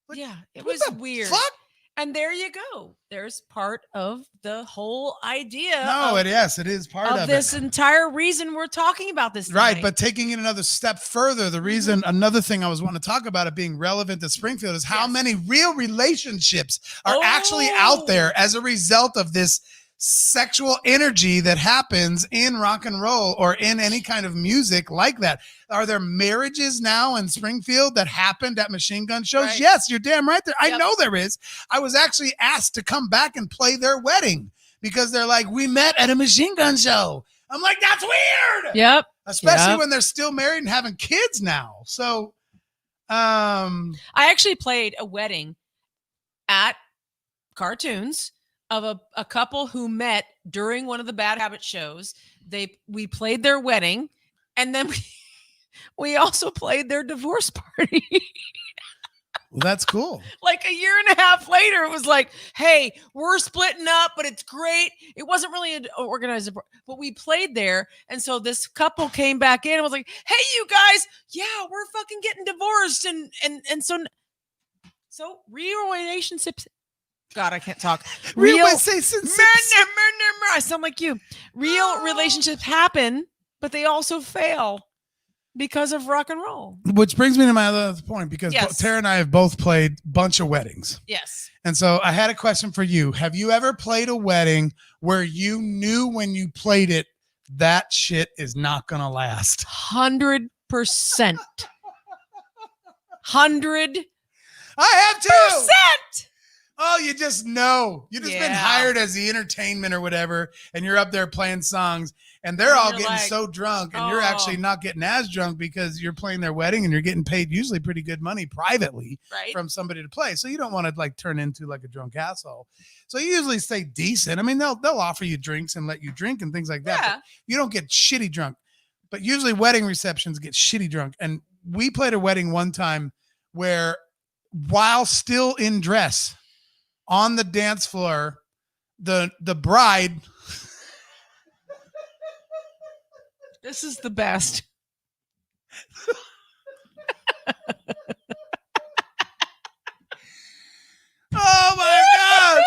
Like, yeah, it what was the weird. Fuck? And there you go. There's part of the whole idea. No, it is part of this it. entire reason we're talking about this tonight. Right, but taking it another step further, the reason, another thing I was wanting to talk about it being relevant to Springfield is how many real relationships are actually out there as a result of this sexual energy that happens in rock and roll or in any kind of music like that. Are there marriages now in Springfield that happened at Machine Gun shows? Right. Yes, you're damn right there. Yep. I know there is. I was actually asked to come back and play their wedding because they're like, we met at a Machine Gun show. I'm like, that's weird. Yep. Especially when they're still married and having kids now. So, I actually played a wedding at Cartoons of a couple who met during one of the Bad Habit shows. We played their wedding, and then we also played their divorce party. well, that's cool. Like a year and a half later, it was like, hey, we're splitting up, but it's great. It wasn't really an organized, but we played there. And so this couple came back in and was like, hey, you guys, yeah, we're fucking getting divorced. And so real relationships. God, I can't talk. I sound like you. Real relationships happen, but they also fail because of rock and roll. Which brings me to my other point, because Tara and I have both played a bunch of weddings. Yes. And so I had a question for you. Have you ever played a wedding where you knew when you played it, that shit is not going to last? 100%. 100%. I have too. Oh, you just know. You just been hired as the entertainment or whatever, and you're up there playing songs, and they're all getting so drunk, and you're actually not getting as drunk because you're playing their wedding, and you're getting paid usually pretty good money privately from somebody to play. So you don't want to like turn into like a drunk asshole. So you usually stay decent. I mean, they'll offer you drinks and let you drink and things like that. But you don't get shitty drunk. But usually wedding receptions get shitty drunk. And we played a wedding one time where, while still in dress, on the dance floor, the bride. This is the best. Oh my God.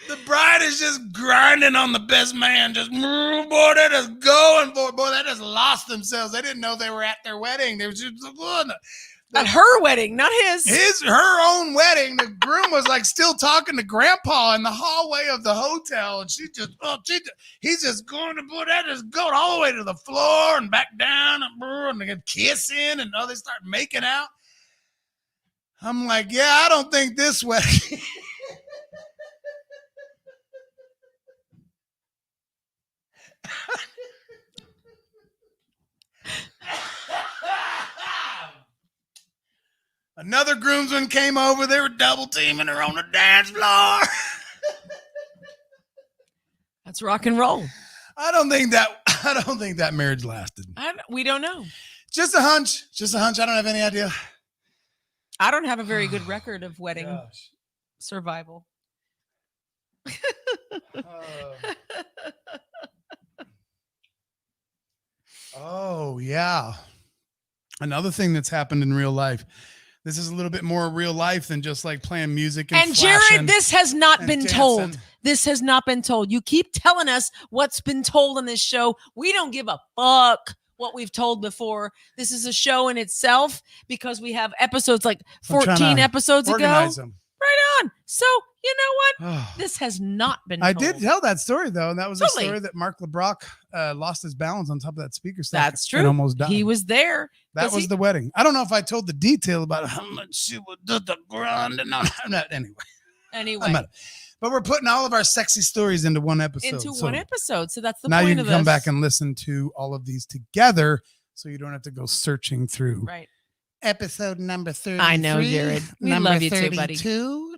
The bride is just grinding on the best man. Just, boy, that is going for it. Boy, that just lost themselves. They didn't know they were at their wedding. They were just at her wedding, not his. Her own wedding. The groom was like still talking to Grandpa in the hallway of the hotel, and he's just going to put that, just going all the way to the floor and back down, and they get kissing, and they start making out. I'm like, yeah, I don't think this wedding. Another groomsman came over. They were double teaming her on the dance floor. That's rock and roll. I don't think that marriage lasted. We don't know. Just a hunch. I don't have any idea. I don't have a very good record of wedding survival. Oh, yeah. Another thing that's happened in real life. This is a little bit more real life than just like playing music and Jared, this has not been told. This has not been told. You keep telling us what's been told on this show. We don't give a fuck what we've told before. This is a show in itself because we have episodes like 14 episodes ago. Right on. So, you know what? This has not been told. I did tell that story, though, and that was a story that Mark LeBrock lost his balance on top of that speaker stack. That's true. And almost died. He was there. That was the wedding. I don't know if I told the detail about how much she would do the grind. Anyway. But we're putting all of our sexy stories into one episode. So that's the now point you can of come this. back and listen to all of these together so you don't have to go searching through. Right. Episode number 33. I know, Jared. We love you too, buddy.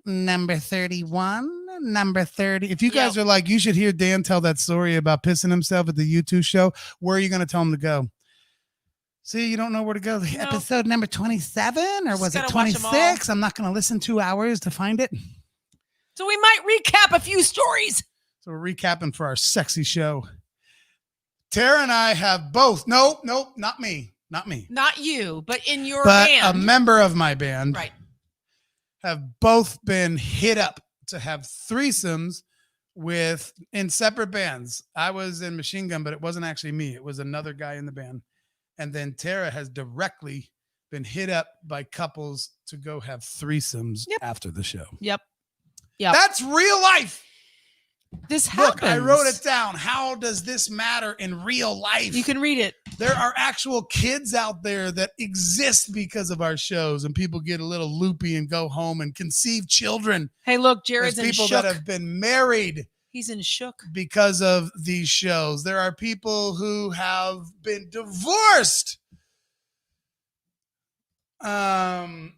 Number 31, number 30. If you guys are like, you should hear Dan tell that story about pissing himself at the U2 show, where are you going to tell him to go? See, you don't know where to go. No. Episode number 27, or was it 26? I'm not going to listen 2 hours to find it. So we might recap a few stories. So we're recapping for our sexy show. Tara and I have both. Nope, not me. Not me. Not you, but in your But band. a member of my band Right. have both been hit up to have threesomes in separate bands. I was in Machine Gun, but it wasn't actually me. It was another guy in the band. And then Tara has directly been hit up by couples to go have threesomes after the show. Yep. That's real life. This happens. Look, I wrote it down. How does this matter in real life? You can read it. There are actual kids out there that exist because of our shows, and people get a little loopy and go home and conceive children. Hey, look, Jared's There's in people shook. that have been married. He's in shook because of these shows. There are people who have been divorced. And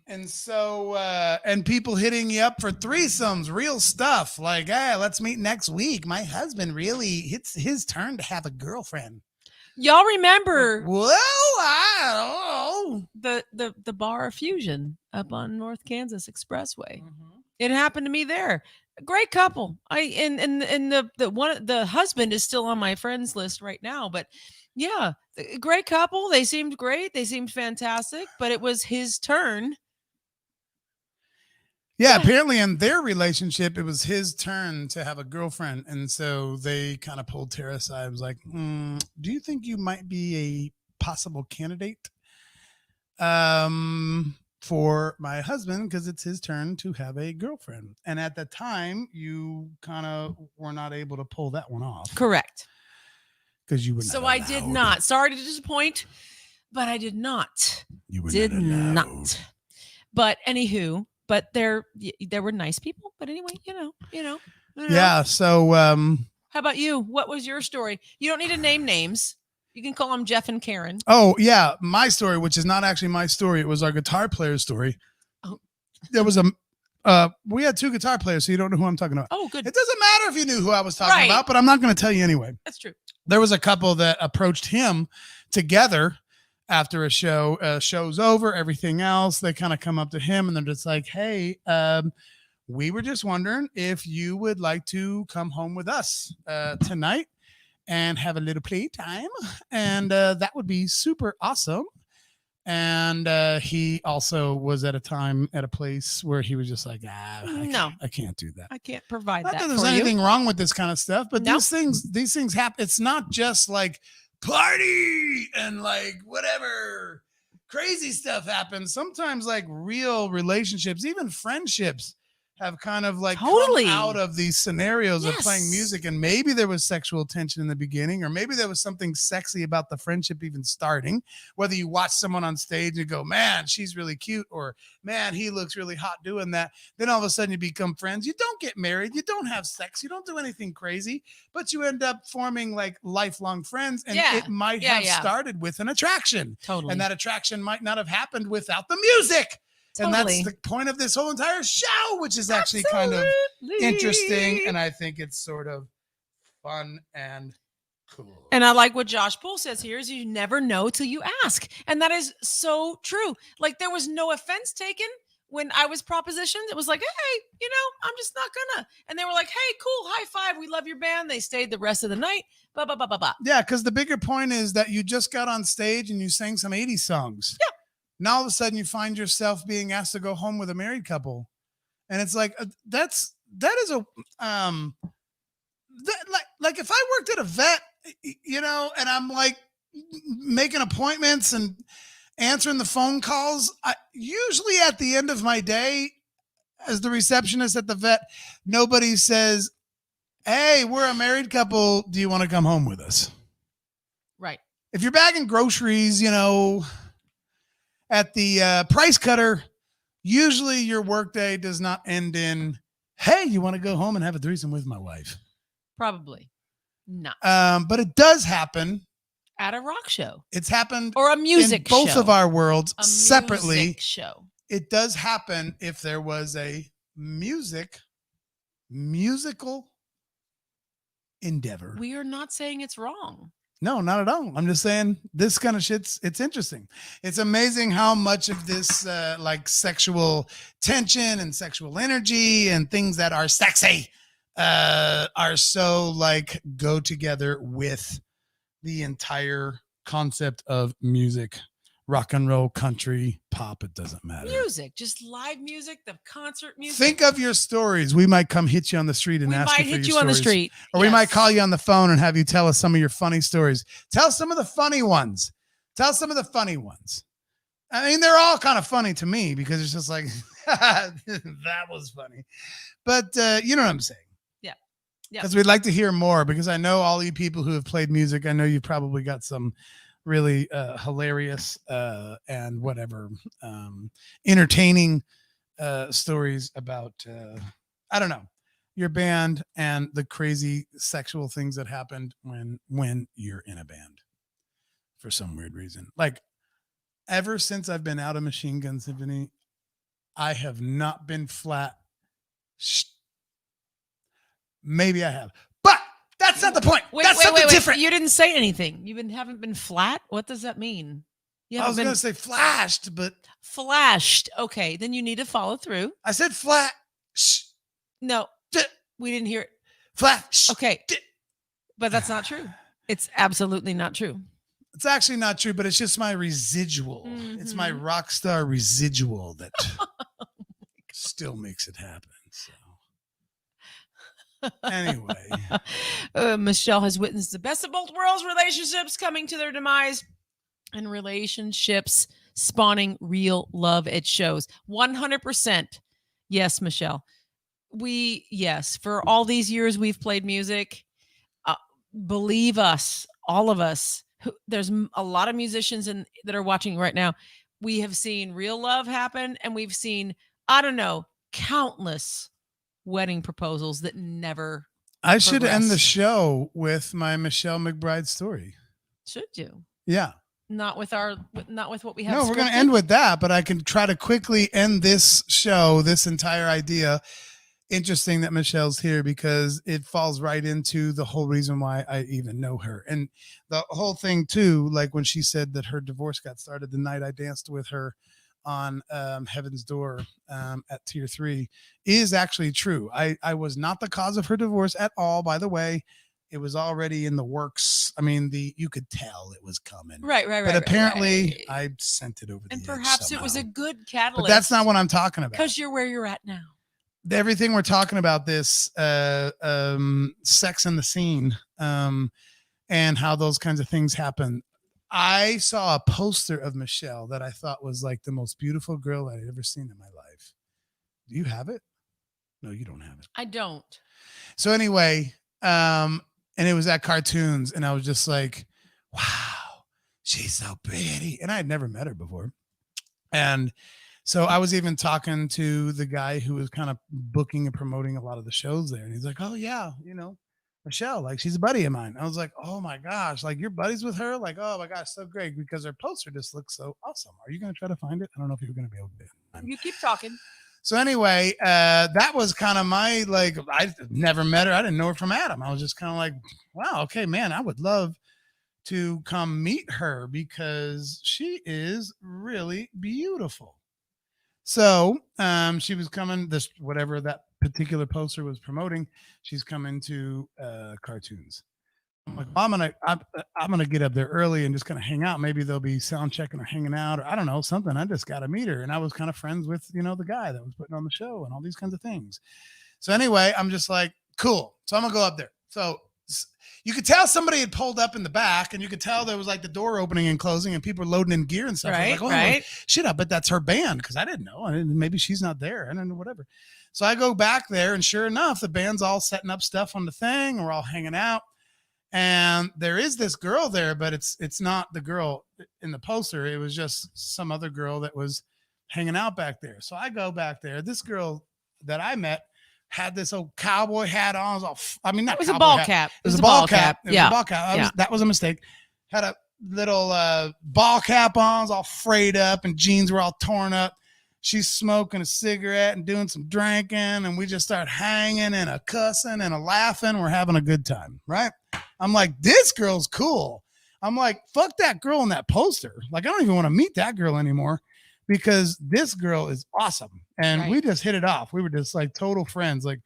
people hitting you up for threesomes, real stuff. Like, hey, let's meet next week. My husband it's his turn to have a girlfriend. Y'all remember? Whoa, I don't know. The bar of Fusion up on North Kansas Expressway. Mm-hmm. It happened to me there. A great couple. The husband is still on my friends list right now, but yeah, great couple. They seemed great. They seemed fantastic, but it was his turn. Yeah, apparently in their relationship, it was his turn to have a girlfriend. And so they kind of pulled Tara aside. I was like, do you think you might be a possible candidate for my husband? Because it's his turn to have a girlfriend. And at the time, you kind of were not able to pull that one off. Correct. Because you were not So allowed. I did not. Sorry to disappoint, but I did not. You were did not allowed. Not. But anywho. But there were nice people. But anyway, you know. Yeah. So, how about you? What was your story? You don't need to name names. You can call them Jeff and Karen. Oh yeah, my story, which is not actually my story. It was our guitar player's story. Oh, there was we had two guitar players, so you don't know who I'm talking about. Oh, good. It doesn't matter if you knew who I was talking about, but I'm not going to tell you anyway. That's true. There was a couple that approached him together. After a show's over, everything else, they kind of come up to him and they're just like, hey, we were just wondering if you would like to come home with us tonight and have a little playtime. And that would be super awesome. And he also was at a place where he was just like, I can't do that. I can't provide not that. That there's anything wrong with this kind of stuff, but these things happen. It's not just like party and like whatever crazy stuff happens. Sometimes like real relationships, even friendships, have kind of like come out of these scenarios of playing music. And maybe there was sexual tension in the beginning, or maybe there was something sexy about the friendship even starting. Whether you watch someone on stage and go, man, she's really cute, or man, he looks really hot doing that. Then all of a sudden you become friends. You don't get married. You don't have sex. You don't do anything crazy, but you end up forming like lifelong friends. And it might have started with an attraction. Totally. And that attraction might not have happened without the music. Totally. And that's the point of this whole entire show, which is actually kind of interesting. And I think it's sort of fun and cool. And I like what Josh Poole says here is you never know till you ask. And that is so true. Like there was no offense taken when I was propositioned. It was like, hey, I'm just not gonna. And they were like, hey, cool, high five. We love your band. They stayed the rest of the night. Blah, blah, blah, blah, blah. Yeah, because the bigger point is that you just got on stage and you sang some 80s songs. Yeah. Now all of a sudden you find yourself being asked to go home with a married couple. And it's like, that is a, like if I worked at a vet, and I'm like making appointments and answering the phone calls, usually at the end of my day as the receptionist at the vet, nobody says, hey, we're a married couple. Do you want to come home with us? Right. If you're bagging groceries, at the price cutter, usually your workday does not end in, hey, you want to go home and have a threesome with my wife? Probably not. But it does happen. At a rock show. It's happened. Or a music show. In both of our worlds a separately. Music show. It does happen if there was a musical endeavor. We are not saying it's wrong. No, not at all. I'm just saying this kind of shit's, it's interesting. It's amazing how much of this like sexual tension and sexual energy and things that are sexy are so like go together with the entire concept of music, rock and roll, country, pop, it doesn't matter. Music, just live music, the concert music. Think of your stories. We might come hit you on the street and we ask might you for hit your you on the stories. street. Or we might call you on the phone and have you tell us some of your funny stories. Tell some of the funny ones. Tell some of the funny ones. I mean, they're all kind of funny to me because it's just like, that was funny. But you know what I'm saying? Yeah. Because we'd like to hear more, because I know all you people who have played music, I know you've probably got some really hilarious and whatever entertaining stories about, I don't know, your band and the crazy sexual things that happened when you're in a band for some weird reason. Like, ever since I've been out of Machine Gun Symphony, I have not been flat. Maybe I have, but that's not the point. That's something different. You didn't say anything. You haven't been flat? What does that mean? I was going to say flashed, but... Flashed. Okay, then you need to follow through. I said flat. No, we didn't hear it. Flash. Okay, but that's not true. It's absolutely not true. It's actually not true, but it's just my residual. Mm-hmm. It's my rock star residual that still makes it happen. So anyway. Michelle has witnessed the best of both worlds, relationships coming to their demise and relationships spawning real love at shows. 100%. Yes, Michelle. For all these years we've played music, believe us, all of us, there's a lot of musicians that are watching right now. We have seen real love happen, and we've seen, I don't know, countless wedding proposals that never I should end the show with my Michelle McBride story. Should you? Yeah. Not with what we have. No, we're going to end with that, but I can try to quickly end this show, this entire idea. Interesting that Michelle's here, because it falls right into the whole reason why I even know her. And the whole thing too, like when she said that her divorce got started the night I danced with her on Heaven's Door at Tier 3 is actually true. I was not the cause of her divorce at all, by the way. It was already in the works. I mean, you could tell it was coming. Right. But apparently I sent it over the edge perhaps somehow. it was a good catalyst. But that's not what I'm talking about. Because you're where you're at now. Everything we're talking about, this sex in the scene and how those kinds of things happen. I saw a poster of Michelle that I thought was like the most beautiful girl I'd ever seen in my life. Do you have it? No, you don't have it. I don't. So anyway, and it was at Cartoons, and I was just like, wow, she's so pretty. And I had never met her before. And so I was even talking to the guy who was kind of booking and promoting a lot of the shows there. And he's like, oh yeah, Michelle, like, she's a buddy of mine. I was like, oh my gosh, like, you're buddies with her? Like, oh my gosh, so great, because her poster just looks so awesome. Are you going to try to find it? I don't know if you're going to be able to. You keep talking. So anyway, that was kind of my, like, I never met her. I didn't know her from Adam. I was just kind of like, wow, okay, man, I would love to come meet her because she is really beautiful. So she was coming, whatever that particular poster was promoting, she's coming to Cartoons. I'm like, well, I'm gonna get up there early and just kind of hang out. Maybe they'll be sound checking or hanging out, or I don't know, something. I just got to meet her. And I was kind of friends with, the guy that was putting on the show and all these kinds of things. So anyway, I'm just like, cool. So I'm gonna go up there. So you could tell somebody had pulled up in the back, and you could tell there was like the door opening and closing, and people were loading in gear and stuff. Right, like, right. Shit, I bet that's her band, because I didn't know. Maybe she's not there. I don't know, whatever. So I go back there, and sure enough, the band's all setting up stuff on the thing, and we're all hanging out. And there is this girl there, but it's not the girl in the poster. It was just some other girl that was hanging out back there. So I go back there. This girl that I met had this old cowboy hat on. It was a ball cap. It was a ball cap. It was Yeah. a ball cap. Yeah. That was a mistake. Had a little ball cap on, was all frayed up, and jeans were all torn up. She's smoking a cigarette and doing some drinking, and we just start hanging and a cussing and a laughing. We're having a good time, right? I'm like, this girl's cool. I'm like, fuck that girl in that poster. Like, I don't even want to meet that girl anymore, because this girl is awesome. And we just hit it off. We were just like total friends. Like,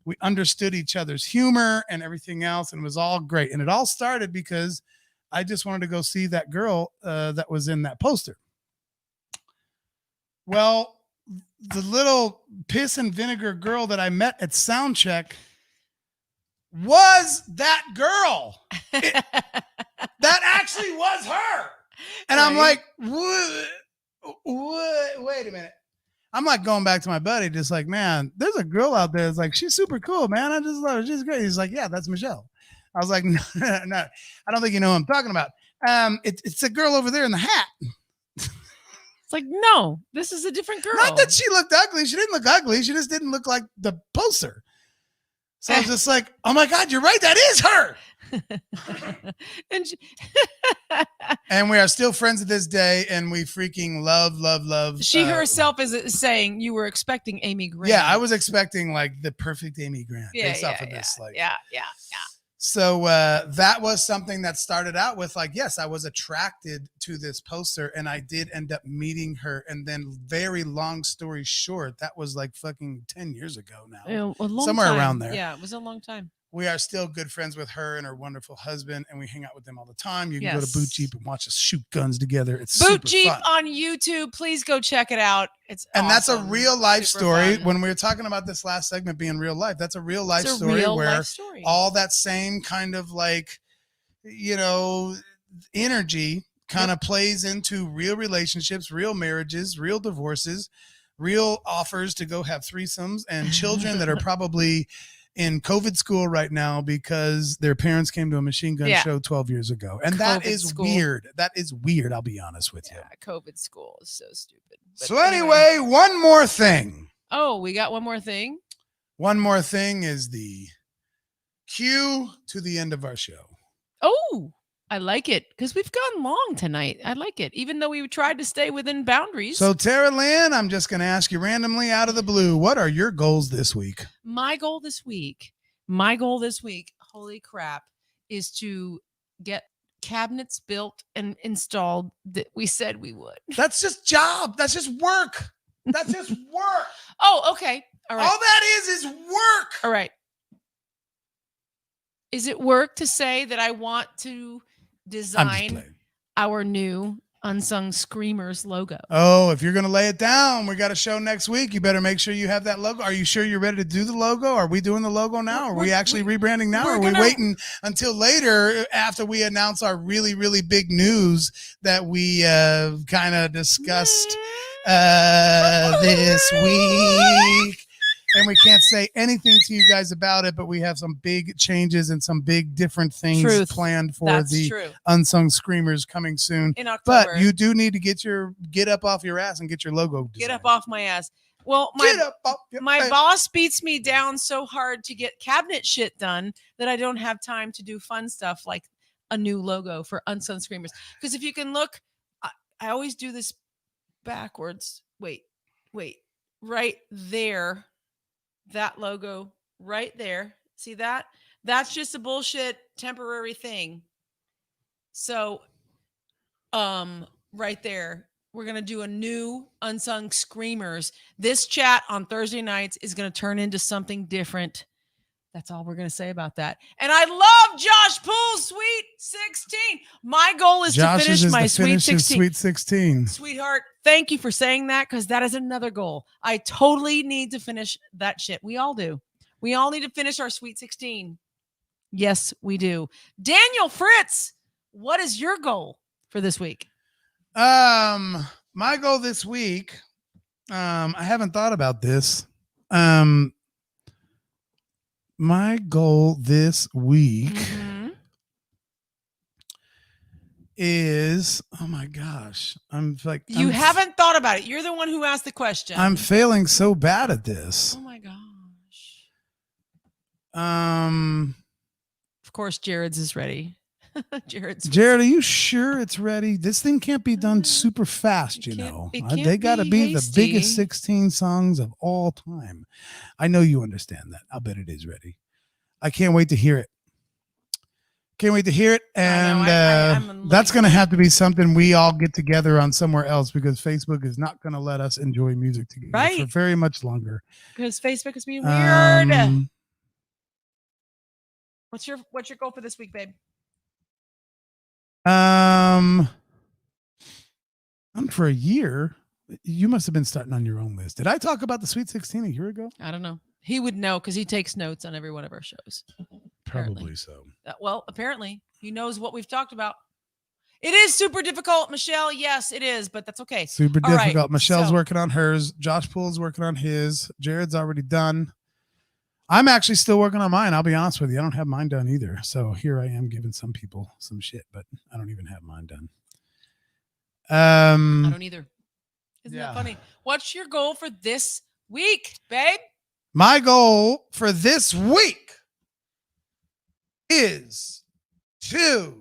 we understood each other's humor and everything else, and it was all great. And it all started because I just wanted to go see that girl that was in that poster. Well, the little piss and vinegar girl that I met at Soundcheck was that girl. That actually was her. And I'm like, what? Wait a minute. I'm like going back to my buddy, just like, man, there's a girl out there. It's like, she's super cool, man. I just love her. She's great. He's like, yeah, that's Michelle. I was like, no, I don't think you know what I'm talking about. It's a girl over there in the hat. It's like, no, this is a different girl. Not that she looked ugly. She didn't look ugly. She just didn't look like the poster. So I was just like, oh my God, you're right. That is her. And we are still friends to this day, and we freaking love. She herself is saying you were expecting Amy Grant. Yeah, I was expecting like the perfect Amy Grant based off of this. Like, yeah. So that was something that started out with like, yes, I was attracted to this poster, and I did end up meeting her. And then, very long story short, that was like fucking 10 years ago now, somewhere around there. Yeah, it was a long time. We are still good friends with her and her wonderful husband, and we hang out with them all the time. You can go to Boot Jeep and watch us shoot guns together. It's Boot super Jeep fun. on YouTube. Please go check it out. It's and awesome. That's a real life story. Fun. When we were talking about this last segment being real life, that's a real life story where all that same kind of like, energy kind of plays into real relationships, real marriages, real divorces, real offers to go have threesomes, and children that are probably in COVID school right now because their parents came to a machine gun show 12 years ago. And that is weird. That is weird. I'll be honest with you. COVID school is so stupid. But so anyway, one more thing. Oh, we got one more thing. One more thing is the cue to the end of our show. Oh, I like it because we've gone long tonight. I like it, even though we tried to stay within boundaries. So, Tara Lynn, I'm just going to ask you randomly out of the blue, what are your goals this week? My goal this week, holy crap, is to get cabinets built and installed that we said we would. That's just job. That's just work. That's just work. Oh, okay. All right. All that is work. All right. Is it work to say that I want to design our new Unsung Screamers logo? Oh, if you're going to lay it down, we got a show next week. You better make sure you have that logo. Are you sure you're ready to do the logo? Are we doing the logo now? Are we actually rebranding now? Or are we waiting until later after we announce our really, really big news that we kind of discussed this week? And we can't say anything to you guys about it, but we have some big changes and some big different things planned for the Unsung Screamers coming soon. In October. But you do need to get up off your ass and get your logo designed. Get up off my ass. Well, my boss beats me down so hard to get cabinet shit done that I don't have time to do fun stuff like a new logo for Unsung Screamers. Because if you can look, I always do this backwards. Wait, right there. That logo right there. See that? That's just a bullshit temporary thing. So, right there, we're going to do a new Unsung Screamers. This chat on Thursday nights is going to turn into something different. That's all we're going to say about that. And I love Josh Poole's Sweet 16. My goal is to finish my Sweet 16. Sweet 16. Sweetheart, thank you for saying that because that is another goal. I totally need to finish that shit. We all do. We all need to finish our Sweet 16. Yes, we do. Daniel Fritz, what is your goal for this week? My goal this week, I haven't thought about this. My goal this week is, oh my gosh, you haven't thought about it. You're the one who asked the question. I'm failing so bad at this. Oh my gosh. Of course, Jared's is ready. Jared, are you sure it's ready? This thing can't be done super fast, you know. They got to be the biggest 16 songs of all time. I know you understand that. I'll bet it is ready. I can't wait to hear it. And that's going to have to be something we all get together on somewhere else because Facebook is not going to let us enjoy music together for very much longer. Because Facebook is being weird. What's your goal for this week, babe? For a year. You must have been starting on your own list. Did I talk about the Sweet 16 a year ago? I don't know. He would know because he takes notes on every one of our shows. Probably so. Well, apparently he knows what we've talked about. It is super difficult, Michelle. Yes, it is, but that's okay. Super All right, difficult. Michelle's so- working on hers. Josh Poole's working on his. Jared's already done. I'm actually still working on mine. I'll be honest with you. I don't have mine done either. So here I am giving some people some shit, but I don't even have mine done. I don't either. Isn't that funny? What's your goal for this week, babe? My goal for this week is to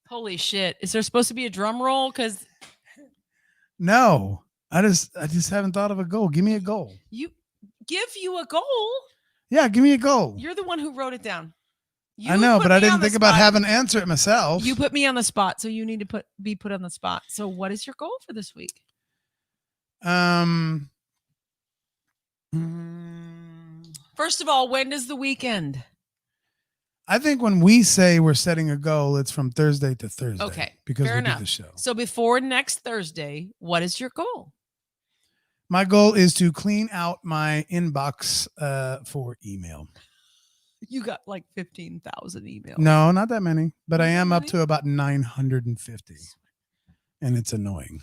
Holy shit. Is there supposed to be a drum roll? Because no, I just haven't thought of a goal. Give me a goal. You a goal? Yeah, give me a goal. You're the one who wrote it down. I know, but I didn't think about having to answer it myself. You put me on the spot, so you need to be put on the spot. So what is your goal for this week? First of all, when does the week end? I think when we say we're setting a goal, it's from Thursday to Thursday. Okay, because fair we enough. do the show. So before next Thursday, what is your goal? My goal is to clean out my inbox for email. You got like 15,000 emails. No, not that many, but I am up to about 950, and it's annoying.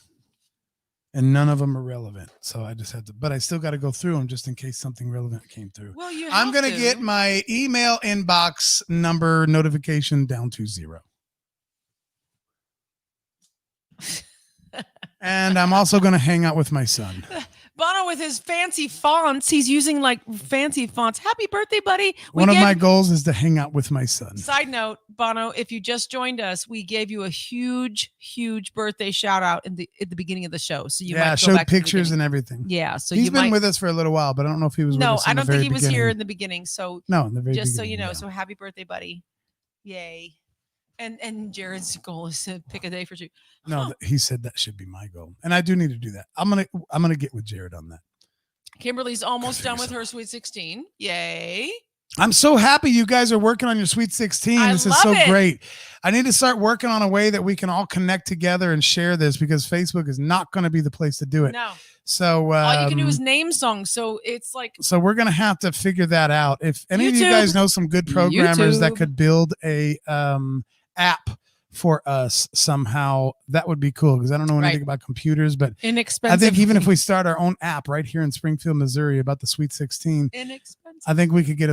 And none of them are relevant, so I just had to. But I still got to go through them just in case something relevant came through. Well, I'm going to get my email inbox number notification down to 0. And I'm also going to hang out with my son. Bono with his fancy fonts. He's using like fancy fonts. Happy birthday, buddy. One of my goals is to hang out with my son. Side note, Bono, if you just joined us, we gave you a huge birthday shout out at the beginning of the show. So you might go showed back pictures and everything. Yeah. So he's been with us for a little while, but I don't know if he was with us. No, I don't think he was beginning. here in the beginning. So no, in the very just beginning, so you know. yeah. So happy birthday, buddy. Yay. And Jared's goal is to pick a day for you. No, he said that should be my goal. And I do need to do that. I'm gonna get with Jared on that. Kimberly's almost done with her Sweet 16. Yay. I'm so happy you guys are working on your Sweet 16. This is so great. I need to start working on a way that we can all connect together and share this because Facebook is not going to be the place to do it. No. So all you can do is name songs. So it's like. So we're going to have to figure that out. If any of you guys know some good programmers that could build a app for us somehow, that would be cool because I don't know anything about computers, but inexpensive. I think even if we start our own app right here in Springfield, Missouri about the Sweet 16, inexpensive. I think we could get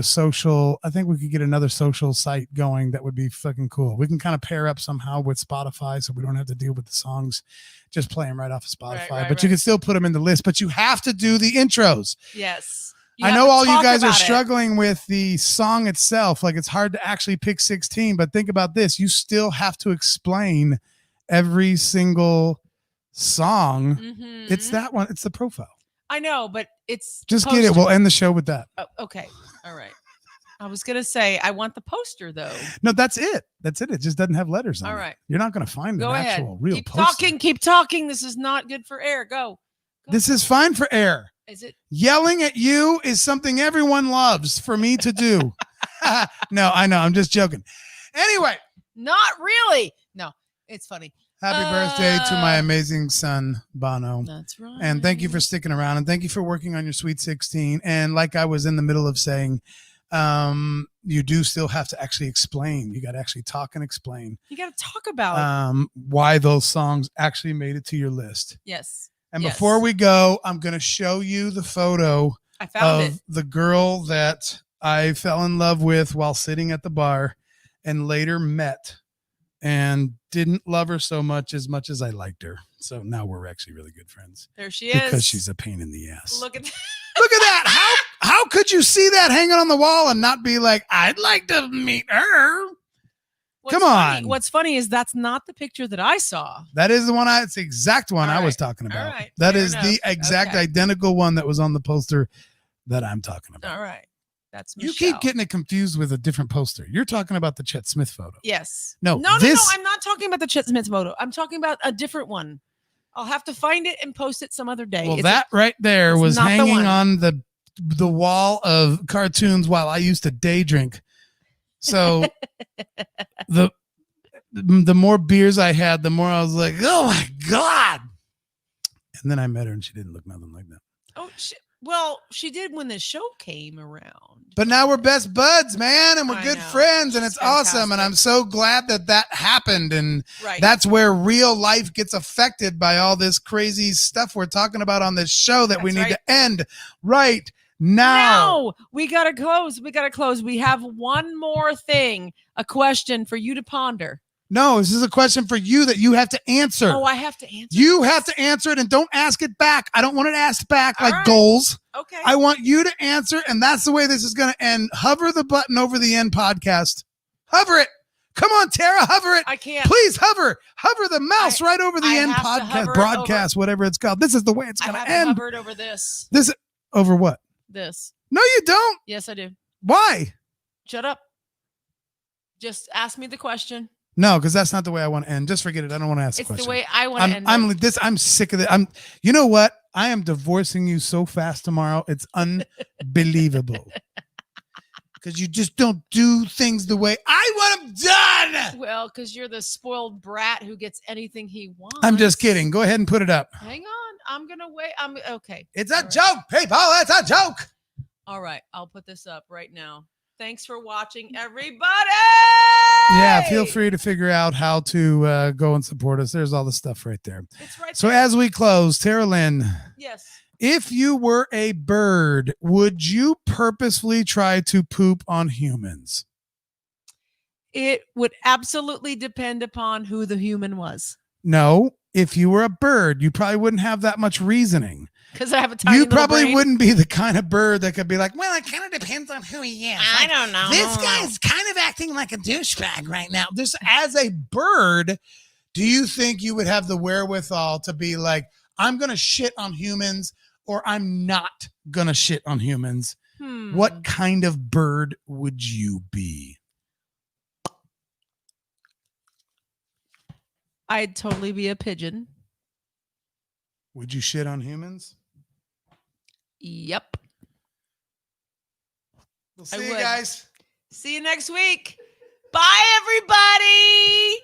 another social site going that would be fucking cool. We can kind of pair up somehow with Spotify so we don't have to deal with the songs, just play them right off of Spotify, but you can still put them in the list, but you have to do the intros. Yes. I know all you guys are struggling with the song itself. Like it's hard to actually pick 16, but think about this. You still have to explain every single song. Mm-hmm. It's that one. It's the profile. I know, but it's just get it. We'll end the show with that. Oh, okay. All right. I was going to say, I want the poster though. No, that's it. That's it. It just doesn't have letters on it. All right. You're not going to find an actual real poster. Keep talking. This is not good for air. Go. This is fine for air. Is it? Yelling at you is something everyone loves for me to do. No, I know. I'm just joking. Anyway. Not really. No, it's funny. Happy birthday to my amazing son, Bono. That's right. And thank you for sticking around. And thank you for working on your Sweet 16. And like I was in the middle of saying, you do still have to actually explain. You got to actually talk and explain. You got to talk about why those songs actually made it to your list. Yes. And before we go, I'm going to show you the photo of the girl that I fell in love with while sitting at the bar and later met and didn't love her so much as I liked her. So now we're actually really good friends. There she is. Because she's a pain in the ass. Look at that. Look at that. How could you see that hanging on the wall and not be like, I'd like to meet her? Come on. What's funny is that's not the picture that I saw. That is the one it's the exact one I was talking about. Right. That is the exact identical one that was on the poster that I'm talking about. All right. That's Michelle. You keep getting it confused with a different poster. You're talking about the Chet Smith photo. Yes. No, I'm not talking about the Chet Smith photo. I'm talking about a different one. I'll have to find it and post it some other day. Well, that right there was hanging on the the wall of cartoons while I used to day drink. So the more beers I had, the more I was like, oh my God. And then I met her and she didn't look nothing like that. Oh, well, she did when the show came around. But now we're best buds, man, and we're good friends, and She's it's awesome. And I'm so glad that happened. And that's where real life gets affected by all this crazy stuff we're talking about on this show that we need to end right now. No, we got to close. We have one more thing, a question for you to ponder. No, this is a question for you that you have to answer. Oh, I have to answer. You have to answer it, and don't ask it back. I don't want it asked back like goals. Okay. I want you to answer, and that's the way this is going to end. Hover the button over the end podcast. Hover it. Come on, Tara, hover it. I can't. Please hover. Hover the mouse right over the end podcast, broadcast, whatever it's called. This is the way it's going to end. I hovered over this. This over what? This. No, you don't. Yes, I do. Why? Shut up. Just ask me the question. No, because that's not the way I want to end. Just forget it. I don't want to ask the question. It's the way I want to end. I'm sick of it. You know what? I am divorcing you so fast tomorrow. It's unbelievable. Because you just don't do things the way I want them done. Well, because you're the spoiled brat who gets anything he wants. I'm just kidding. Go ahead and put it up. Hang on. I'm going to wait. Okay. It's a joke, people. It's a joke. All right. I'll put this up right now. Thanks for watching, everybody. Yeah, feel free to figure out how to go and support us. There's all the stuff right there. It's right so there. As we close, Tara Lynn. Yes. If you were a bird, would you purposefully try to poop on humans? It would absolutely depend upon who the human was. No. If you were a bird, you probably wouldn't have that much reasoning. Because I have a tiny You probably brain. wouldn't be the kind of bird that could be like, well, it kind of depends on who he is. I don't know. This guy's kind of acting like a douchebag right now. Just as a bird, do you think you would have the wherewithal to be like, I'm going to shit on humans or I'm not going to shit on humans? What kind of bird would you be? I'd totally be a pigeon. Would you shit on humans? Yep. We'll see you guys. See you next week. Bye, everybody.